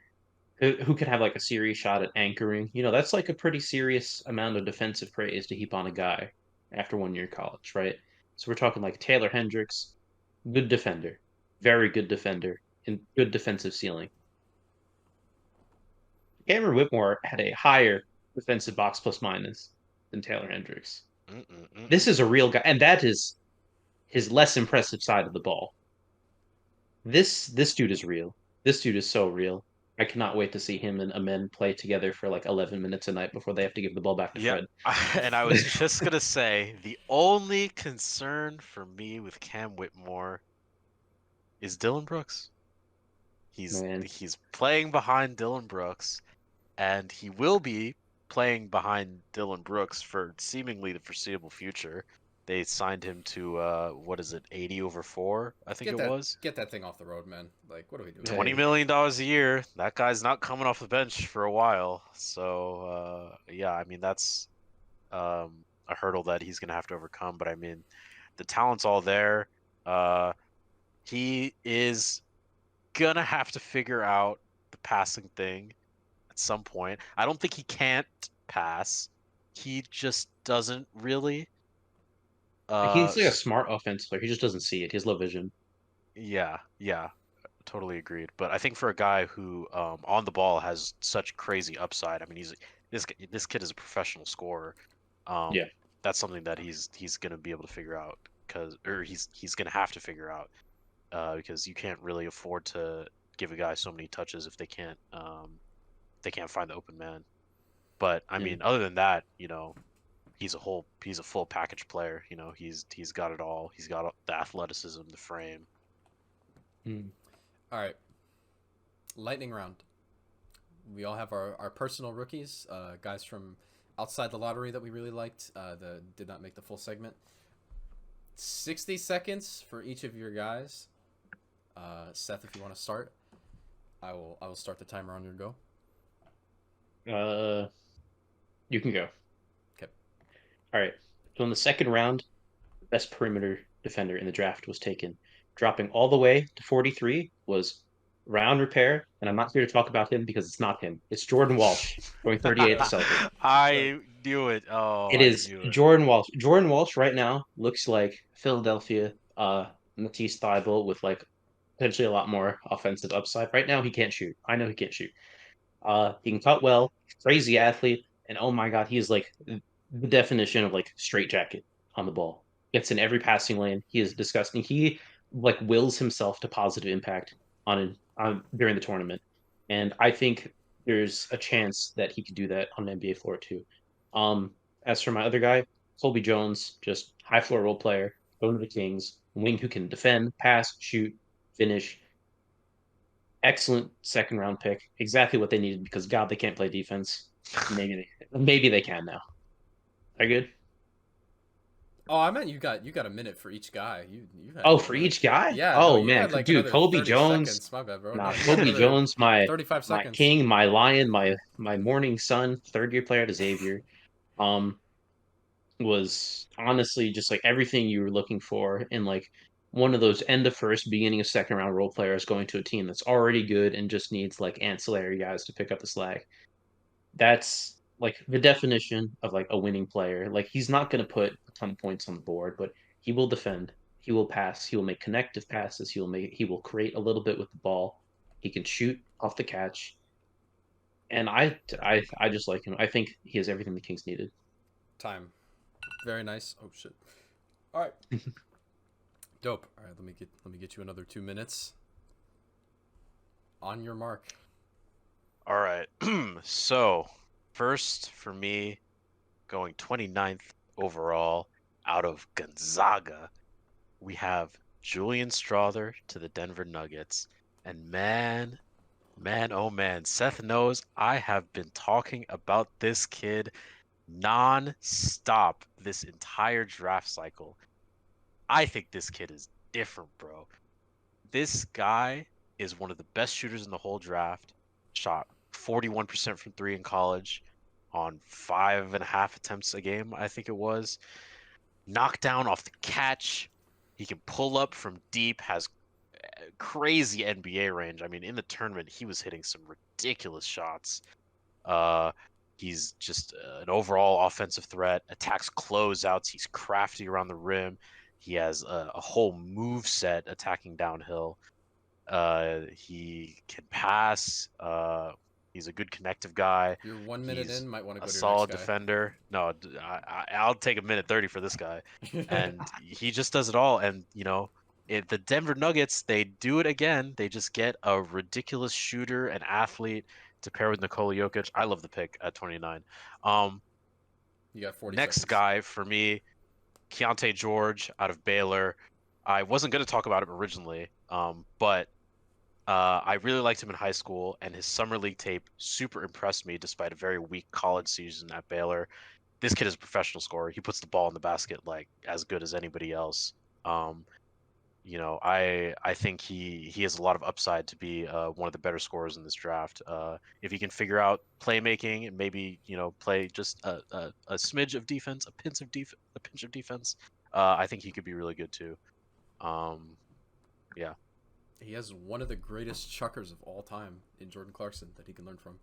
who can have like a serious shot at anchoring. That's like a pretty serious amount of defensive praise to heap on a guy after 1 year of college, right? So we're talking like Taylor Hendricks, good defender, very good defender, and good defensive ceiling. Cameron Whitmore had a higher defensive box plus minus than Taylor Hendricks. This is a real guy, and that is his less impressive side of the ball. This dude is real. This dude is so real. I cannot wait to see him and Amen play together for like 11 minutes a night before they have to give the ball back to Yeah, Fred. and I was just gonna say the only concern for me with Cam Whitmore is Dylan Brooks. Man, He's playing behind Dylan Brooks, and he will be playing behind Dylan Brooks for seemingly the foreseeable future. They signed him to what is it, 80 over 4, I think Get it that was. get that thing off the road, man. Like, what are we doing? $20 million a year. That guy's not coming off the bench for a while. So yeah, I mean that's a hurdle that he's gonna have to overcome. But I mean, the talent's all there. He is gonna have to figure out the passing thing at some point. I don't think he can't pass. He just doesn't really. he's like a S- smart offense player. He just doesn't see it. He has low vision. yeah, yeah, totally agreed. But I think for a guy who on the ball has such crazy upside, I mean, this kid is a professional scorer. Yeah. That's something that he's gonna be able to figure out or he's gonna have to figure out because you can't really afford to give a guy so many touches if they can't find the open man. But I mean, other than that, he's a full package player. He's got it all. He's got the athleticism, the frame. All right. Lightning round. We all have our personal rookies, guys from outside the lottery that we really liked, that did not make the full segment. 60 seconds for each of your guys. Seth, if you want to start, I will start the timer on your go. You can go. Okay. All right. So in the second round, the best perimeter defender in the draft was taken. Dropping all the way to 43 was round repair, and I'm not here to talk about him because it's not him. It's Jordan Walsh, going 38 at the Celtics. I knew it. Oh, It is Jordan Walsh. Jordan Walsh right now looks like Philadelphia Matisse Thybulle with like potentially a lot more offensive upside. Right now, he can't shoot. I know he can't shoot. He can cut well, crazy athlete, and oh my god, he is like the definition of like straight jacket on the ball. Gets in every passing lane. He is disgusting. He like wills himself to positive impact on during the tournament, and I think there's a chance that he could do that on an NBA floor too. As for my other guy, Colby Jones, just high floor role player, going to the Kings, wing who can defend, pass, shoot, finish. Excellent second round pick. Exactly what they needed because God, they can't play defense. Maybe they can now. Are you good? Oh, I meant you got a minute for each guy. You had For each guy? Yeah. Oh no, man, like dude, Colby Jones. Seconds. My bad, bro. Nah, No, you Colby had Jones, my 35 my seconds. king, my lion, my morning sun, third year player at Xavier. Was honestly just like everything you were looking for in like one of those end of first, beginning of second round role players going to a team that's already good and just needs like ancillary guys to pick up the slack. That's like the definition of like a winning player. Like he's not going to put a ton of points on the board, but he will defend, he will pass, he will make connective passes, he will create a little bit with the ball. He can shoot off the catch. And I just like him. I think he has everything the Kings needed. Time. Very nice. Oh shit. All right. Dope. All right, let me get you another 2 minutes. On your mark. All right. So, first for me, going 29th overall out of Gonzaga, we have Julian Strother to the Denver Nuggets. And man, oh man, Seth knows I have been talking about this kid non-stop this entire draft cycle. I think this kid is different, bro. This guy is one of the best shooters in the whole draft. Shot 41% from three in college on 5.5 attempts a game, I think it was. Knockdown off the catch. He can pull up from deep, has crazy NBA range. I mean, in the tournament, he was hitting some ridiculous shots. He's just an overall offensive threat, attacks closeouts. He's crafty around the rim. He has a whole move set attacking downhill. He can pass. He's a good connective guy. You're 1 minute in. Might want to go to a your solid next guy. defender. No, I'll take a minute 30 for this guy. And he just does it all. And, the Denver Nuggets, they do it again. They just get a ridiculous shooter and athlete to pair with Nikola Jokic. I love the pick at 29. You got 40 Next seconds. guy for me, Keontae George out of Baylor. I wasn't going to talk about him originally, but I really liked him in high school, and his summer league tape super impressed me despite a very weak college season at Baylor. This kid is a professional scorer. He puts the ball in the basket like as good as anybody else. I think he has a lot of upside to be one of the better scorers in this draft. If he can figure out playmaking and maybe play just a smidge of defense, a pinch of defense, I think he could be really good too. Yeah. He has one of the greatest chuckers of all time in Jordan Clarkson that he can learn from.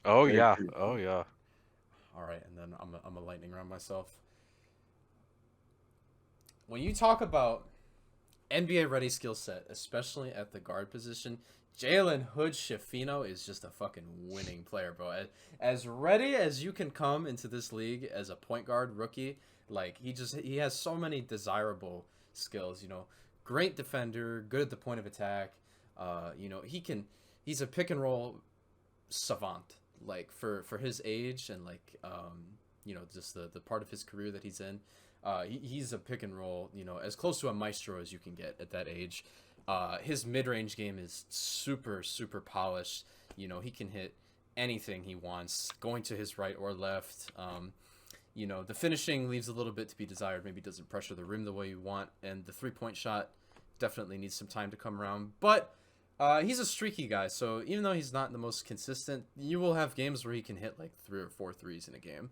Oh Very yeah. true. Oh yeah. All right, and then I'm a lightning round myself. When you talk about NBA ready skill set, especially at the guard position. Jalen Hood Schifino is just a fucking winning player, bro. As ready as you can come into this league as a point guard rookie, like he has so many desirable skills. You know, great defender, good at the point of attack. You know, he's a pick and roll savant. Like for his age and like you know, just the part of his career that he's in. He's a pick and roll, you know, as close to a maestro as you can get at that age. His mid-range game is super, super polished. You know, he can hit anything he wants, going to his right or left. You know, the finishing leaves a little bit to be desired. Maybe doesn't pressure the rim the way you want. And the three-point shot definitely needs some time to come around. But he's a streaky guy, so even though he's not the most consistent, you will have games where he can hit like 3 or 4 threes in a game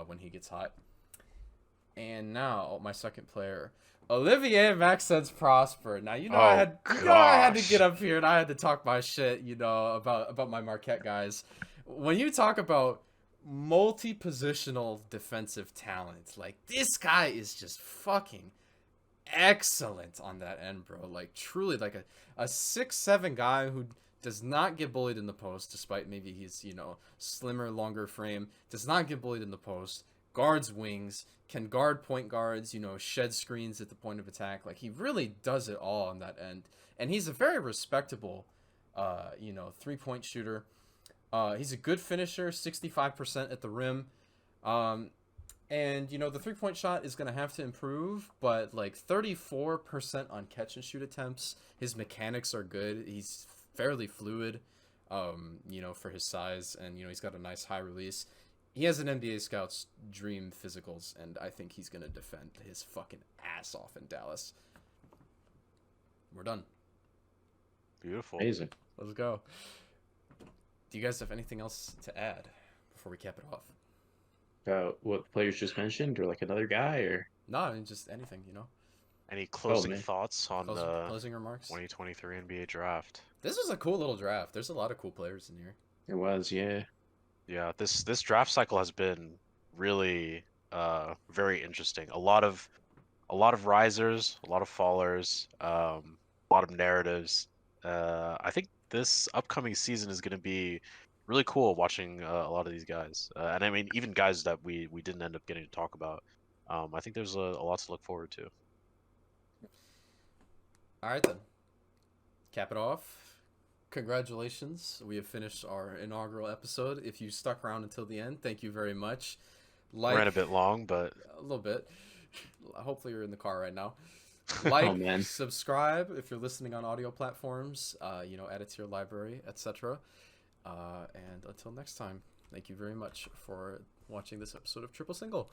when he gets hot. And now my second player, Olivier Maxence Prosper. Now I had to get up here and I had to talk my shit, you know, about my Marquette guys. When you talk about multi-positional defensive talent, like this guy is just fucking excellent on that end, bro. Like truly, like a 6'7" guy who does not get bullied in the post, despite maybe he's, you know, slimmer, longer frame, does not get bullied in the post. Guards wings, can guard point guards, you know, shed screens at the point of attack. Like he really does it all on that end. And he's a very respectable, you know, 3-point shooter. He's a good finisher, 65% at the rim. And, you know, the 3-point shot is going to have to improve, but like 34% on catch and shoot attempts. His mechanics are good. He's fairly fluid, you know, for his size. And, you know, he's got a nice high release. He has an NBA scout's dream physicals, and I think he's going to defend his fucking ass off in Dallas. We're done. Beautiful. Amazing. Let's go. Do you guys have anything else to add before we cap it off? What players just mentioned, or like another guy, or No, I mean, just anything, you know? Any closing man. thoughts on the Closing remarks? 2023 NBA draft? This was a cool little draft. There's a lot of cool players in here. it was, yeah. Yeah, this draft cycle has been really very interesting. A lot of risers, a lot of fallers, a lot of narratives. I think this upcoming season is going to be really cool watching a lot of these guys. And I mean, even guys that we didn't end up getting to talk about. I think there's a lot to look forward to. All right, then. Cap it off. Congratulations. We have finished our inaugural episode. If you stuck around until the end, thank you very much. Ran a bit long, but a little bit. Hopefully you're in the car right now. Like, subscribe if you're listening on audio platforms, you know, add it to your library, etc. And until next time, thank you very much for watching this episode of Triple Single.